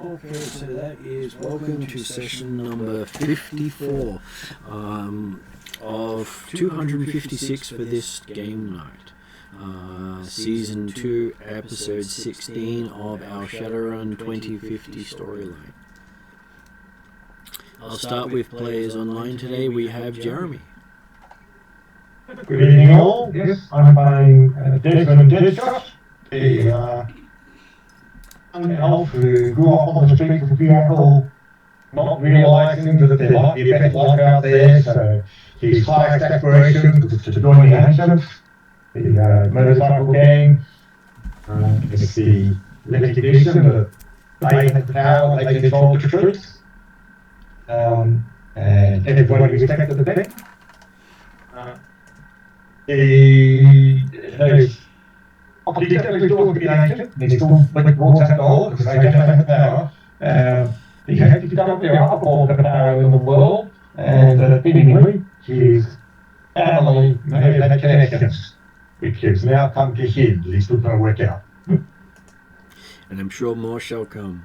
Okay, so that is welcome to session number 54 of 256 for this game night. Season 2, episode 16 of our Shadowrun 2050 storyline. I'll start with players online today. We have Jeremy. Good evening all. Yes, I'm playing Desmond Deadshot, the young elf who grew up on the streets of Seattle, not realising that there might be a better life out there, so his highest aspiration was to join the Ancients, the motorcycle gang. It's the recognition that they had the power, they controlled the streets, and everybody respected them. He definitely still to be an ancient, and he still wants that goal because they don't have the power. He has discovered there are all the power in the world, and seemingly his family may have had connections, which has now come to him that he still got to work out. And I'm sure more shall come.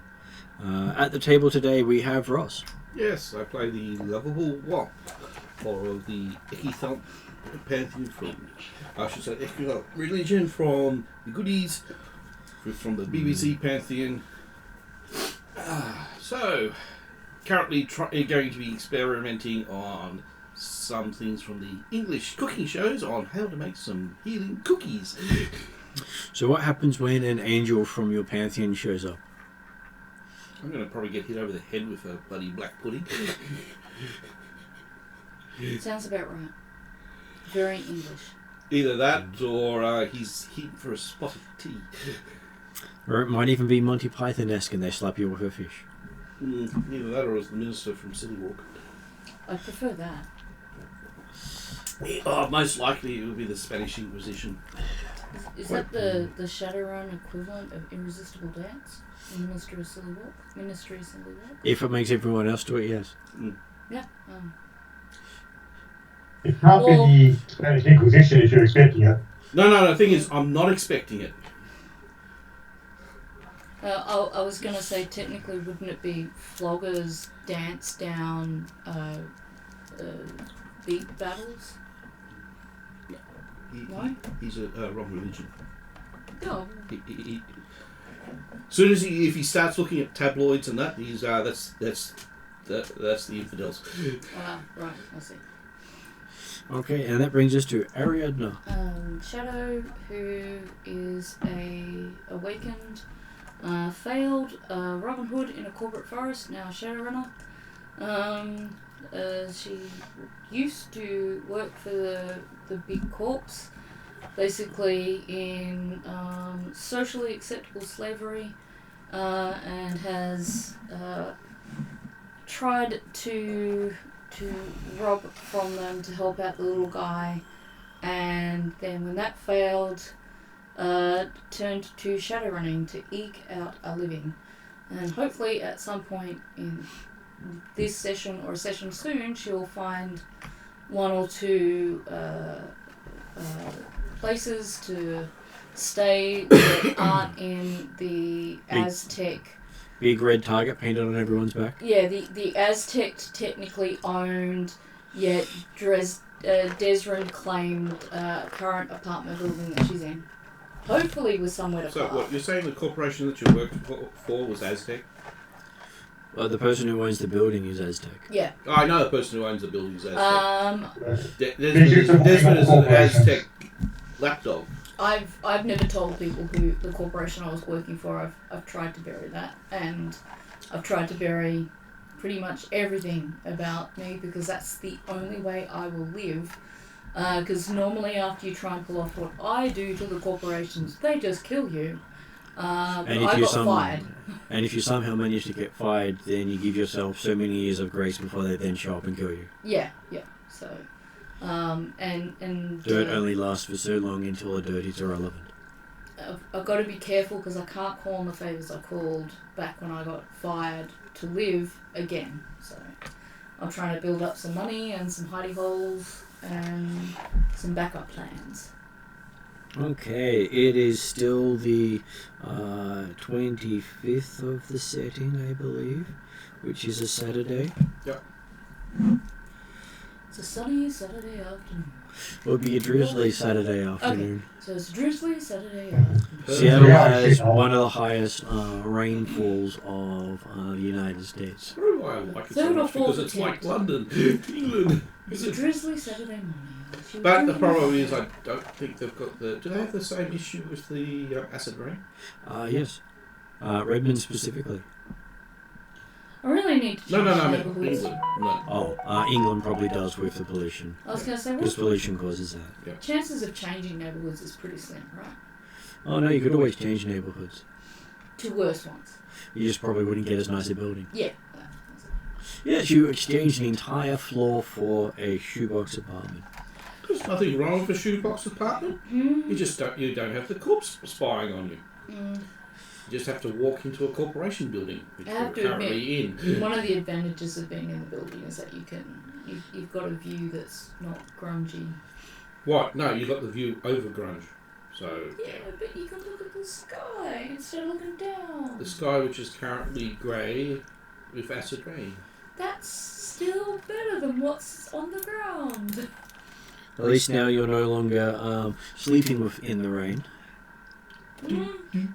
At the table today we have Ross. Yes, I play the lovable Wop, or the Icky Thump Pantheon from, I should say, Icky Religion from the Goodies, from the BBC Pantheon. So, currently going to be experimenting on some things from the English cooking shows on how to make some healing cookies. So what happens when an angel from your Pantheon shows up? I'm going to probably get hit over the head with a bloody black pudding. Sounds about right. Very English. Either that or he's heat for a spot of tea. Or it might even be Monty Python-esque and they slap you with a fish. Either that or as the minister from City Walk. I prefer that. Most likely it would be the Spanish Inquisition. Is that the Shadowrun equivalent of Irresistible Dance? The Ministry of Silly Walk? Ministry of Silly Walk? If it makes everyone else do it, yes. Yeah. It can't be the Spanish Inquisition if you're expecting it. No, the thing is, I'm not expecting it. I was going to say, technically, wouldn't it be floggers dance down beat battles? No? He's a wrong religion. No. As soon as if he starts looking at tabloids and that, he's that's the infidels. Right, I see. Okay, and that brings us to Ariadna. Shadow, who is a awakened, failed Robin Hood in a corporate forest, now Shadowrunner. She used to work for the big corps, basically in socially acceptable slavery, and has tried to rob from them to help out the little guy, and then when that failed, turned to shadowrunning to eke out a living. And hopefully at some point in this session or a session soon, she'll find one or two places to stay that aren't in the Aztec. Big red target painted on everyone's back. Yeah, the Aztec technically owned, yet Desmond claimed current apartment building that she's in. Hopefully with somewhere to park. So what, you're saying the corporation that you worked for was Aztec? Well, the person who owns the building is Aztec. Yeah. Oh, I know the person who owns the building is Aztec. Desmond is an Aztec lapdog. I've never told people who the corporation I was working for. I've tried to bury that, and I've tried to bury pretty much everything about me because that's the only way I will live. Because normally after you try and pull off what I do to the corporations, they just kill you. And I got fired. And if you somehow manage to get fired, then you give yourself so many years of grace before they then show up and kill you. Yeah. So, and dirt only lasts for so long until the dirt is irrelevant. I've got to be careful because I can't call on the favours I called back when I got fired to live again. So I'm trying to build up some money and some hidey holes and some backup plans. Okay, it is still the 25th of the setting, I believe, which is a Saturday. Yep. It's a sunny Saturday afternoon. It would be a drizzly Saturday afternoon. Okay, so it's a drizzly Saturday afternoon. Seattle has one of the highest rainfalls of the United States. Probably why I like it so much, because it's like London, England. It's a drizzly Saturday morning. But the problem is, I don't think they've got the... Do they have the same issue with the acid rain? Yes. Redmond specifically. I really need to change No, neighborhoods. England. No. Oh, England probably does with the pollution. I was going to say, Because what pollution causes that. Yeah. chances of changing neighborhoods is pretty slim, right? Oh no, you could always change neighbourhoods. To worse ones. You just probably wouldn't get as nice a building. Yeah. Yes, you exchange an entire floor for a shoebox apartment. There's nothing wrong with a shoebox apartment. Mm. You don't have the corpse spying on you. Mm. You just have to walk into a corporation building, which I we're have to currently in. One of the advantages of being in the building is that you've got a view that's not grungy. What? No, you got the view over grunge. So Yeah, but you can look at the sky instead of looking down. the sky, which is currently grey with acid rain. That's still better than what's on the ground. At least now you're no longer sleeping in the rain. Mm.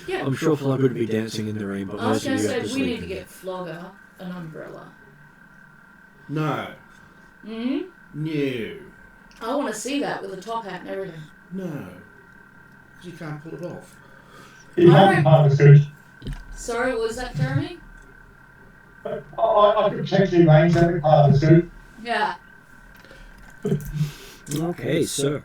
Yeah. I'm sure Flug would be dancing in the rain, but I was most going of to you have say, to we sleep. need to get Flogger an umbrella. No. Hmm? No. I want to see that with a top hat and everything. No. Because you can't pull it off. He's not part of the suit. Sorry, what was that, Jeremy? I could potentially arrange that part of the suit. Yeah. Okay, so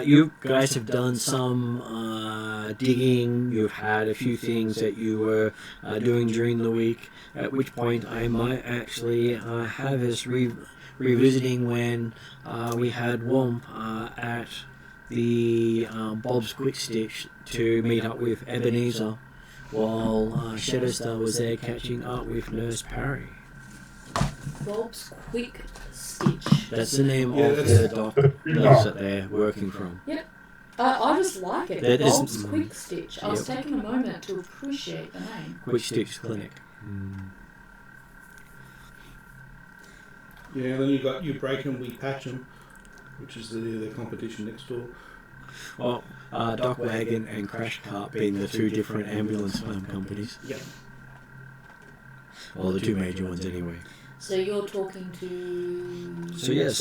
you guys have done some digging. You've had a few things that you were doing during the week, at which point I might actually have us revisiting when we had Womp at the Bob's Quick Stitch to meet up with Ebenezer, while Shadowstar was there catching up with Nurse Parry. Bob's Quick Stitch. That's the name Yeah, of that's- the doctors that they're working from. I just like it. That is- Bob's Quick Stitch. I was taking a moment to appreciate the name. Quick Stitch Clinic. Yeah, then you got You Break 'em, We Patch 'em, which is the competition next door. Well, Dock Wagon and Crash Cart being the two different ambulance companies. Yeah. Well, the two major ones anyway. So you're talking to... So yes,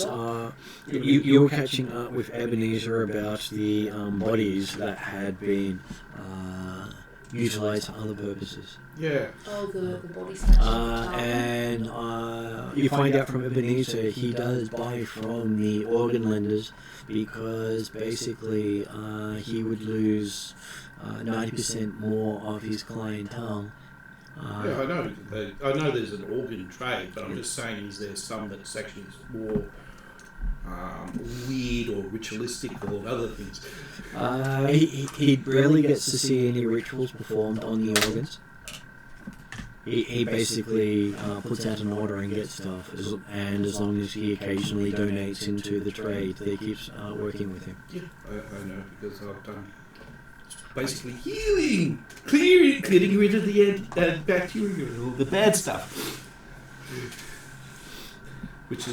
you were catching up with Ebenezer about the bodies that had been utilised for other purposes. Yeah. Oh, the body snatcher. And you find out from Ebenezer he does buy from the organ lenders because basically he would lose 90% more of his clientele. Yeah, I know. I know there's an organ trade, but I'm just saying is there some that's actually more weird or ritualistic or other things. He rarely gets to see any rituals performed on the organs. He basically puts out an order and gets stuff, and as long as he occasionally donates into the trade, they keeps working with him. Yeah, I know, because I've done basically healing, getting rid of the bacteria and all the bad stuff, which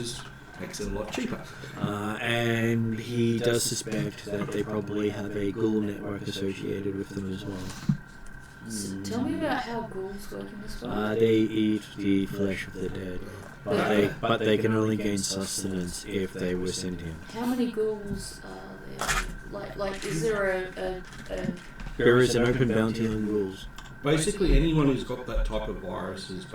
makes it a lot cheaper. And he does suspect that they probably have a ghoul network associated with them as well. So tell me about how ghouls work in this world. They eat the flesh of the dead, but they can only gain sustenance if they were sentient. How many ghouls are there? Like, is there a There is an open bounty on ghouls. Basically, anyone who's got that type of virus is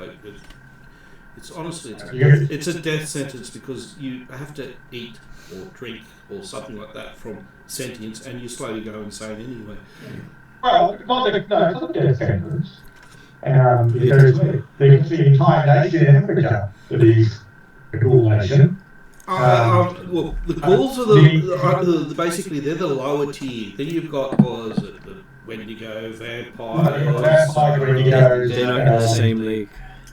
it's honestly it's a death sentence because you have to eat or drink or something like that from sentience, and you slowly go insane anyway. Well, it's not a death sentence. Because the entire nation temperature for the ghoul nation. Well, the ghouls are basically they're the lower tier. Then you've got the Wendigo, vampires. Vampire, Wendigos. They're not in the same league.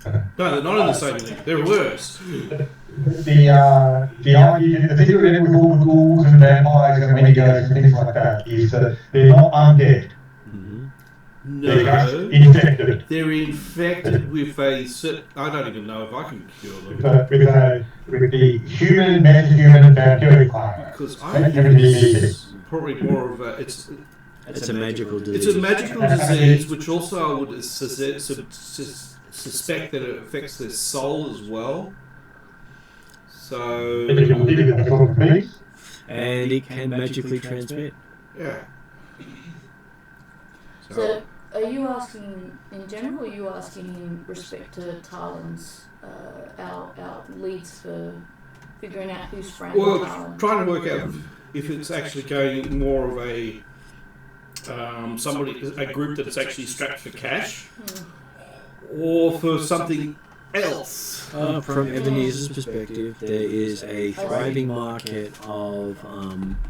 No, they're not in the same league. They're worse. The theory with all the ghouls and vampires and wendigos and things like that is that they're not undead. They're just No, infected. they're infected with a. I don't even know if I can cure them. With the human, metahuman vampiric fire. Because I think it's probably more of a. It's a magical disease. It's a magical disease, which also I would suspect that it affects their soul as well. So. And it can magically transmit. Yeah. So, are you asking in general, or are you asking in respect to Talon's, our leads for figuring out who's friend Well, Talon? trying to work out if it's actually going more of a a group that's actually strapped for cash, or for something else. From Ebenezer's perspective, there is a thriving market of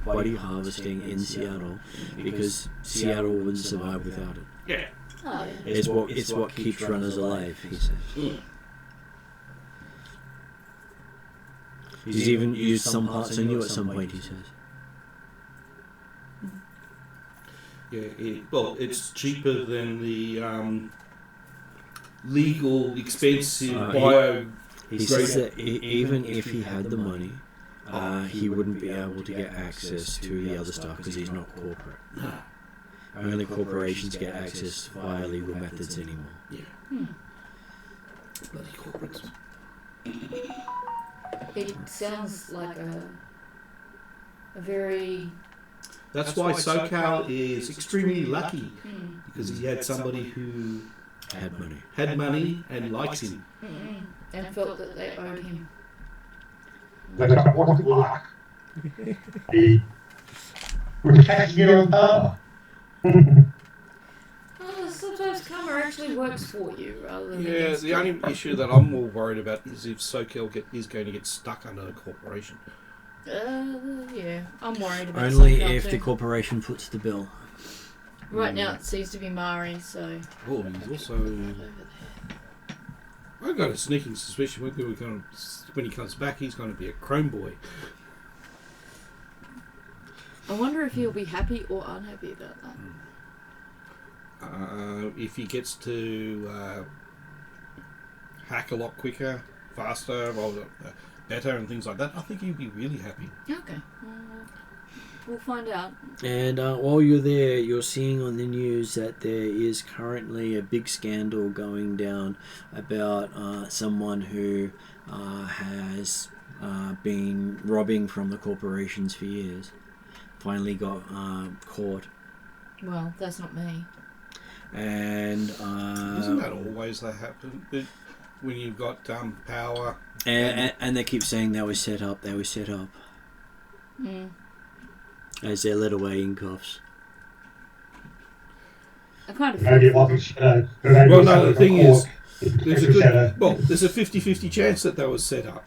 body harvesting in Seattle because Seattle wouldn't survive without it. Yeah. Oh, yeah. It's what keeps runners alive, he says. He's even used some parts on you at some point, he says. Yeah, it's cheaper than the legal, expensive bio. He says that even if he had the money, he wouldn't be able to get access to the other stuff because he's not corporate. Only corporations get access via legal methods anymore. Yeah. Bloody corporates. It sounds like a very... That's why SoCal is extremely lucky, because he had somebody who had money and likes him. And felt that they owed him. They don't want to luck. We're taxing it on power. Sometimes karma actually works for you rather than... Yeah, the only issue that I'm more worried about is if SoCal is going to get stuck under a corporation. Yeah, I'm worried about Only SoCal if too. the corporation puts the bill. Right now it seems to be Mari, so... Oh, he's also... I've got a sneaking suspicion when he comes back, he's going to be a Chrome boy. I wonder if he'll be happy or unhappy about that. If he gets to hack a lot quicker, faster, better and things like that, I think he'll be really happy. Okay. We'll find out. And while you're there, you're seeing on the news that there is currently a big scandal going down about someone who has been robbing from the corporations for years. Finally got caught. Well, that's not me. And isn't that always that happen? When you've got power, and they keep saying they were set up. As they're led away in cuffs. I kind of Maybe it wasn't Shadow. well, no, the thing is, there's a 50-50 chance that they were set up.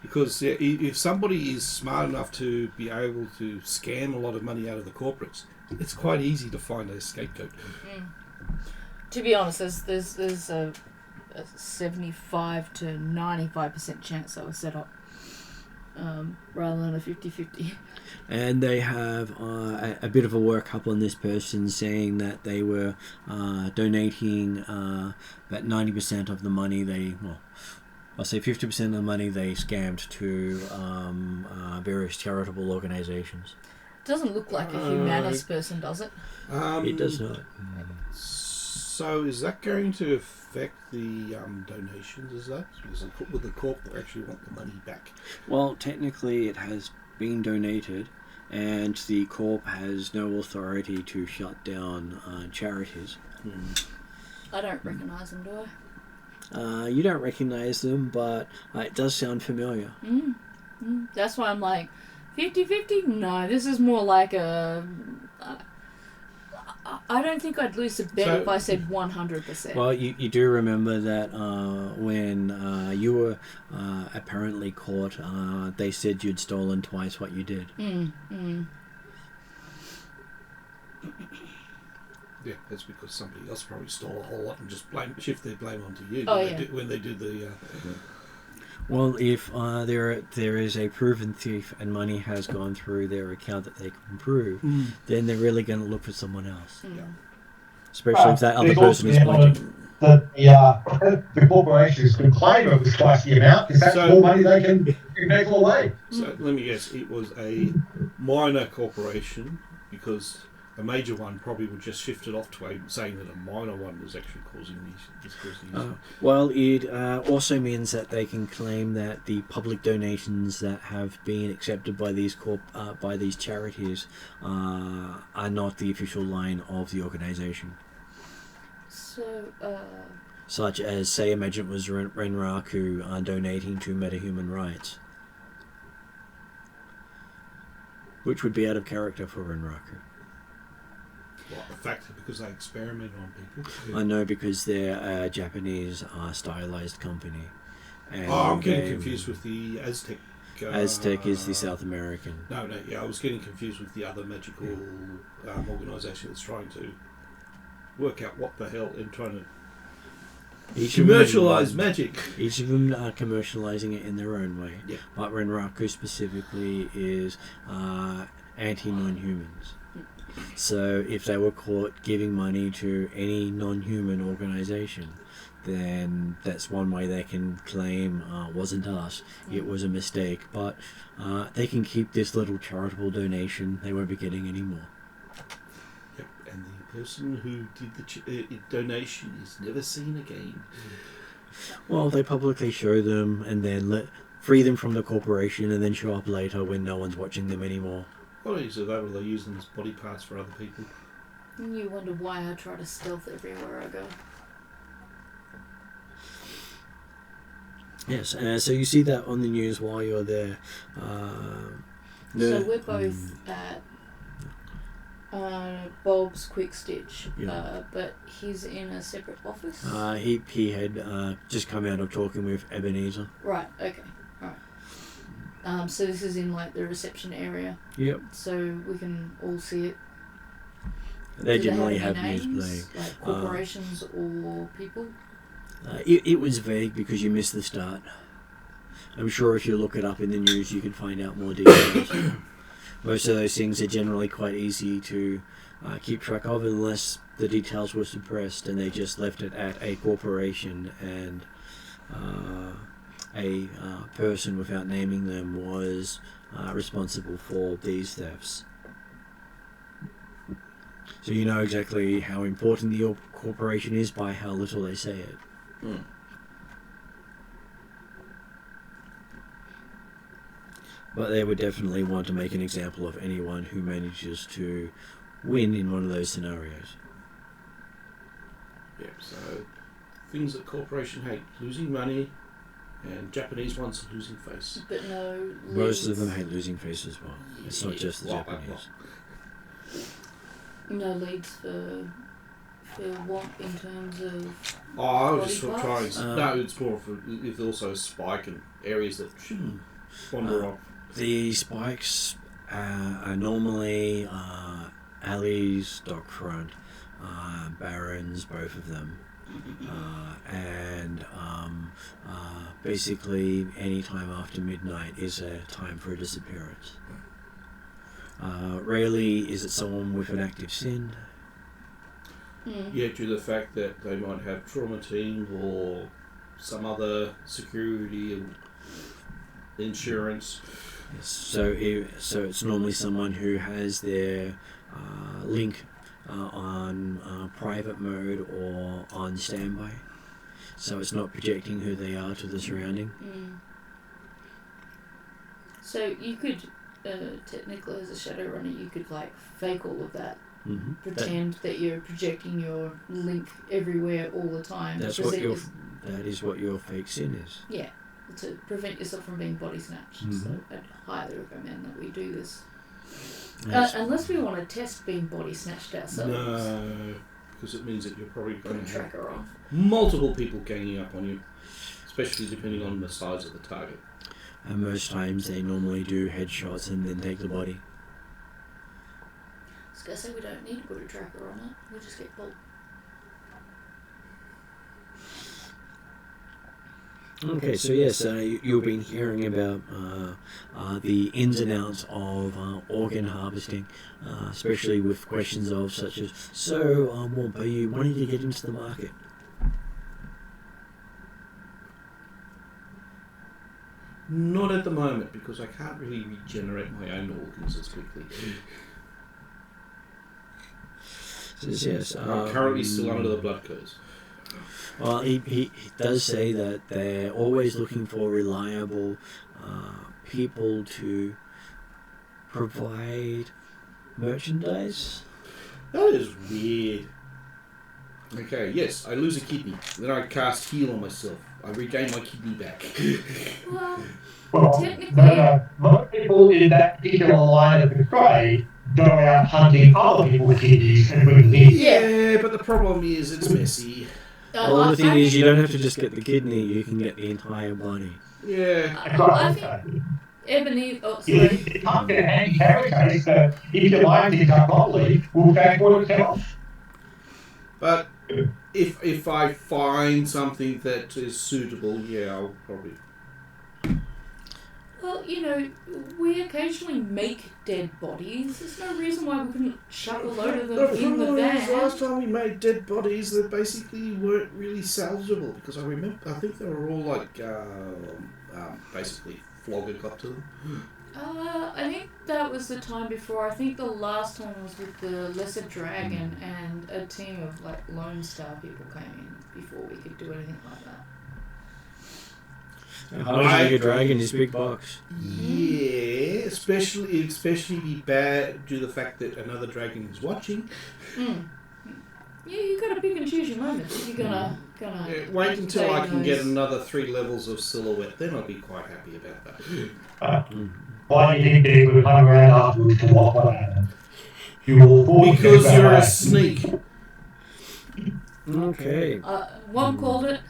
Because if somebody is smart enough to be able to scam a lot of money out of the corporates, it's quite easy to find a scapegoat. To be honest, there's a 75 to 95% chance that was set up, rather than a 50-50. And they have a bit of a workup on this person, saying that they were donating about 90% of the money I'll say 50% of the money they scammed to various charitable organisations. Doesn't look like a humanist person, does it? It does not. So is that going to affect the donations? Is that? Would the corp actually want the money back? Well, technically it has been donated, and the corp has no authority to shut down charities. I don't recognise them, do I? You don't recognise them, but it does sound familiar. That's why I'm like, 50-50? No, this is more like a... I don't think I'd lose a bet if I said 100%. Well, you do remember that when you were apparently caught, they said you'd stolen twice what you did. Yeah, that's because somebody else probably stole a whole lot and just shift their blame onto you when they do the. Well, if there is a proven thief and money has gone through their account that they can prove, then they're really going to look for someone else. Yeah. Especially if that other person is pointing. That the corporations can claim it was twice the amount because that's more money they can make all away. So let me guess, it was a minor corporation because a major one probably would just shift it off to saying that a minor one was actually causing these. Well, it also means that they can claim that the public donations that have been accepted by these charities are not the official line of the organisation. So, such as, say, imagine it was Renraku donating to MetaHuman Rights, which would be out of character for Renraku. What, the fact that because they experiment on people? I know, because they're a Japanese stylized company. And I'm getting confused with the Aztec. Aztec is the South American. No, I was getting confused with the other magical organisation that's trying to work out what the hell and trying to commercialise magic. Each of them are commercialising it in their own way. Yeah. But Renraku specifically is anti-non-humans. So if they were caught giving money to any non-human organisation, then that's one way they can claim wasn't us, it was a mistake. But they can keep this little charitable donation, they won't be getting any more. Yep, and the person who did the donation is never seen again. Well, they publicly show them and then free them from the corporation and then show up later when no one's watching them anymore. Well, either that or they use them as body parts for other people. And you wonder why I try to stealth everywhere I go. Yes, so you see that on the news while you're there. So we're both at Bob's Quick Stitch, but he's in a separate office? He had just come out of talking with Ebenezer. Right, okay. So this is in like the reception area. Yep. So we can all see it. They generally have names, news playing. Like corporations or people? It was vague because you missed the start. I'm sure if you look it up in the news you can find out more details. Most of those things are generally quite easy to keep track of unless the details were suppressed and they just left it at a corporation and a person without naming them was responsible for these thefts. So you know exactly how important the corporation is by how little they say it. But they would definitely want to make an example of anyone who manages to win in one of those scenarios. Yeah, so things that corporation hate: losing money, and Japanese ones losing face. But no leads. Most of them hate losing face as well. It's not just the Japanese. No leads for what in terms of I was just body trying. parts? No, it's more of if also a spike in areas that shouldn't wander off. The spikes are normally alleys, dockfront, barrens, both of them. And basically any time after midnight is a time for a disappearance. Rarely is it someone with an active sin. Yeah, due to the fact that they might have trauma team or some other security and insurance. Yes, so it's normally someone who has their link on private mode or on standby, so it's not projecting who they are to the surrounding. So you could technically, as a Shadowrunner, you could like fake all of that. Pretend that you're projecting your link everywhere all the time. That is what your fake sin is. Yeah, to prevent yourself from being body snatched. So I'd highly recommend that we do this. Unless we want to test being body snatched ourselves. No, because it means that you're probably going to have tracker off. multiple people ganging up on you, especially depending on the size of the target. And most times they normally do headshots and then take the body. It's gonna say we don't need to put a tracker on it. We'll just get pulled. Okay, so yes, you've been hearing about the ins and outs of organ harvesting, especially with questions of such as, so, Womp, are you wanting to get into the market? Not at the moment, because I can't really regenerate my own organs as quickly. Yes, I'm currently still under the blood curse. Well, he does say that they're always looking for reliable people to provide merchandise. That is weird. Okay, yes, I lose a kidney. Then I cast heal on myself. I regain my kidney back. Well, technically... most people in that particular line of the trade go out hunting other people with kidneys and bring them in. Yeah, but the problem is it's messy. Well, the thing is, you don't have to just get the kidney, you can get the entire body. Yeah. I think Ebony... Oh, sorry. It can't be a handy carry case that if you line things up properly, will transport itself. But if I find something that is suitable, yeah, I'll probably... Well, you know, we occasionally make dead bodies. There's no reason why we couldn't chuck a load of them in the van. Last time we made dead bodies, they basically weren't really salvageable, because I think they were all like, basically flogger got to them. I think that was the time before. I think the last time was with the Lesser Dragon, and a team of like Lone Star people came in before we could do anything like that. How much big a dragon is big box? Yeah, especially be bad due to the fact that another dragon is watching. Mm. Yeah, you got to pick and choose your moments. If you're gonna wait until I can get another 3 levels of silhouette, then I'll be quite happy about that. Why do you think they would hang around afterwards to watch what happened? Because you're a sneak. Okay. One called it.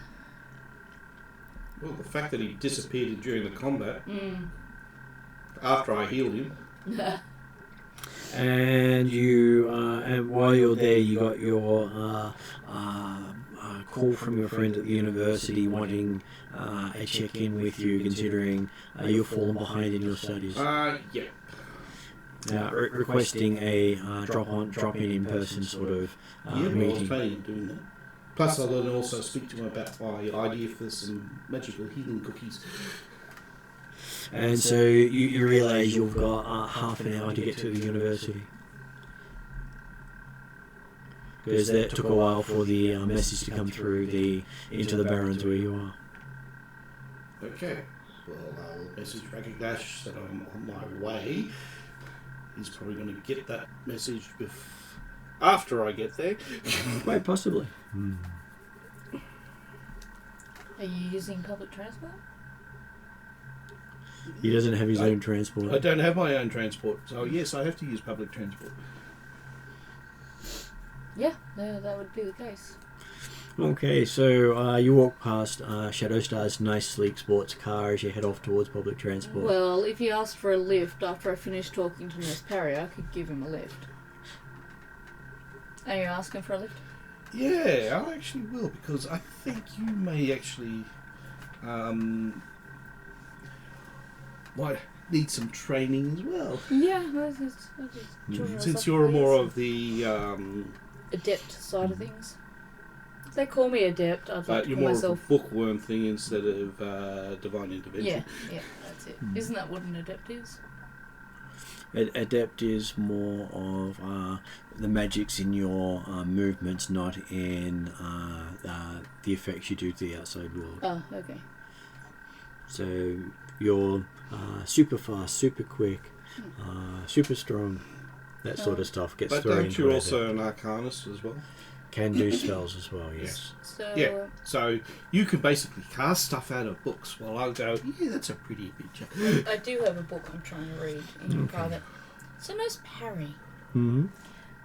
Well, the fact that he disappeared during the combat, after I healed him. And you, and while you're there, you got your call from your friend at the university wanting a check-in with you, considering you've fallen behind in your studies. Yeah. Requesting a drop-in person sort of meeting. I was planning on doing that. Plus, I'll then also speak to him about my idea for some magical healing cookies. And so you realise you've got half an hour to get to the university. Because that took a while for the message to come through into the Barrens where you are. Okay. Well, I'll message Raggash that I'm on my way. He's probably going to get that message after I get there. Quite possibly. Are you using public transport? He doesn't have his own transport. I don't have my own transport, so yes, I have to use public transport. Yeah, no, that would be the case. Okay, so you walk past Shadowstar's nice, sleek sports car as you head off towards public transport. Well, if he asked for a lift after I finished talking to Nurse Parry, I could give him a lift. Are you asking for a lift? Yeah, I actually will, because I think you may actually might need some training as well. Yeah, Since you're more of the adept side of things. They call me adept. I'd like to you're call more myself of a bookworm thing instead of divine intervention. Yeah, that's it. Isn't that what an adept is? Adept is more of the magics in your movements, not in the effects you do to the outside world. Oh, okay. So you're super fast, super quick, super strong, that sort of stuff gets But thrown don't into you it. also an arcanist as well? Can do spells as well, yes. So, Yeah, so you can basically cast stuff out of books while I'll go, yeah, that's a pretty picture. I do have a book I'm trying to read in private. So, Nurse Parry. Mm-hmm.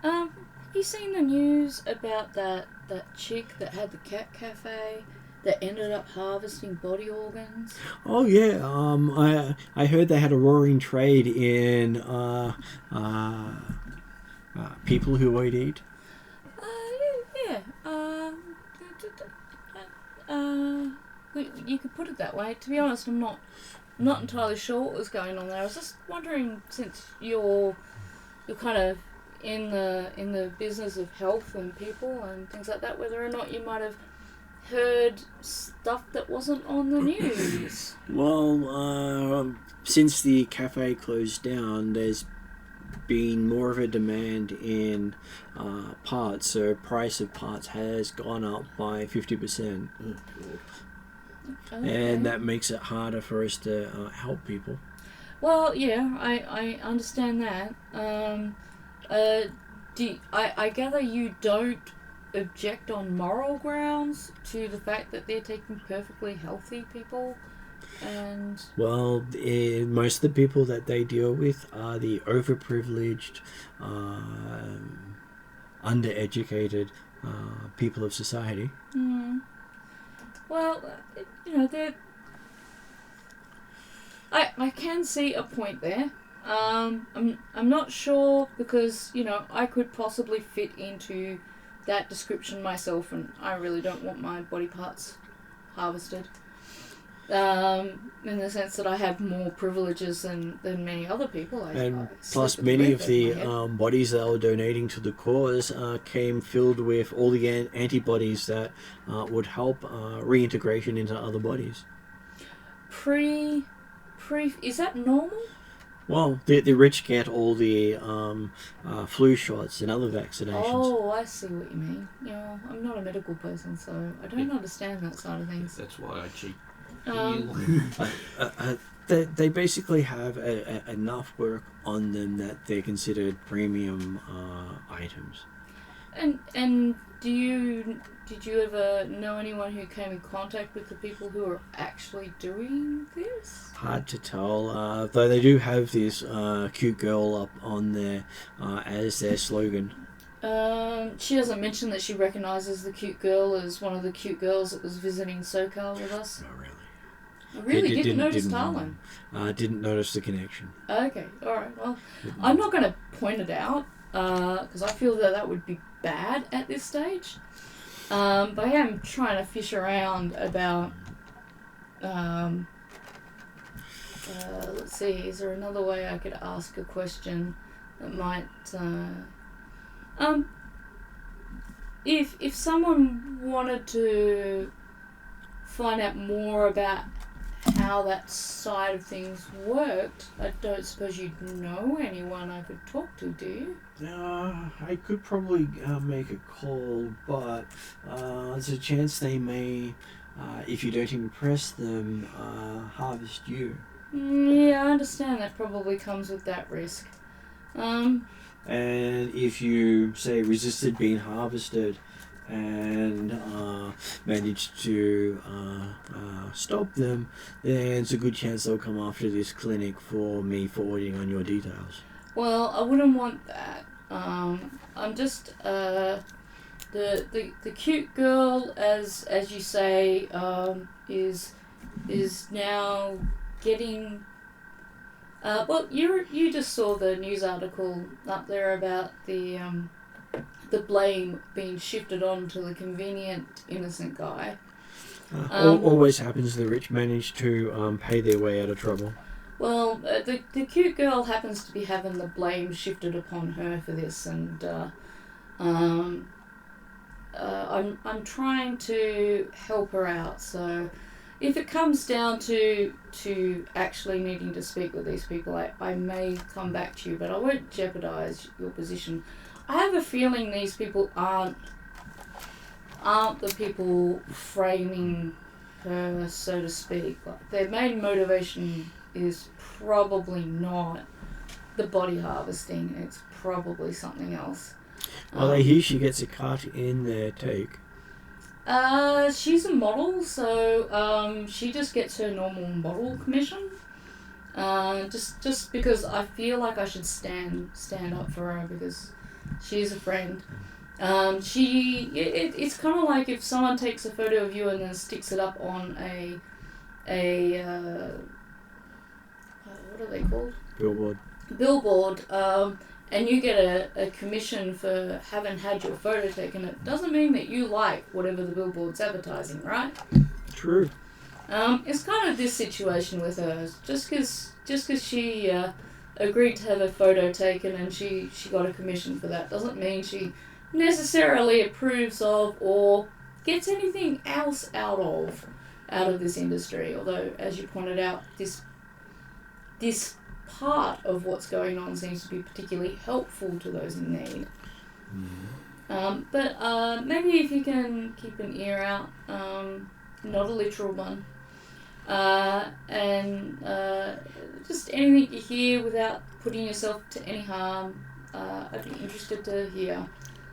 Have you seen the news about that chick that had the cat cafe that ended up harvesting body organs? Oh yeah, I heard they had a roaring trade in people who won't eat? Yeah. You could put it that way. To be honest, I'm not entirely sure what was going on there. I was just wondering, since you're kind of in the business of health and people and things like that, whether or not you might have heard stuff that wasn't on the news. Well, since the cafe closed down, there's been more of a demand in parts, so price of parts has gone up by 50%. Oh, God. Okay. And that makes it harder for us to help people. Well, yeah, I understand that. I gather you don't object on moral grounds to the fact that they're taking perfectly healthy people, and Well, most of the people that they deal with are the overprivileged, undereducated people of society. well, they're. I can see a point there. I'm not sure because I could possibly fit into that description myself, and I really don't want my body parts harvested. In the sense that I have more privileges than many other people. And I plus, sleep with many a of roof the over my head. bodies that they were donating to the cause came filled with all the antibodies that would help reintegration into other bodies. Is that normal? Well, the rich get all the flu shots and other vaccinations. Oh, I see what you mean. I'm not a medical person, so I don't understand that side of things. That's why I cheat. They basically have enough work on them that they're considered premium items. And did you ever know anyone who came in contact with the people who are actually doing this? Hard to tell, though they do have this cute girl up on there as their slogan. She doesn't mention that she recognises the cute girl as one of the cute girls that was visiting SoCal with us. Oh, really? I really didn't notice Tarlin. Didn't notice the connection. Okay, alright, well, I'm not going to point it out, because I feel that would be bad at this stage. But I am trying to fish around about, let's see, is there another way I could ask a question that might, if someone wanted to find out more about how that side of things worked, I don't suppose you'd know anyone I could talk to, do you? I could probably make a call, but there's a chance they may, if you don't impress them, harvest you. Yeah, I understand that probably comes with that risk. And if you, say, resisted being harvested and managed to stop them, then it's a good chance they'll come after this clinic for me forwarding on your details. Well, I wouldn't want that. I'm just the cute girl, as you say, is now getting. Well, you just saw the news article up there about the blame being shifted on to the convenient innocent guy. Always happens. The rich manage to pay their way out of trouble. Well, the cute girl happens to be having the blame shifted upon her for this, and I'm trying to help her out. So, if it comes down to actually needing to speak with these people, I may come back to you, but I won't jeopardise your position. I have a feeling these people aren't the people framing her, so to speak. Like, their main motivation is probably not the body harvesting. It's probably something else. Well, I hear she gets a cut in their take. She's a model, so she just gets her normal model commission. Just because I feel like I should stand up for her because she's a friend. It's kind of like if someone takes a photo of you and then sticks it up on a what are they called? Billboard. Billboard, and you get a commission for having had your photo taken, it doesn't mean that you like whatever the billboard's advertising, right? True. It's kind of this situation with her. Just because she agreed to have a photo taken and she got a commission for that doesn't mean she necessarily approves of or gets anything else out of this industry. Although, as you pointed out, this part of what's going on seems to be particularly helpful to those in need. But maybe if you can keep an ear out, not a literal one, and just anything you hear without putting yourself to any harm, I'd be interested to hear.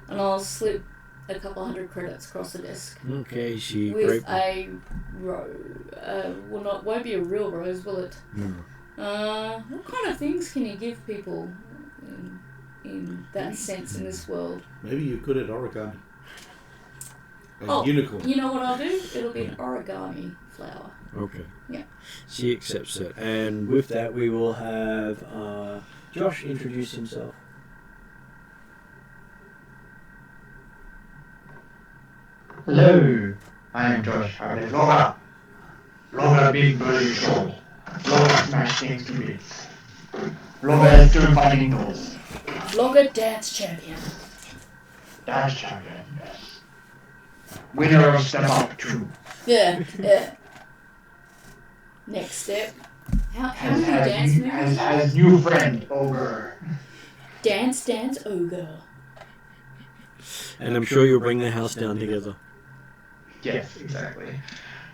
And I'll slip a couple hundred credits across the desk. Okay, she with a won't be a real rose, will it? No. What kind of things can you give people in that sense in this world? Maybe you're good at origami. Unicorn. You know what I'll do? It'll be an origami flower. Okay. Yeah. She accepts it. And with that, we will have Josh introduce himself. Hello, I am Josh. I play Vlogger. Vlogger big burly sword. Vlogger smash things to bits. Vlogger still fighting indoors. Vlogger dance champion. Dance champion, yes. Winner of Step Up 2. Yeah. Next step. How many dance moves? Has new friend, Ogre. Dance, ogre. And I'm sure you'll bring the house down together. Yes, exactly.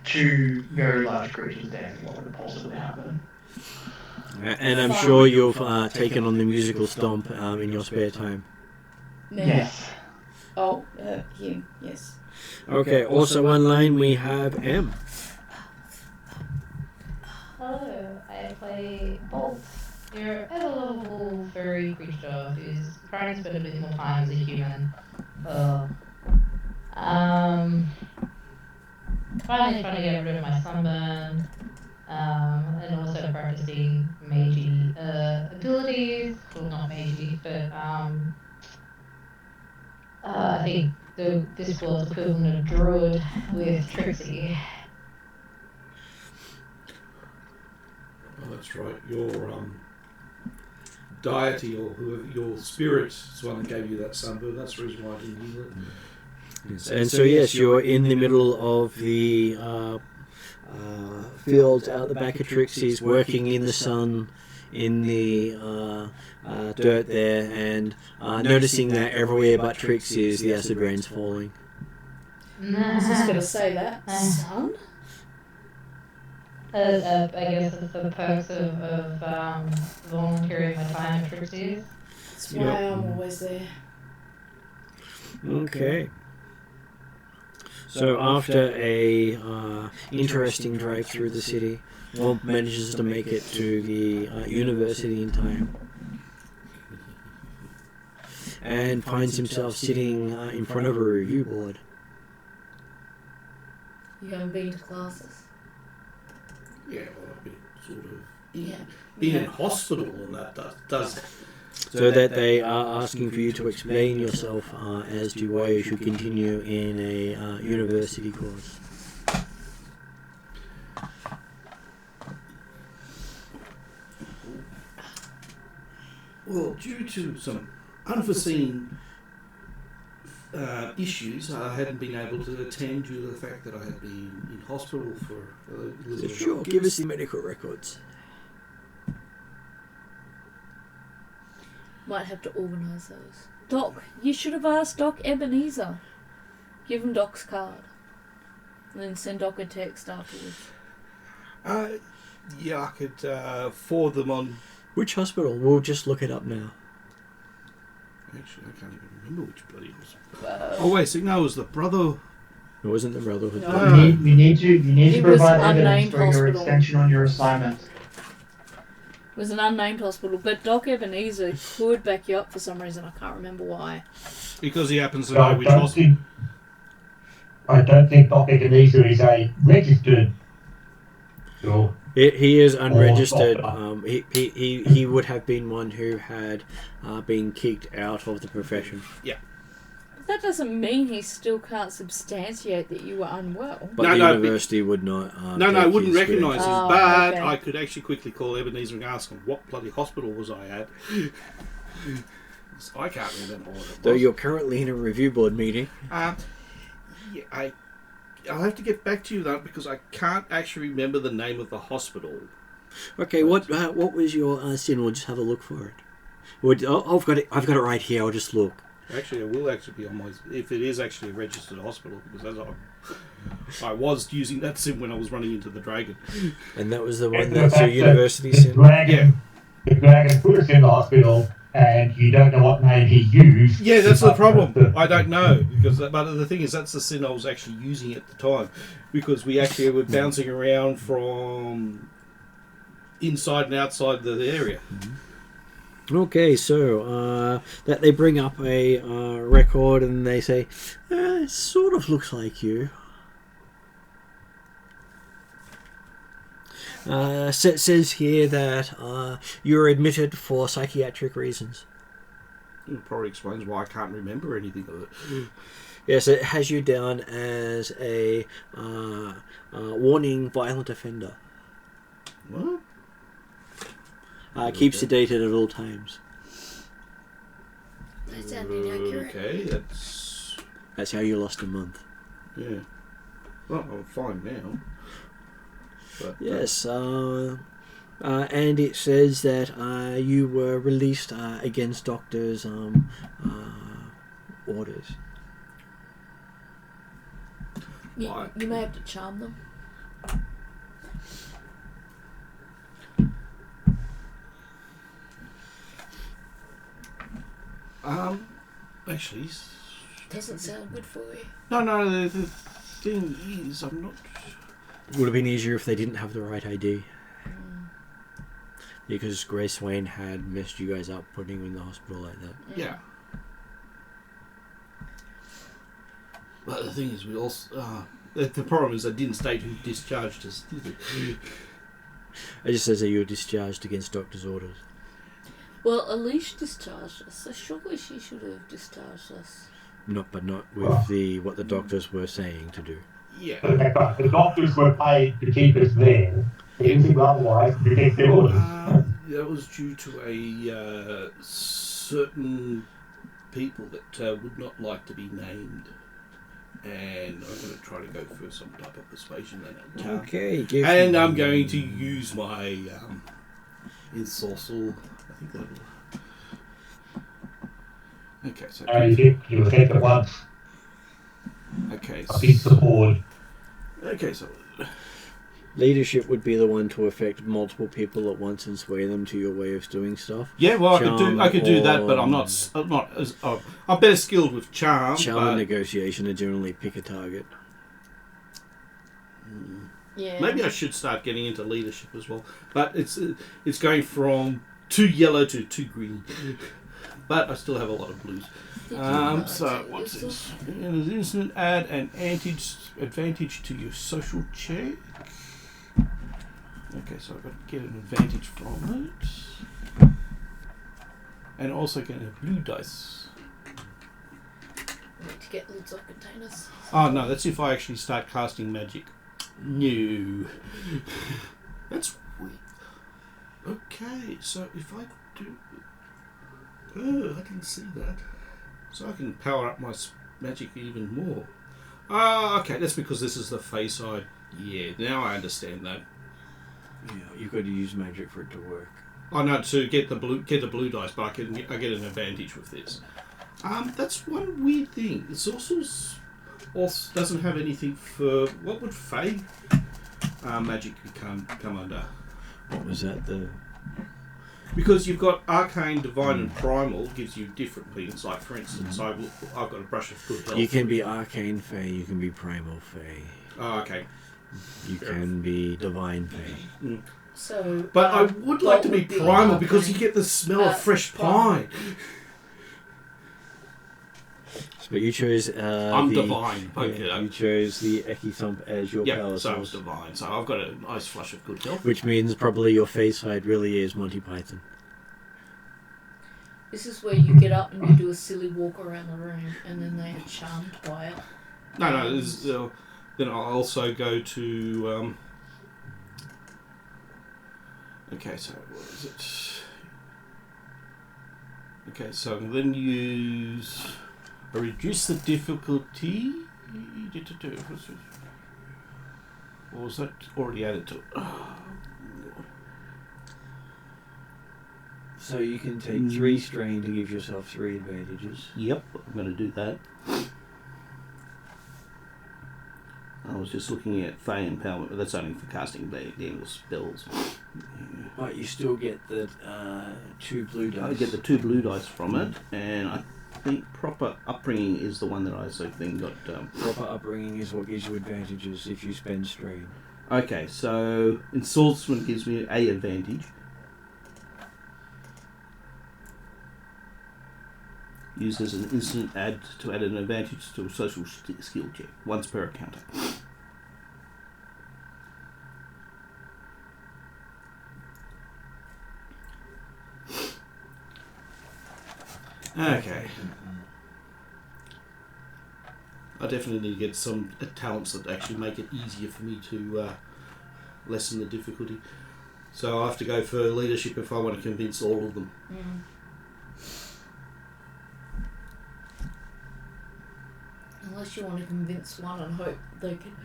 2 very large creatures dancing, what would possibly happen? And I'm sure you've taken on the musical stomp in your spare time. Me. Yes. Oh, him, yes. Okay, also online we have M. Hello, I play Bolt. You're a lovable furry creature who's trying to spend a bit more time as a human. Finally trying to get rid of my sunburn, and also practicing magey abilities. Well, not magey, but I think this world's equivalent of druid with Trixie. Oh, that's right. Your deity or whoever, your spirit is the one that gave you that sunburn. That's the reason why I didn't heal it. Yes. And so yes, you're in the middle of the fields out the back of Trixie's, working in the sun, in the dirt there, and noticing that everywhere but Trixie's the acid rain's falling. I was just going to say that. Sun? I guess it's the perks of volunteering my time at Trixie's. That's why I'm always there. Okay. So after a interesting drive through the city, Womp manages to make it to the university in time, and finds himself sitting in front of a review board. You haven't been to classes? Yeah, well, I've been sort of being in hospital and that does. So that they are asking for you to explain yourself as to why you should continue in a university course. Well, due to some unforeseen issues, I hadn't been able to attend due to the fact that I had been in hospital for a little bit. Sure, give us the medical records. Might have to organise those. Doc, you should have asked Doc Ebenezer. Give him Doc's card. And then send Doc a text afterwards. Yeah, I could forward them on. Which hospital? We'll just look it up now. Actually, I can't even remember which bloody was. Oh wait, so no, it was the brother. It wasn't the Brotherhood. No. You need to It was provide evidence unnamed for your hospital. extension on your assignment. It was an unnamed hospital, but Doc Ebenezer could back you up for some reason. I can't remember why. Because he happens to So know which hospital. I don't think Doc Ebenezer is a registered. So He is unregistered. doctor. He would have been one who had been kicked out of the profession. That doesn't mean he still can't substantiate that you were unwell. But the university would not. I wouldn't recognise him. Oh, But okay. I could actually quickly call Ebenezer and ask him what bloody hospital was I at. I can't remember what it was. Though you're currently in a review board meeting. I'll have to get back to you that because I can't actually remember the name of the hospital. Okay, what was your sin? We'll just have a look for it. I've got it. I've got it right here. I'll just look. Actually, I will actually be on my... If it is actually a registered hospital, because I was using that sim when I was running into the dragon. And that was the It's one the that's your fact that university the sin. The dragon put us in the hospital, and you don't know what name he used. Yeah, that's the problem. I don't know. But the thing is, that's the sin I was actually using at the time. Because we actually were bouncing around from inside and outside the area. Okay, so that they bring up a record and they say, it sort of looks like you. Says here that you're admitted for psychiatric reasons. It probably explains why I can't remember anything of it. Yes, it has you down as a warning violent offender. What? Keeps sedated at all times. That sounded accurate. Okay, that's... That's how you lost a month. Yeah. Well, I'm fine now. But, Yes, and it says that you were released against doctors' orders. You may have to charm them. actually... Doesn't sound good for you. No, the thing is, I'm not... It would have been easier if they didn't have the right ID. Because Grace Wayne had messed you guys up putting you in the hospital like that. Yeah. But the thing is, we also... the problem is I didn't state who discharged us, did it? It just says that you were discharged against doctor's orders. Well, Alicia discharged us, so surely she should have discharged us. But not with what the doctors were saying to do. Yeah. The doctors were paid to keep us there. Anything otherwise, to protect their orders. That was due to a certain people that would not like to be named. And I'm going to try to go for some type of persuasion. Okay. And I'm going to use my ensorcel. I think that'll... Okay, so... You affect it once. Okay, I think the board. Okay, so... Leadership would be the one to affect multiple people at once and sway them to your way of doing stuff. Yeah, well, I could do that, but I'm not as... I'm better skilled with charm. Charm and negotiation are generally pick a target. Yeah. Maybe I should start getting into leadership as well. But it's going from 2 yellow to 2 green. But I still have a lot of blues. So what's this? In an instant, add an advantage to your social check. Okay, so I've got to get an advantage from it. And also get a blue dice. Need to get lids off containers. Oh no, that's if I actually start casting magic. No. That's weird. Okay, so if I do... Oh, I didn't see that. So I can power up my magic even more. Ah, okay, that's because this is the face side. Yeah, now I understand that. Yeah, you've got to use magic for it to work. I know to get the blue dice, but I get an advantage with this. That's one weird thing. It's also doesn't have anything for what would Fey magic come under? What was that? Because you've got arcane, divine, and primal gives you different things. Like for instance, I've got a brush of good health. You can be arcane Fey. You can be primal Fey. Oh, okay. You can be divine Fey. So, but I would like to be primal because you get the smell of fresh pine. But you chose I'm divine. you chose the Eki Thump as your power so I'm source. divine. So I've got a nice flush of good health. Which means probably your face side really is Monty Python. This is where you get up and you do a silly walk around the room, and then they are charmed by it. No. Then I'll also go to. Okay, so what is it? Okay, so then use. Reduce the difficulty. Or was that already added to it? So you can take 3 strain to give yourself 3 advantages. Yep, I'm going to do that. I was just looking at Fey Empowerment, but that's only for casting the angle spells. But you still get the 2 blue dice. I get the 2 blue dice from it, and I think proper upbringing is the one that I also think got... Proper upbringing is what gives you advantages if you spend strain. Okay, so Ensorcement gives me a advantage. Used as an instant add to add an advantage to a social skill check, once per encounter. Okay. I definitely need to get some talents that actually make it easier for me to lessen the difficulty. So I have to go for leadership if I want to convince all of them. Unless you want to convince one and hope they can...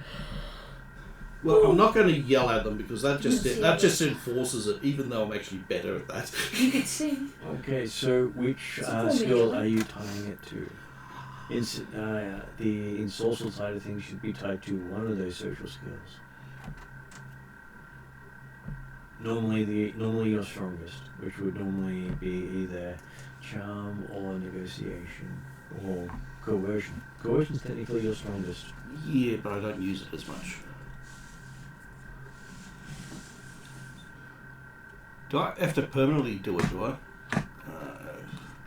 Well, I'm not going to yell at them because that just enforces it, even though I'm actually better at that. You could sing. Okay, so which skill are you tying it to? The social side of things should be tied to one of those social skills. Normally your strongest, which would normally be either charm or negotiation or coercion. Coercion's technically your strongest. Yeah, but I don't use it as much. Do I have to permanently do it, do I?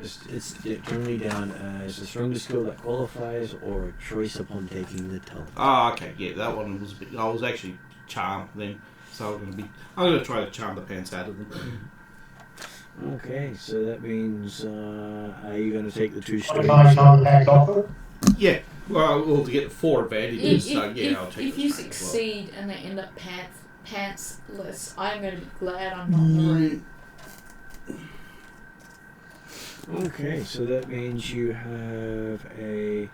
It's generally down as the strongest skill that qualifies or a choice upon taking the talent. Ah, okay, yeah, that one was a bit... I was actually charmed then, so I'm going to try to charm the pants out of them. Okay, so that means are you going to take the 2 What strings? if I can't act off it? Yeah, well, to get 4 advantages, so yeah, I'll take if the you strength as well. succeed and they end up pantsless, I'm going to be glad I'm not in the room. Okay, so that means you have a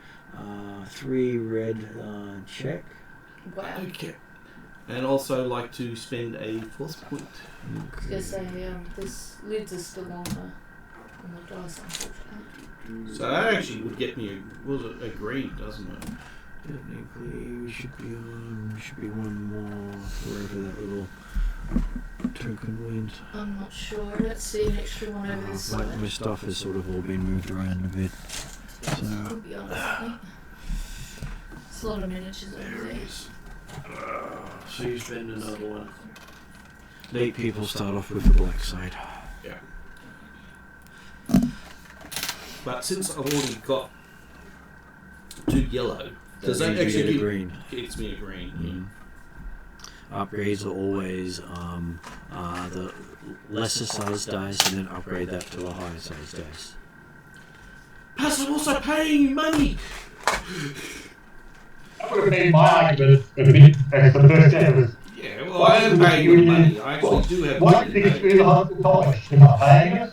3 red check. Wow. Okay. And also like to spend a force point. Because this lids are still on the dice, unfortunately. So that actually would get me a green, doesn't it? Technically, we should be one more wherever that little token went. I'm not sure. Let's see an extra one over this side. My stuff has sort of all been moved around a bit. So Could be honest, I think. It's a lot of miniatures over there. so you spend another one. Late people start off with the black side. Yeah. But since I've already got 2 yellow, does that means you actually get a green? Gets me a green. Mm-hmm. Upgrades are always the lesser size dice, and then upgrade that to a higher size dice. Plus, I'm also paying you money. That would have been my argument for the first ever. Yeah, well, I am paying you money. I actually do have Why money. do you think it's really hard to polish? You're not paying us?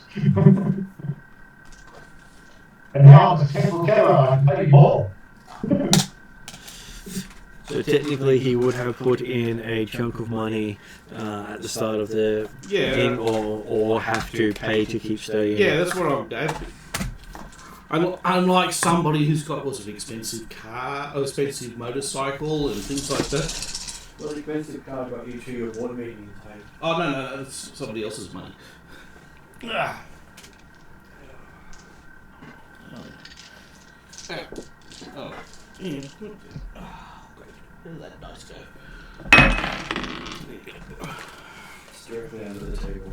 And now I'm a simple terror, I can pay more. So technically, he would have put in a chunk of money at the start of the thing, or have to pay to keep studying. Yeah, that's what I'm doing. Unlike somebody who's got an expensive car, or expensive motorcycle, and things like that. Well, the expensive car got you to your board meeting in time. Oh no, that's somebody else's money. Ah. Oh, yeah. Where did that dice go? Directly under the table.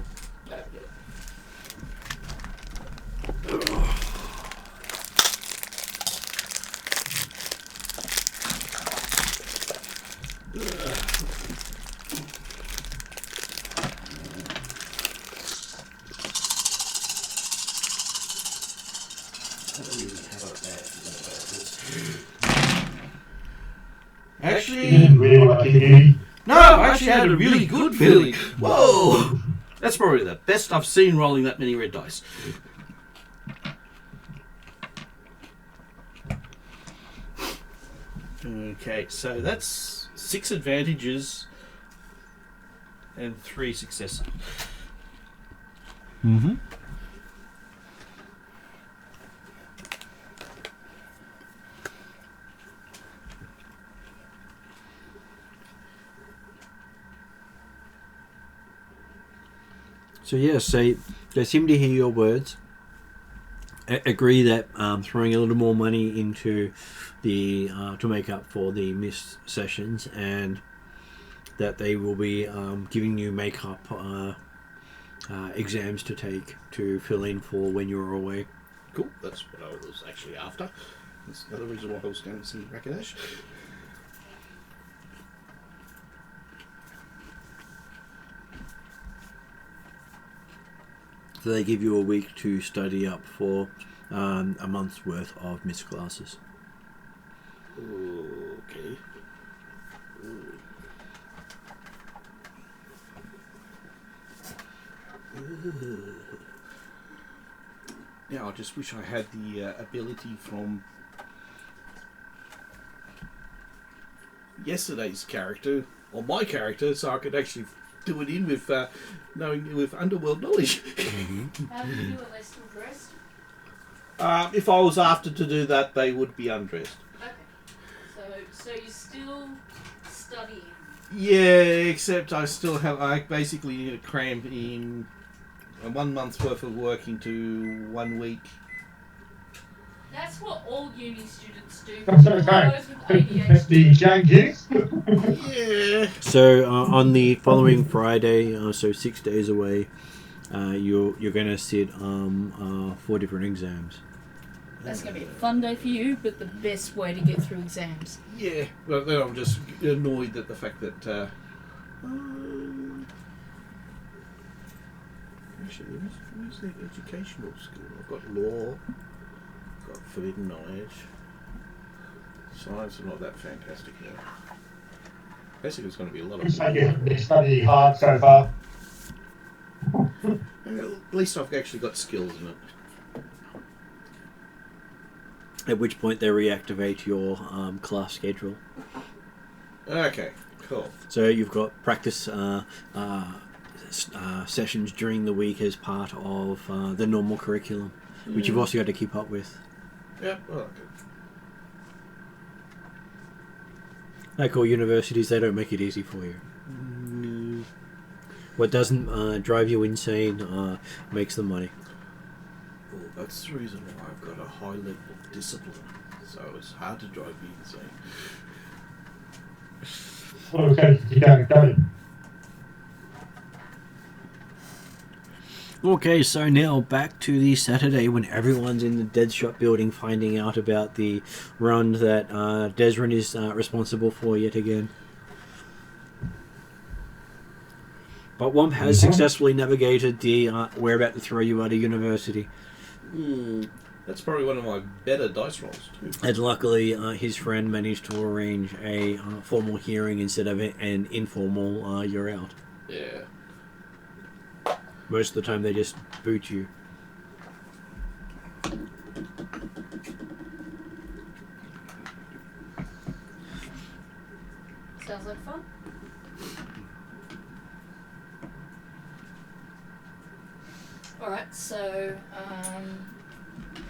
actually... didn't really like it. No, I actually had a really good feeling. Whoa! That's probably the best I've seen rolling that many red dice. Okay, so that's 6 advantages and 3 successes. Mm-hmm. So yes, they seem to hear your words. Agree that throwing a little more money into the to make up for the missed sessions, and that they will be giving you makeup exams to take to fill in for when you're away. Cool, that's what I was actually after. That's the other reason why I was going to see Rakesh. So they give you a week to study up for a month's worth of missed classes. Okay. Yeah, I just wish I had the ability from yesterday's character, or my character, so I could actually do it in with knowing with underworld knowledge. How do you do it? They're still dressed? If I was after to do that, they would be undressed. Okay. So you're still studying. Yeah, except I basically need to cram in 1 month's worth of work into 1 week. That's what all uni students do. I'm sorry, All sorry. those with That's the ADHD. Yankees. Yeah. So on the following Friday, so 6 days away, you're going to sit 4 different exams. That's going to be a fun day for you, but the best way to get through exams. Yeah, well, then I'm just annoyed at the fact that. Actually, where's the educational school? I've got law, I've got forbidden knowledge. Science is not that fantastic now. Basically, it's going to be a lot of. So you've been studying hard so far. Well, at least I've actually got skills in it. At which point they reactivate your class schedule. Okay, cool. So you've got practice sessions during the week as part of the normal curriculum, which you've also got to keep up with. Yeah, well, okay. Like all universities, they don't make it easy for you. No. What doesn't drive you insane makes the money. Well, that's the reason why I've got a high level of discipline. So it's hard to drive me insane. Okay, you got it. Okay, so now back to the Saturday when everyone's in the Deadshot building finding out about the run that Desrin is responsible for yet again. But Womp has successfully navigated the we're about to throw you out of university. That's probably one of my better dice rolls too. And luckily his friend managed to arrange a formal hearing instead of an informal you're out. Yeah. Most of the time they just boot you. Sounds like fun. Alright, so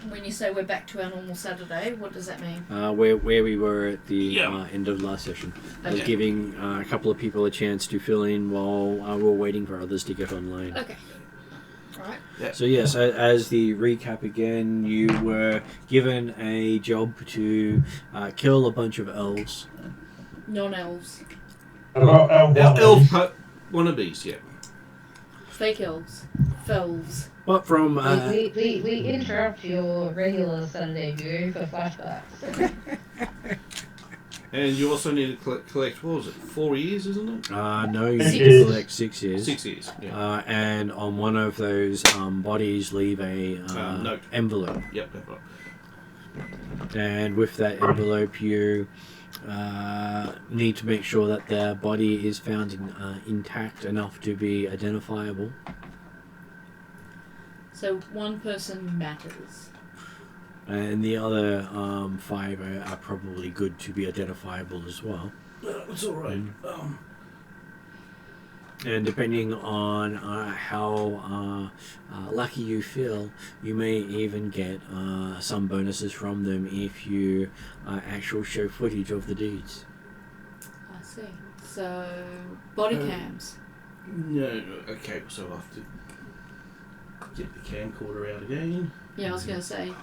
when you say we're back to our normal Saturday, what does that mean? Where we were at the Yeah. end of last session. I was Okay. giving a couple of people a chance to fill in while we were waiting for others to get online. Okay. Alright. So yes, as the recap again, you were given a job to kill a bunch of elves. Non-elves. Elf wannabes, yeah. Fake elves. Felves. But from We interrupt your regular Saturday view for flashbacks. And you also need to collect, what was it, 4 years, isn't it? no, you 6 need to years. collect 6 years. 6 years, yeah. And on one of those bodies, leave a Note. envelope. Yep, that's right. And with that envelope, you need to make sure that their body is found intact enough to be identifiable. So one person matters. And the other 5 are probably good to be identifiable as well. It's alright. And depending on how lucky you feel, you may even get some bonuses from them if you actually show footage of the deeds. I see. So, body cams. No, okay, so I'll have to get the camcorder out again. Yeah, I was going to say,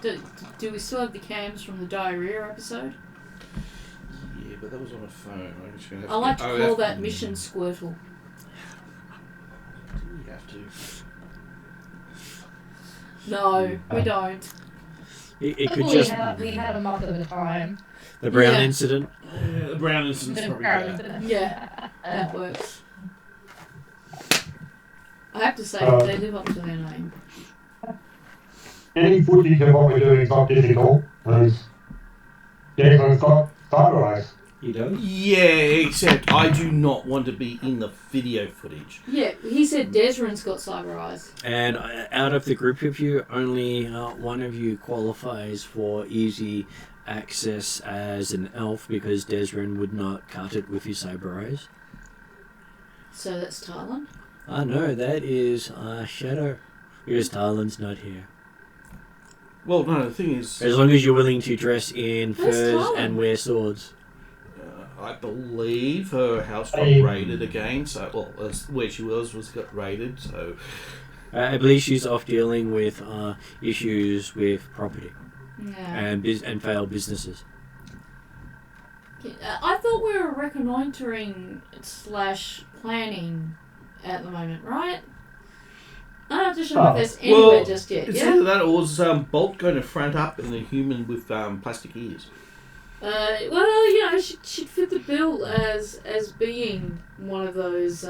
do we still have the cams from the diarrhea episode? Yeah, but that was on a phone. I'm just gonna have I like to call that to. Mission Squirtle. You have to. No, we don't. It could we just had a month at a time. the Brown Yeah. incident. Yeah, the Brown incident's probably better. Yeah, that works. I have to say, they live up to their name. Getting footage of what we're doing is not difficult, because Declan's got cyber eyes. You don't? Yeah, except I do not want to be in the video footage. Yeah, he said Desrin's got cyber eyes. And out of the group of you, only one of you qualifies for easy access as an elf because Desrin would not cut it with his cyber eyes. So that's Thailand? No, that is Shadow, because Talon's not here. Well, no, the thing is, As long as you're willing to dress in Where's furs Talon? and wear swords. I believe her house got Hey. raided again. So, well, where she was got raided. So, I believe she's off dealing with issues with property Yeah. and failed businesses. I thought we were reconnoitering / planning at the moment, right? I'm not too sure if there's anywhere well, just yet. it's Yeah. either that or was Bolt going to front up in a human with plastic ears. Well, you know, she'd fit the bill as being one of those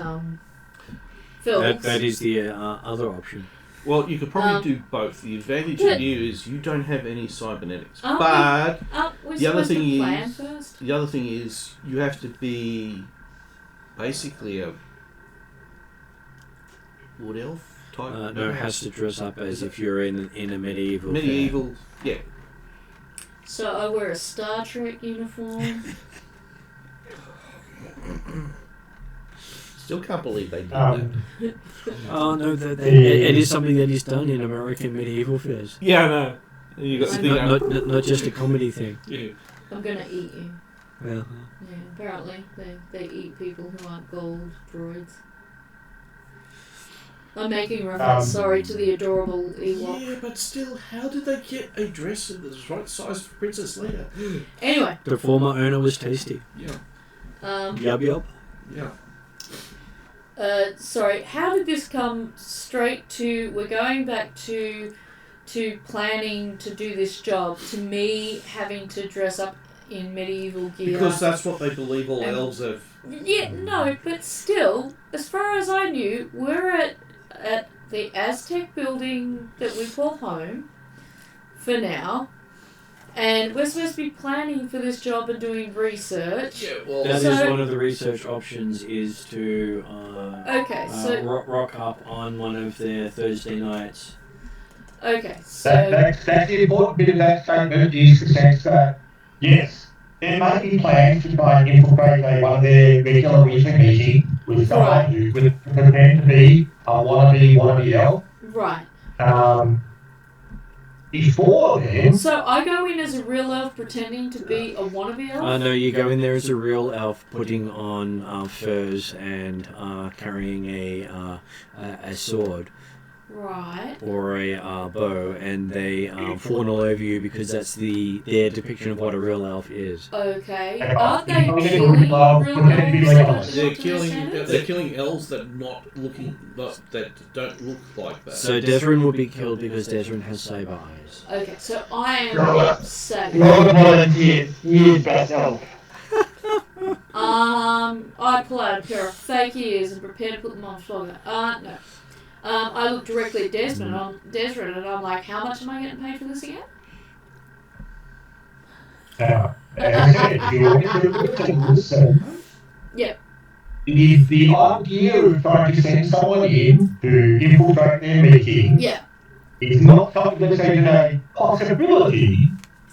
films. That is the other option. Well, you could probably do both. The advantage but- of you is you don't have any cybernetics, Aren't but We're the other supposed to thing plan is- first? the other thing is you have to be basically a wood elf type. No, it has to dress up as if you're in a medieval. fair. medieval. Yeah. So I wear a Star Trek uniform. Still can't believe they did that. Oh no, it is something that is done in American medieval fairs. Yeah, I know. You got I the Not, not just a comedy thing. yeah. I'm gonna eat you. Well, Yeah, apparently they eat people who aren't gold droids. I'm making reference, sorry, to the adorable Ewok. Yeah, but still, how did they get a dress of the right size for Princess Leia? Anyway, the former owner was tasty. Yeah, Yub yub. yeah. sorry, how did this come straight to, we're going back to planning to do this job, to me having to dress up in medieval gear? Because that's what they believe all elves have. Yeah, no, but still, as far as I knew, we're at the Aztec building that we call home for now, and we're supposed to be planning for this job and doing research. Yeah, well, That So- is one of the research options, is to Okay, so rock up on one of their Thursday nights. okay, so That's the important bit of that statement is the sense that, yes, there may be plans to try and infiltrate one of their regular weekly meetings with someone who would pretend to be a wannabe elf. right. Before then, So I go in as a real elf pretending to be a wannabe elf. No, you go in there as a real elf, putting on furs and carrying a sword Right. or a bow, and they fawn all over you because that's their depiction of what a real elf is. Okay. And Aren't they people killing who love real pretending to be elves? like that they're killing elves that don't look like that. So Desrin will be killed because Desrin has saber eyes. Okay, so I Roll am up. savage. Roll the volunteers. He is best elf. I pull out a pair of fake ears and prepare to put them on flogger. No. I look directly at Desrin and I'm like, how much am I getting paid for this again? now, as I said, if you want to look at things, Yep. the idea of trying to send someone in to infiltrate their meeting Yeah. is not something that's even a possibility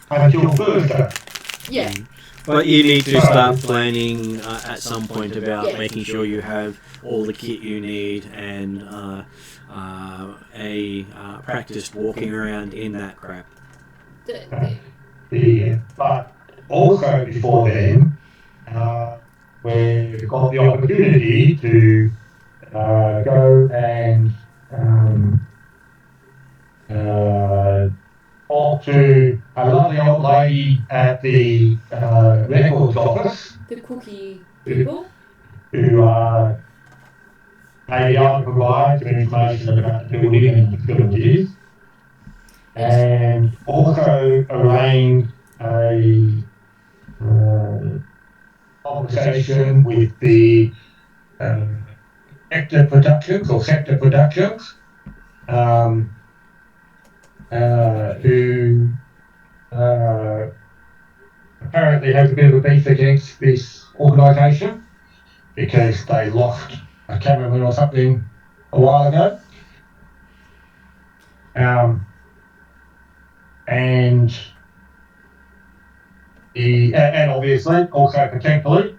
until Thursday. Yeah. But you need to start planning at some point about Yeah. making sure you have all the kit you need and practiced walking around in that crap. But also before then, we've got the opportunity to go and talk to a lovely old lady at the records office The cookie people. who may be able to provide some information about the building and the facilities, and also arrange a conversation with the sector productions who apparently has a bit of a beef against this organisation because they lost a cameraman or something a while ago. And obviously also potentially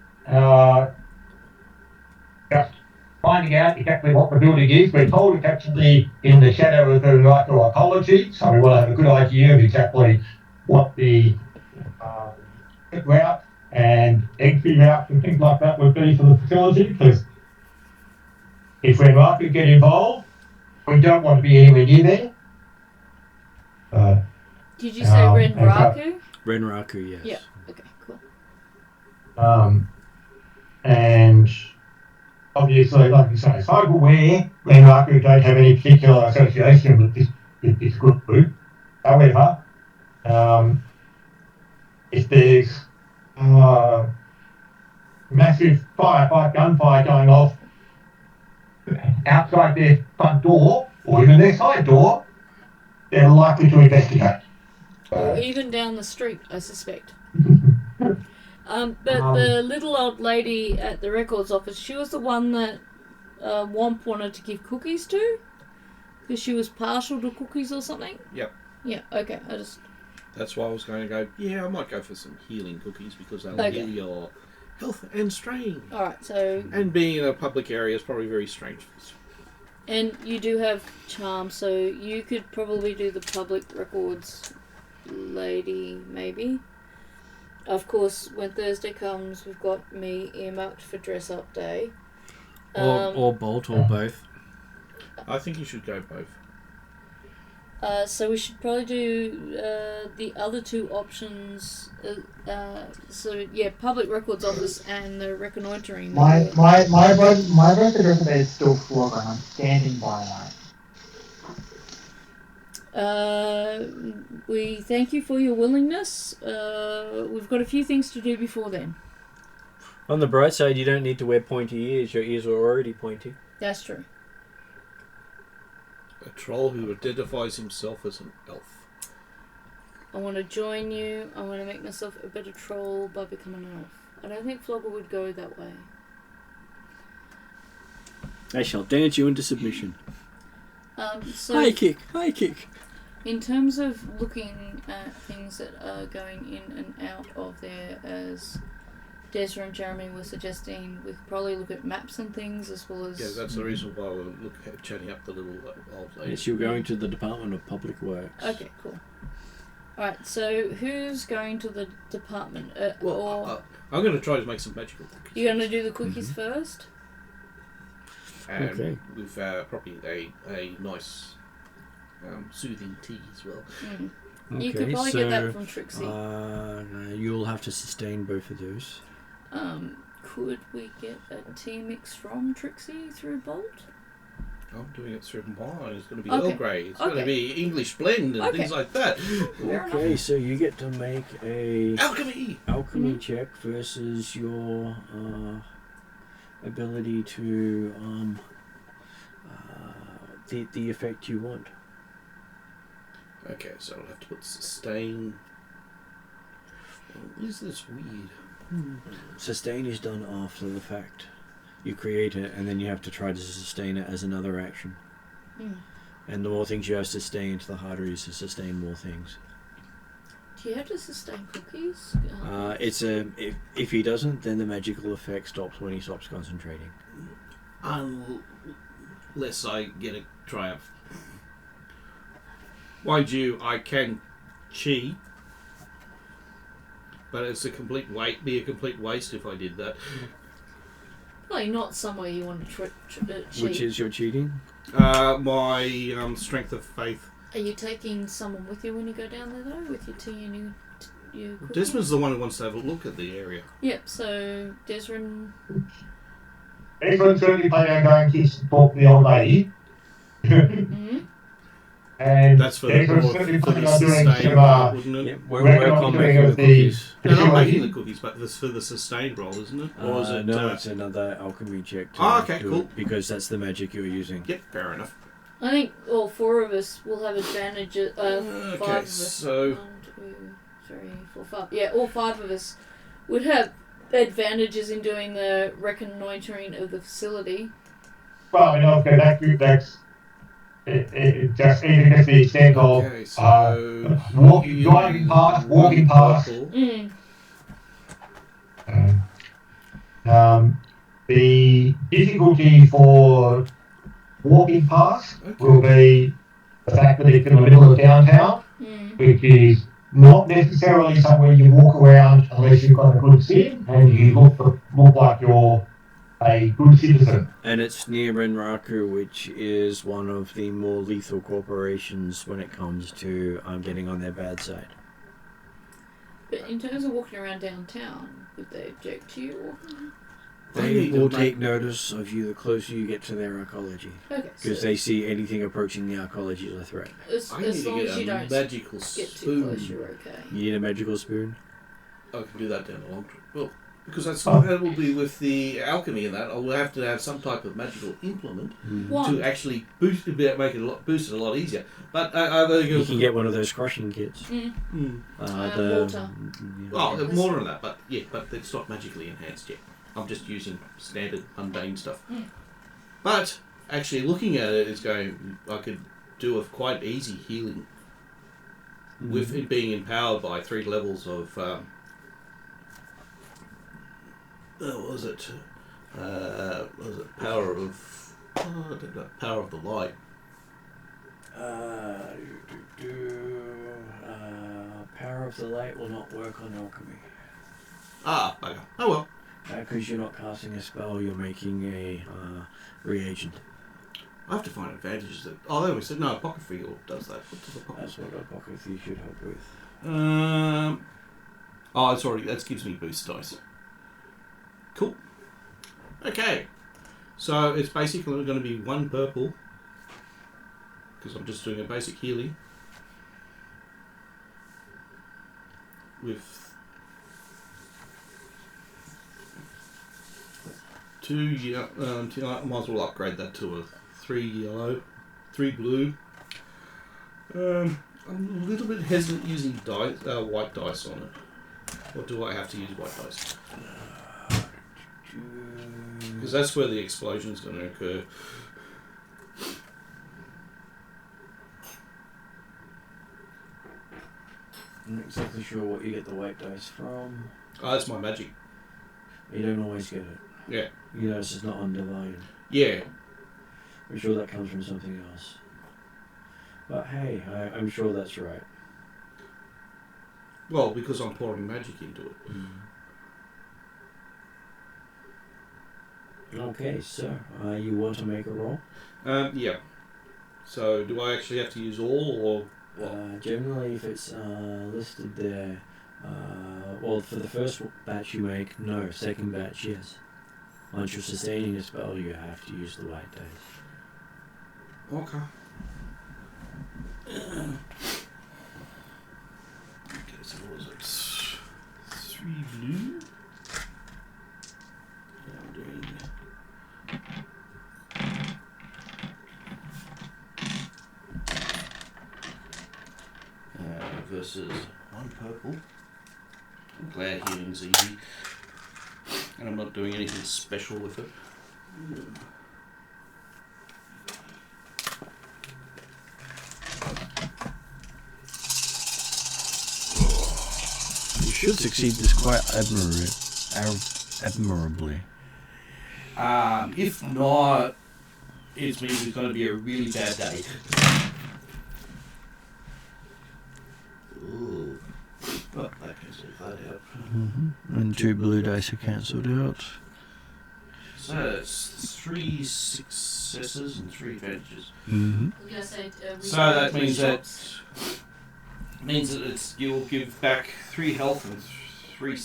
just finding out exactly what the building is. We're told it's actually in the shadow of the archaeology, so we will have a good idea of exactly what the route and entry routes and things like that would be for the facility, because if we're right to get involved, we don't want to be anywhere near there. Did you say Red Raku? Ren Raku, yes. Yeah. Okay, cool. And obviously, like you say, cyberware, Ren Raku don't have any particular association with this group. However, if there's massive gunfire going off outside their front door, or even their side door, they're likely to investigate. Or even down the street, I suspect. But the little old lady at the records office, she was the one that Womp wanted to give cookies to? Because she was partial to cookies or something? Yep. Yeah, okay, That's why I was going to go, yeah, I might go for some healing cookies because they'll heal your health and strain. Alright, so... And being in a public area is probably very strange. And you do have charm, so you could probably do the public records lady, maybe. Of course, when Thursday comes, we've got me earmarked for dress up day. Or Bolt, or both. I think you should go both. So we should probably do the other two options. So yeah, public records office and the reconnoitering. My birth address is still Flogger, and I'm standing by that. We thank you for your willingness. We've got a few things to do before then. On the bright side, you don't need to wear pointy ears. Your ears are already pointy. That's true. A troll who identifies himself as an elf. I want to join you. I want to make myself a better troll by becoming an elf. I don't think Flogger would go that way. I shall dance you into submission. So High kick. in terms of looking at things that are going in and out of there, as Desra and Jeremy were suggesting, we could probably look at maps and things as well as... Yeah, that's the reason why we're chatting up the little old lady. Yes, you're going to the Department of Public Works. Okay, cool. Alright, so who's going to the department? I'm going to try to make some magical cookies. You're going to do the cookies first? And Okay. with probably a nice soothing tea as well. Mm. You could probably get that from Trixie. You'll have to sustain both of those. Could we get a tea mix from Trixie through Bolt? I'm doing it through mine. It's going to be Okay. Earl Grey. It's going to be English blend and things like that. Okay, so you get to make a Alchemy check versus your ability to the effect you want. Okay, so I'll have to put sustain. Is this weird? Sustain is done after the fact. You create it, and then you have to try to sustain it as another action. And the more things you have sustained, the harder it is to sustain more things. Do you have to sustain cookies? If he doesn't, then the magical effect stops when he stops concentrating. Unless I get a triumph. Mind you, I can cheat, but it's a complete waste if I did that. Probably not somewhere you want to cheat. Which is your cheating? My strength of faith. Are you taking someone with you when you go down there though, with your tea and your cookies? Desmond's the one who wants to have a look at the area. Yep. So Desmond. Desmond certainly planning on going to support the old lady. And That's for Desmond's the certainly for the planning on doing sustain some roll, wouldn't it? Yep, we're on making the of cookies. No, not making facility. the cookies, but this for the sustained roll, isn't it? Or is it? No, it's another alchemy check. Okay, do cool. it, because that's the magic you're using. Yep, fair enough. I think all four of us will have advantages. 5 of us. so 1, 2, 3, 4, 5. Yeah, all 5 of us would have advantages in doing the reconnoitering of the facility. Well, I mean, okay, that's it just even if the extent of okay, so walking past. The difficulty for walking past will be the fact that it's in the middle of downtown, which is not necessarily somewhere you walk around unless you've got a good sim and you look like you're a good citizen. And it's near Renraku, which is one of the more lethal corporations when it comes to getting on their bad side. But in terms of walking around downtown, would they object to you walking? They will take notice of you the closer you get to their arcology. Okay. Because they see anything approaching the arcology as a threat. As I need long to as you get a don't magical get spoon. too close, you're okay. You need a magical spoon? I can do that down the long trip. Well, because that's compatible with the alchemy and that, I will have to have some type of magical implement to actually boost it a lot easier. But you can get one of those crushing kits. Water. Well, more than that, but it's not magically enhanced yet. I'm just using standard mundane stuff. But actually looking at it, it's going. I could do a quite easy healing with it being empowered by 3 levels of. What was it? Power of? I don't know. Power of the light. Power of the light will not work on alchemy. Bugger. Oh well. Because you're not casting a spell, you're making a reagent. I have to find advantages that. Oh, there we said no. Pocket field does that. What does a pocket? That's what a pocket thief should help with. It's already. That gives me boost dice. Cool. Okay. So it's basically going to be 1 purple because I'm just doing a basic healing with 2 yellow. I might as well upgrade that to a 3 yellow, 3 blue. I'm a little bit hesitant using white dice on it. Or do I have to use white dice? Because that's where the explosion is going to occur. I'm not exactly sure what you get the white dice from. Oh, that's my magic. You don't always get it. Yeah. You know, it's just not undivine. Yeah. I'm sure that comes from something else. But hey, I'm sure that's right. Well, because I'm pouring magic into it. Okay, so you want to make a roll? Yeah. So, do I actually have to use all, or what? Generally, if it's listed there, well, for the first batch you make, no. Second batch, yes. Once you're sustaining a spell, you have to use the white dice. Okay. Okay, so what was it? 3 blue? Yeah, I'm doing... versus 1 purple. I'm glad healing's easy. And I'm not doing anything special with it. You should succeed this quite admirably. If not, it means it's going to be a really bad day. Ooh. Oh, that cancels that out. And 2 blue dice are cancelled out. So it's 3 successes and 3 advantages. Mm-hmm. I was gonna say, So that means that it's you'll give back 3 health and 3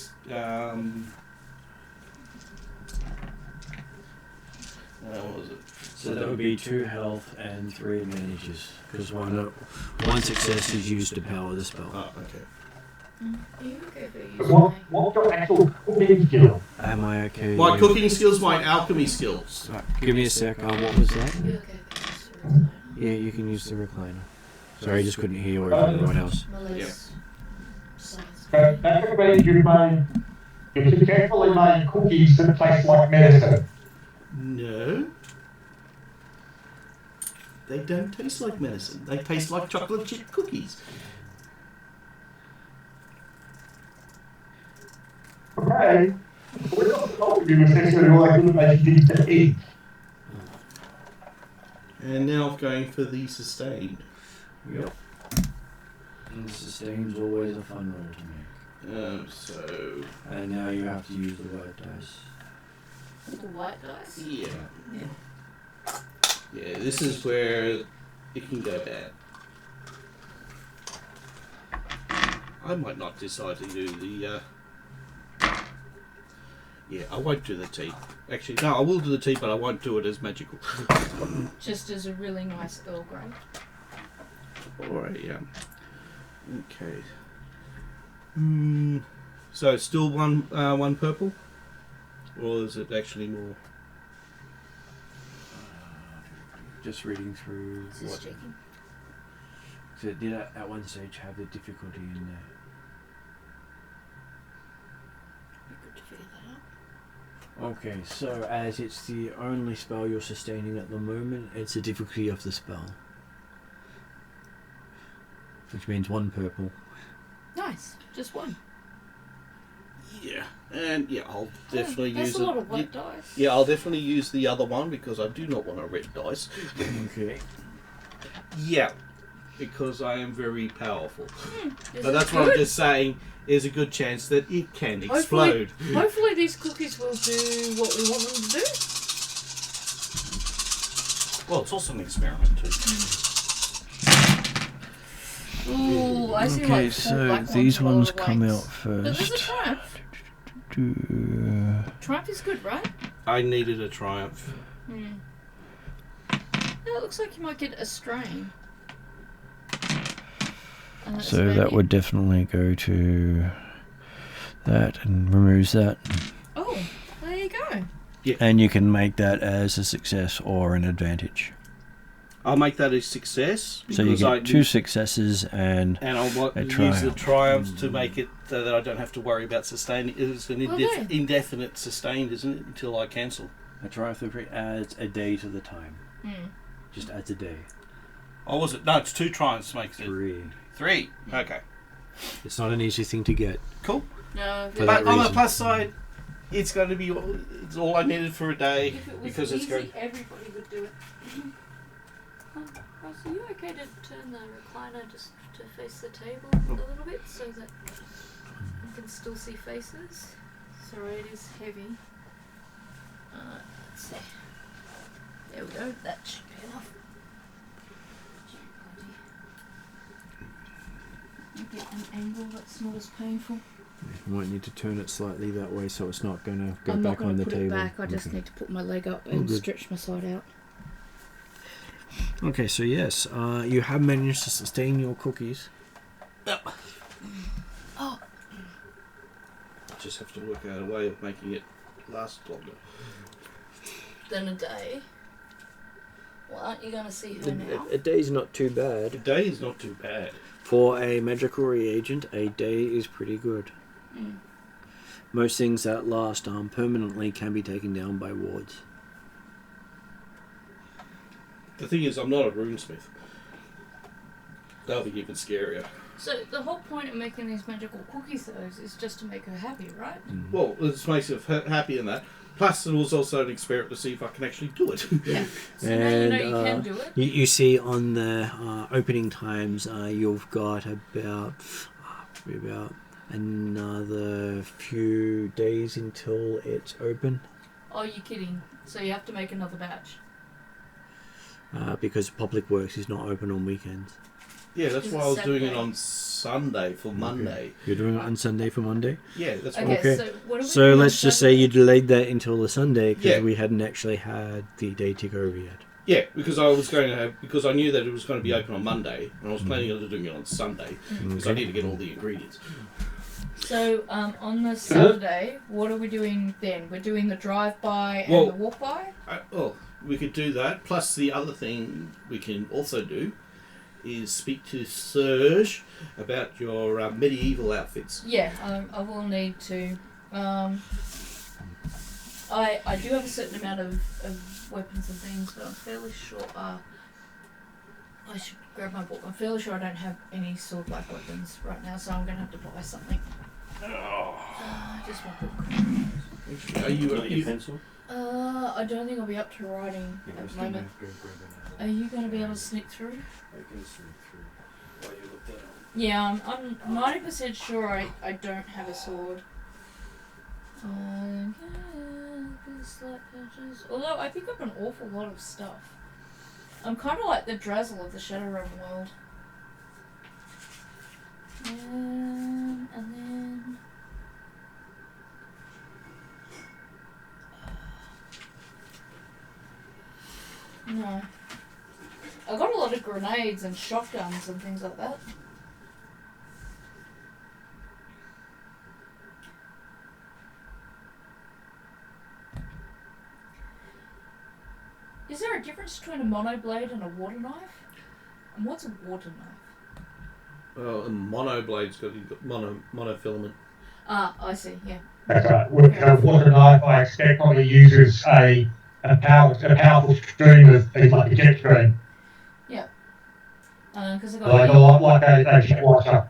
what was it? So that would be 2 health and 3 advantages, because one success is used to power the spell. Oh, okay. Are you okay for using What's your actual cooking skill? Am I okay? My cooking skills, my alchemy skills. Right, give me a sec. What was that? You okay for using Yeah, you can use the recliner. Sorry, I just couldn't hear you or everyone else. That means you successfully made cookies that taste like medicine. No. They don't taste like medicine. They taste like chocolate chip cookies. Okay. We're not talking you essentially like good making things to eat. And now I'm going for the sustained. Yep. And sustain's always a fun roll to make. So... And now you have to use the white dice. The white dice? Yeah. Yeah, this is where it can go bad. I might not decide to do the... Yeah, I won't do the tea. Actually, no, I will do the tea, but I won't do it as magical. Just as a really nice Earl Grey. Alright, yeah. Okay. So still one purple? Or is it actually more? Just reading through Just what... checking. So it did at one stage have the difficulty in there. Good to figure that out. Okay, so as it's the only spell you're sustaining at the moment, it's the difficulty of the spell. Which means 1 purple. Nice. Just 1. Yeah, and yeah, I'll definitely That's use a lot of white dice. Yeah, I'll definitely use the other one because I do not want a red dice. Okay. Yeah, because I am very powerful. Is But it that's what I'm good? just saying. There's a good chance that it can explode. Hopefully these cookies will do what we want them to do. Well, it's also an experiment too. Ooh, I see Okay, like 4 so black these and a lot ones of come whites. out But there's a first. triumph. Triumph is good, right? I needed a triumph. Yeah, it looks like you might get a strain. And that's So about that it. would definitely go to that and removes that. Oh, there you go. And you can make that as a success or an advantage. I'll make that a success. So you because get 2 successes and I'll a use the triumph. triumph to make it so that I don't have to worry about sustaining. It's an Okay. indefinite sustained, isn't it? Until I cancel. a triumph adds a day to the time. Hmm. Just adds a day. Oh, was it? No, it's 2 triumphs makes it 3. 3. Okay. It's not an easy thing to get. Cool. No, For But that on the reason. plus side, it's going to be it's all I needed for a day if it was because it's easy, going. everybody would do it. Ross, are you okay to turn the recliner just to face the table a little bit so that you can still see faces? Sorry, it is heavy. Let's see. There we go. That should be enough. You get an angle that's not as painful. You might need to turn it slightly that way so it's not going to go I'm not back going on to the put table. it back. I just Okay. need to put my leg up Oh, and good. stretch my side out. Okay, so yes, you have managed to sustain your cookies. Oh, Just have to work out a way of making it last longer. then a day. Well, aren't you going to see her now? A day's not too A bad. day is not too bad. For a magical reagent, a day is pretty good. Mm. Most things that last permanently can be taken down by wards. The thing is, I'm not a runesmith. That'll be even scarier. So the whole point of making these magical cookies, though, is just to make her happy, right? Well, it makes her happy in that. Plus, it was also an experiment to see if I can actually do it. Yeah. So And, now you know you can do it. You see on the opening times, you've got about another few days until it's open. Oh, you're kidding. So you have to make another batch. Because Public Works is not open on weekends. Yeah, that's Is why it I was doing it Saturday? on Sunday for Monday. You're doing it on Sunday for Monday? Yeah, that's why. Okay, Okay. so what are we So doing let's on just say you Saturday? delayed that until the Sunday because Yeah. we hadn't actually had the day tick over yet. Yeah, because I was going to have, because I knew that it was going to be open on Monday, and I was planning on doing it on Sunday, because I need to get all the ingredients. So on the Saturday, what are we doing then? We're doing the drive-by and Well- the walk-by? Well, we could do that. Plus, the other thing we can also do is speak to Serge about your medieval outfits. Yeah, I will need to. I do have a certain amount of weapons and things, but I'm fairly sure. I should grab my book. I'm fairly sure I don't have any sword-like weapons right now, so I'm going to have to buy something. Just one book. Are you? pencil? I don't think I'll be up to writing at the moment. Are you going to be able to sneak through? I can sneak through while you look that up. Yeah, I'm 90% sure I don't have a sword. Although I pick up an awful lot of stuff. I'm kind of like the Drazzle of the Shadowrun world. And then... No. I got a lot of grenades and shotguns and things like that. Is there a difference between a monoblade and a water knife? And what's a water knife? Well, a monoblade's got monofilament. Ah, I see, yeah. That's right. With a water knife, I expect probably uses a powerful stream of things like a jet stream. Because I got Like a lot like a jet washer.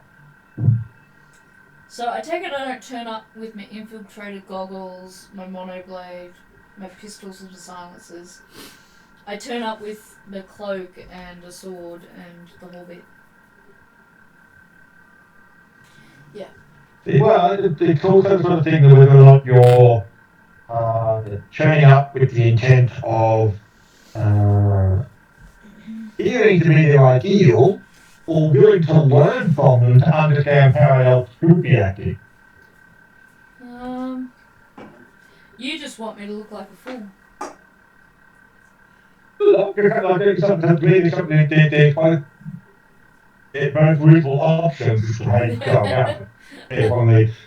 So I take it I don't turn up with my infiltrated goggles, my monoblade, my pistols and silencers. I turn up with my cloak and a sword and the whole bit. Well, it's also the sort of thing that whether or not you're turning up with the intent of either to be their ideal or willing to learn from them to understand how else could be acting. You just want me to look like a fool. Look, I think something they're both reasonable options as to how you go about it.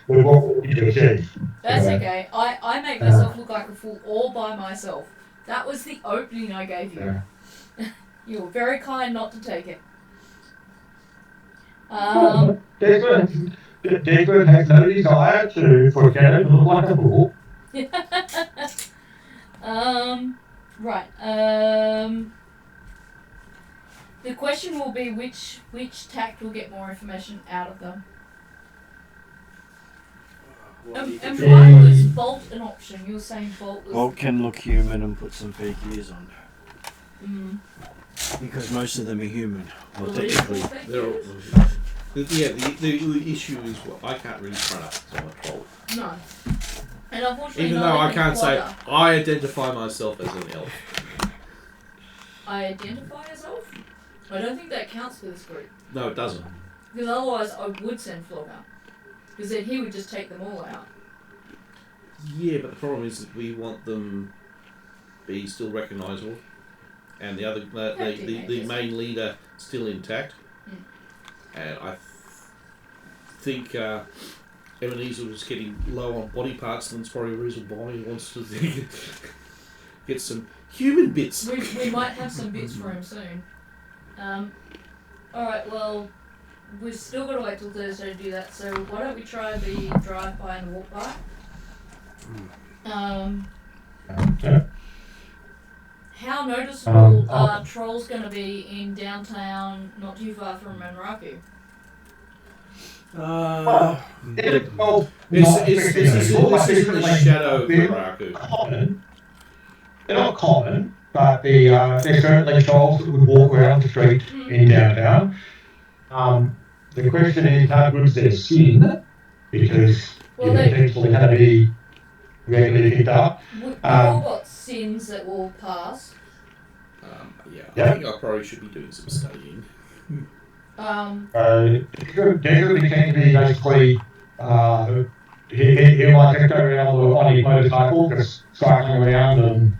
With what you can achieve. That's Yeah. okay. I make myself look like a fool all by myself. That was the opening I gave you. Yeah. You were very kind not to take it. Desmond has no desire for Shadow to look like a fool. Right. The question will be which tact will get more information out of them. And why was Bolt an option? You were saying Bolt was... Bolt can look human and put some fake ears on. Because most of them are human. Well, technically. They're all, yeah, the issue is I can't really front up to my troll. No. And unfortunately, Even though I can't say I identify myself as an elf. I identify as elf? I don't think that counts for this group. No, it doesn't. Because otherwise I would send Flogger. Because then he would just take them all out. Yeah, but the problem is that we want them be still recognisable, and the other the main leader still intact. And I think Ebenezer was getting low on body parts, and that's probably a reason why he wants to get some human bits. We might have some bits for him soon. Alright, well, we've still got to wait till Thursday to do that. So why don't we try the drive-by and the walk-by? How noticeable are trolls going to be in downtown, not too far from Manraku? This isn't the shadow of Manraku. Common. They're not common, but they're certainly trolls that would walk around the street in downtown. The question is how good is their skin, because you're potentially going to be regularly picked up. We've all got sins that will pass. I think I probably should be doing some studying. Definitely tend to be basically, he might just go around on his motorcycle, just cycling around and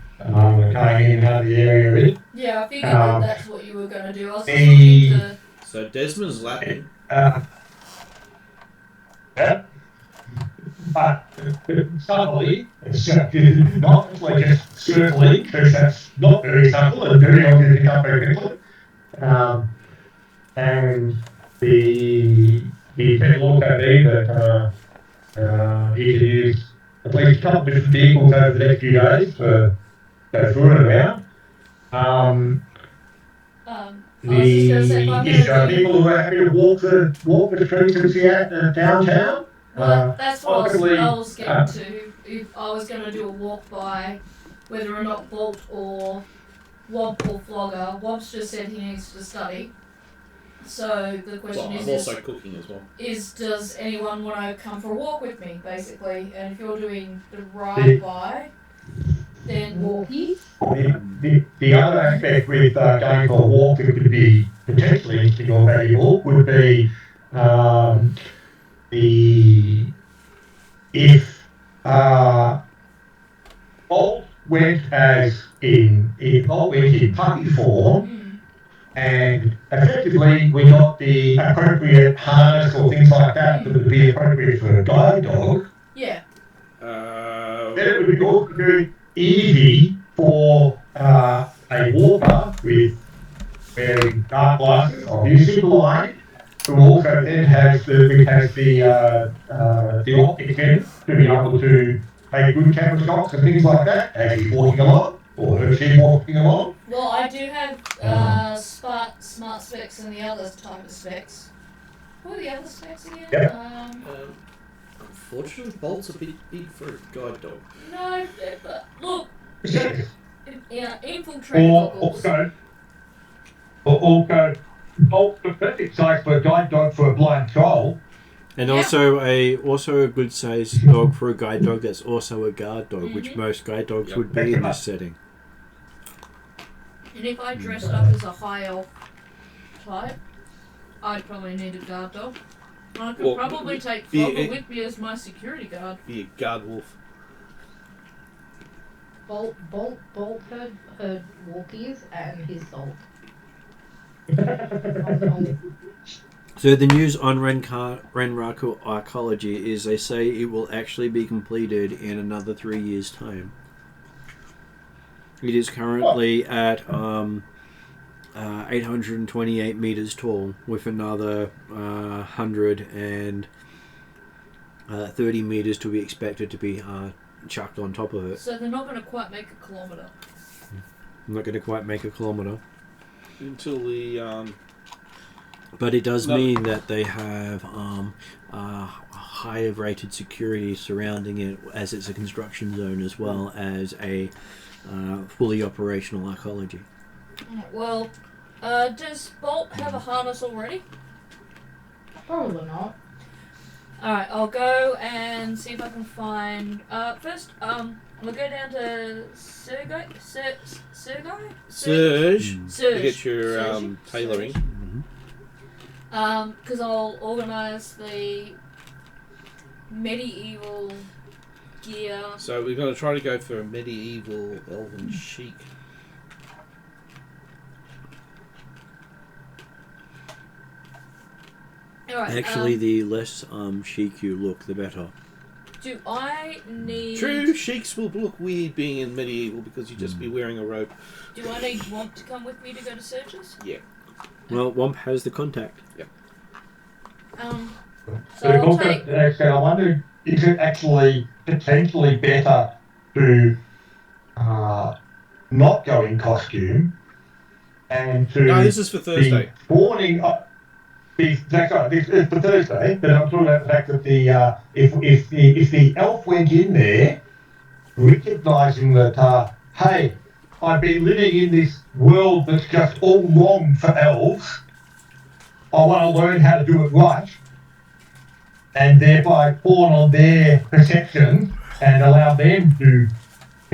going in and out of the area a bit. Yeah, I figured that's what you were going to do. I was just looking to... So Desmond's lapping. Yeah. But subtly, not like just certainly, because that's not very subtle and very obvious to pick up very quickly. And the can also be that he can use at least a couple of different vehicles over the next few days to go through and around. People who are happy to walk the streets of Seattle downtown. Well, that's what I was getting to. If I was going to do a walk by, whether or not Bolt or Womp or Flogger, Womp's just said he needs to study. So the question I'm also cooking as well. Does anyone want to come for a walk with me, basically? And if you're doing the ride by, then walkie. The other aspect with going for a walk that could be potentially interesting or valuable would be if Bolt went in puppy form, and effectively we got the appropriate harness or things like that that would be appropriate for a guide dog. Yeah. Then it would be also very easy for a walker with wearing dark glasses, obviously blind, who also then has the optic then to be able to take good camera shots and things like that as he's walking along, or as she's walking along. Well, I do have smart specs and the other type of specs. What are the other specs again? Yep. Unfortunately, Bolt's a bit big for a guide dog. No, but look, infiltrate goggles. Also, Bolt's the perfect size for a guide dog for a blind troll. And also a good sized dog for a guide dog that's also a guard dog, which most guide dogs would be in this setting. And if I dressed up as a high elf type, I'd probably need a guard dog. I could probably take Flogger with me as my security guard. Be a guard wolf. Bolt heard walkies and his salt. So the news on Renraku archaeology is they say it will actually be completed in another 3 years' time. It is currently at 828 meters tall, with another 130 meters to be expected to be chucked on top of it. So they're not going to quite make a kilometre. Not going to quite make a kilometre. Until the... But it does mean that they have higher rated security surrounding it, as it's a construction zone as well as a fully operational archaeology. Well, does Bolt have a harness already? Probably not. Alright, I'll go and see if I can find... first, we'll go down to Sergei? Surge. Surge. To get your tailoring. Because I'll organise the medieval gear. So we're going to try to go for a medieval elven chic. Alright, Actually, the less chic you look, the better. Do I need... True, sheiks will look weird being in medieval because you'd just be wearing a robe. Do I need Womp to come with me to go to Surge's? Yeah. Well, Womp has the contact. Yep. So I'll take. Actually, I wonder, is it actually potentially better to not go in costume and to No, this is for Thursday. be spawning up? That's right, this is for Thursday, but I'm talking about the fact that the if the elf went in there, recognising that hey, I've been living in this world that's just all wrong for elves. I want to learn how to do it right, and thereby pawn on their perception and allow them to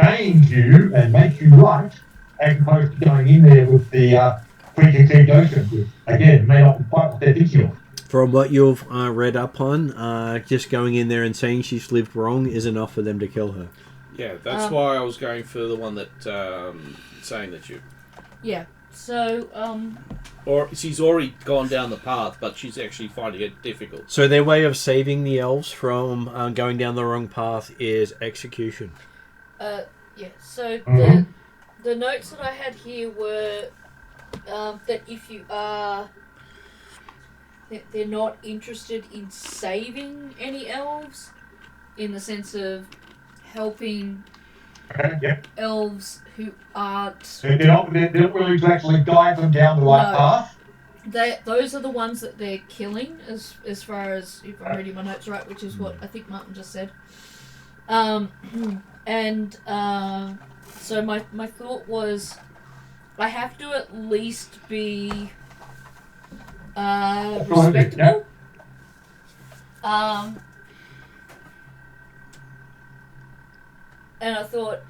change you and make you right, as opposed to going in there with the preconceived notion, which again may not be quite what they're thinking of. From what you've read up on, just going in there and saying she's lived wrong is enough for them to kill her. Yeah, that's why I was going for the one that saying that you. Yeah. So Or she's already gone down the path, but she's actually finding it difficult. So their way of saving the elves from going down the wrong path is execution. yeah. So the notes that I had here were that if you are, they're not interested in saving any elves, in the sense of helping elves who aren't. They're not willing to actually guide them down the right path. Those are the ones that they're killing, as far as if I'm reading my notes right, which is what I think Martin just said. So my thought was, I have to at least be respectable. And I thought,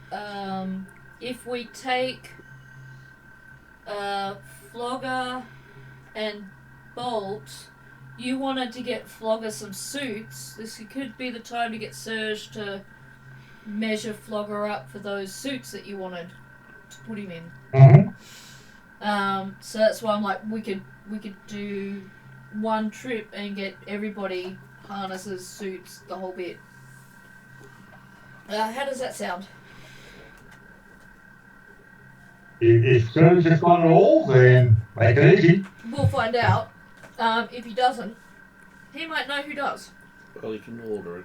if we take Flogger and Bolt, you wanted to get Flogger some suits. This could be the time to get Serge to measure Flogger up for those suits that you wanted to put him in. So that's why I'm like, we could do one trip and get everybody harnesses, suits, the whole bit. How does that sound? If Serge has got it all, then make it easy. We'll find out. If he doesn't, he might know who does. Well, you can order it.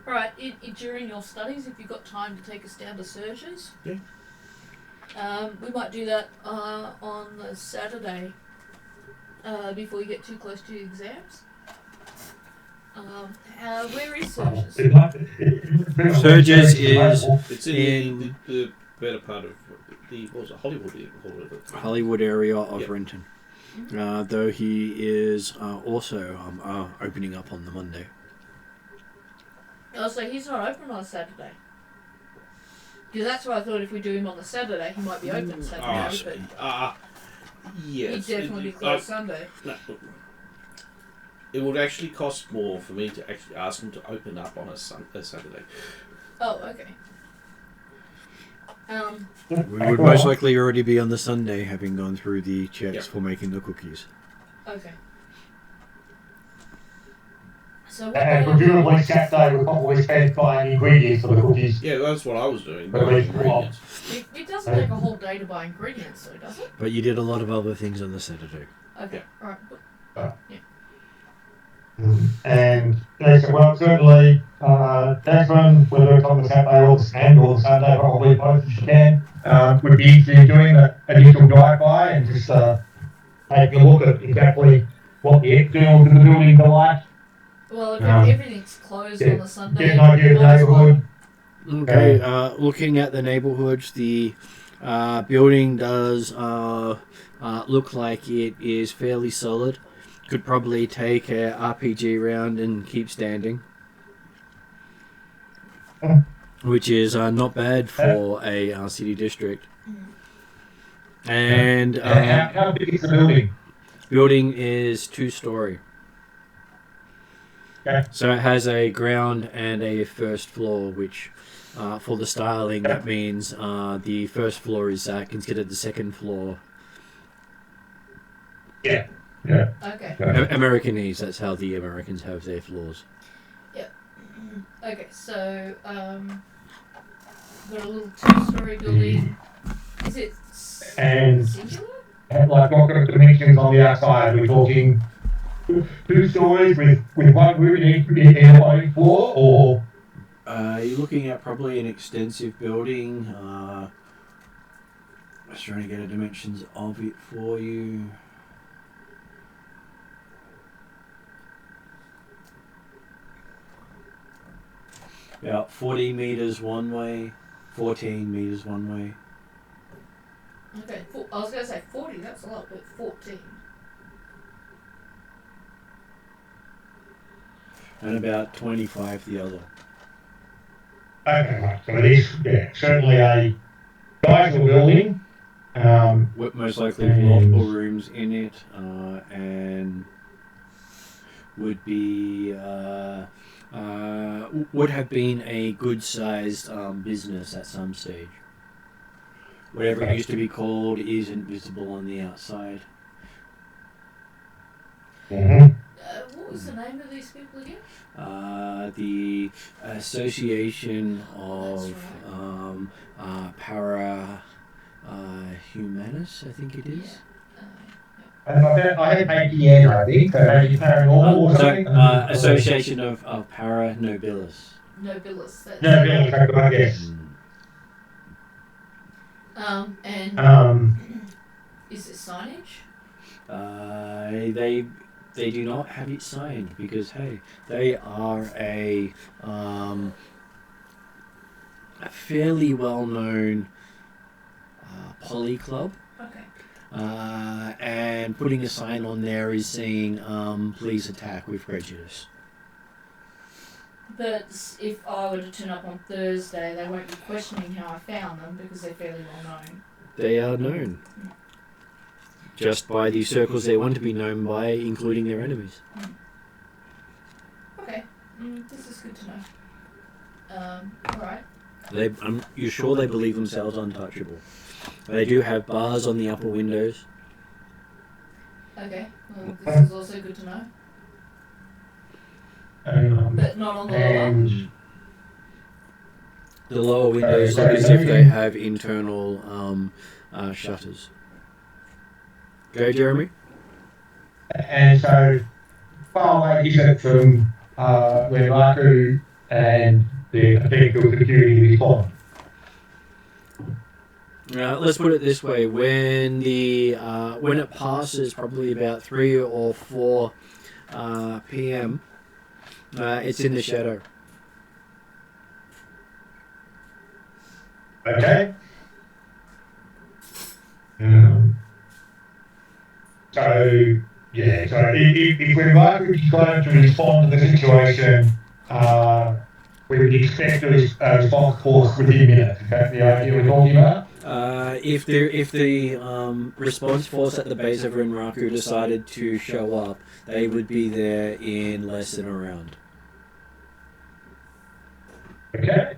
Alright, during your studies, if you've got time to take us down to Serge's, Yeah. We might do that on the Saturday, before you get too close to your exams. Where is Serge's? Serge's is It's in the better part of the, what was it, Hollywood area of Yep. Renton. Though he is also opening up on the Monday. Oh, so he's not open on a Saturday. Because that's why I thought if we do him on the Saturday, he might be open Saturday. Yes. He'd definitely be closed Sunday. No, it would actually cost more for me to actually ask him to open up on a Saturday. Oh, okay. We would most likely already be on the Sunday, having gone through the checks for making the cookies. Okay. So what And presumably Saturday would probably spend buying ingredients for the cookies. Yeah, that's what I was doing. But buying it's ingredients. It doesn't take a whole day to buy ingredients, though, does it? But you did a lot of other things on the Saturday. Okay, alright. And they said, well, certainly, Desmond, whether it's on the Saturday or the Sunday, probably both if you can, would be interested in doing an initial drive-by and just take a look at exactly what the externals of the building are like. Well, if everything's closed on the Sunday, get an idea of the neighbourhood. Okay, looking at the neighborhoods, the building does look like it is fairly solid. Could probably take a RPG round and keep standing. Which is not bad for a city district. And how big is the building? Building is 2-story. Okay. So it has a ground and a first floor, which for the styling that means the first floor is considered the second floor. Yeah. Okay. Americanese, that's how the Americans have their floors. Yep. Okay, so got a little 2-story building. Is it And singular? like what kind of dimensions on the outside? We're talking 2 stories with one room in one floor, or? You're looking at probably an extensive building. Just trying to get the dimensions of it for you. About 40 meters one way, 14 meters one way. Okay, I was going to say 40, that's a lot, but 14. And about 25 the other. Okay, right. So it is, certainly a sizable building. Most likely with multiple rooms in it, and would be would have been a good-sized business at some stage. Whatever it used to be called isn't visible on the outside. Mm-hmm. What was the name of these people again? The Association of Para Humanis, I think it is. I had APN, I think, so maybe paranormal or something. Association of Para Nobilis. Nobilis. I guess. And is it signage? They do not have it signed because hey, they are a fairly well-known poly club. Okay. And putting a sign on there is saying, please attack with prejudice. But if I were to turn up on Thursday, they won't be questioning how I found them because they're fairly well known. They are known. Just by the circles they want to be known by, including their enemies. Okay. This is good to know. Alright. You're sure they believe themselves untouchable. They do have bars on the upper windows. Okay, well, this is also good to know. But not on the lower. The lower windows look as if they have internal shutters. Go, Jeremy. And so, far away is it from where Raku and the technical security respond? Let's put it this way: when it passes, probably about 3 or 4 p.m., it's in the shadow. Okay. So if we're likely going to respond to the situation, we would expect a response force within minutes. Is that the idea we're talking about? If the response force at the base of Renraku decided to show up, they would be there in less than a round. Okay.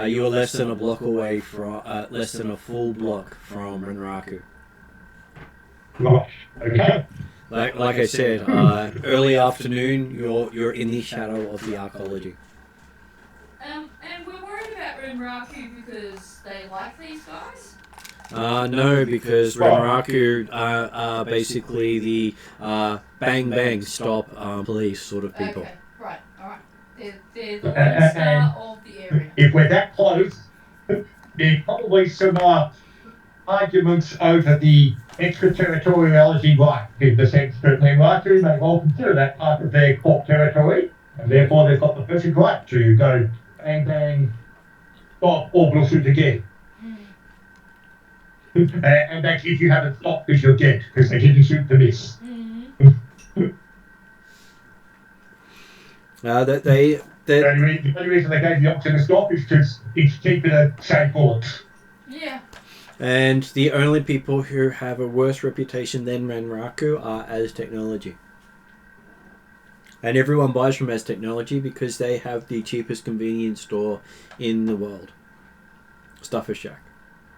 You are less than a block away from, less than a full block from Renraku. Right. Okay. Like I said, early afternoon, you're in the shadow of the arcology. And we're worried about Renraku because they like these guys? No, because Renraku are basically the bang bang stop police sort of people. Okay, right, alright. They're the Lone Star of the area. If we're that close, there's probably some arguments over the extraterritoriality right, in the sense that Renraku may well consider that part of their core territory, and therefore they've got the perfect right to go bang bang stop orbital suit again. And that's if you haven't stopped because you're dead, because they didn't shoot the miss. The only reason they gave the option to stop is because it's cheaper to save bullets. Yeah. And the only people who have a worse reputation than Renraku are As Technology. And everyone buys from As Technology because they have the cheapest convenience store in the world. Stuffer Shack.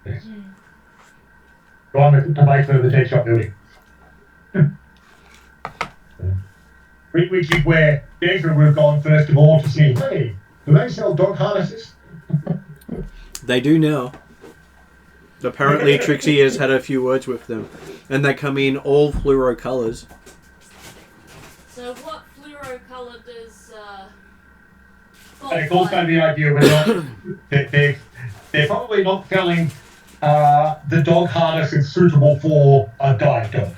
Yes. Gone to make for the dead shop building. Which is where Degra would have gone first of all to see, hey, do they sell dog harnesses? They do now. Apparently, Trixie has had a few words with them, and they come in all fluoro colours. So what fluoro colour does And it's also the idea they're probably not selling the dog harness is suitable for a guide dog.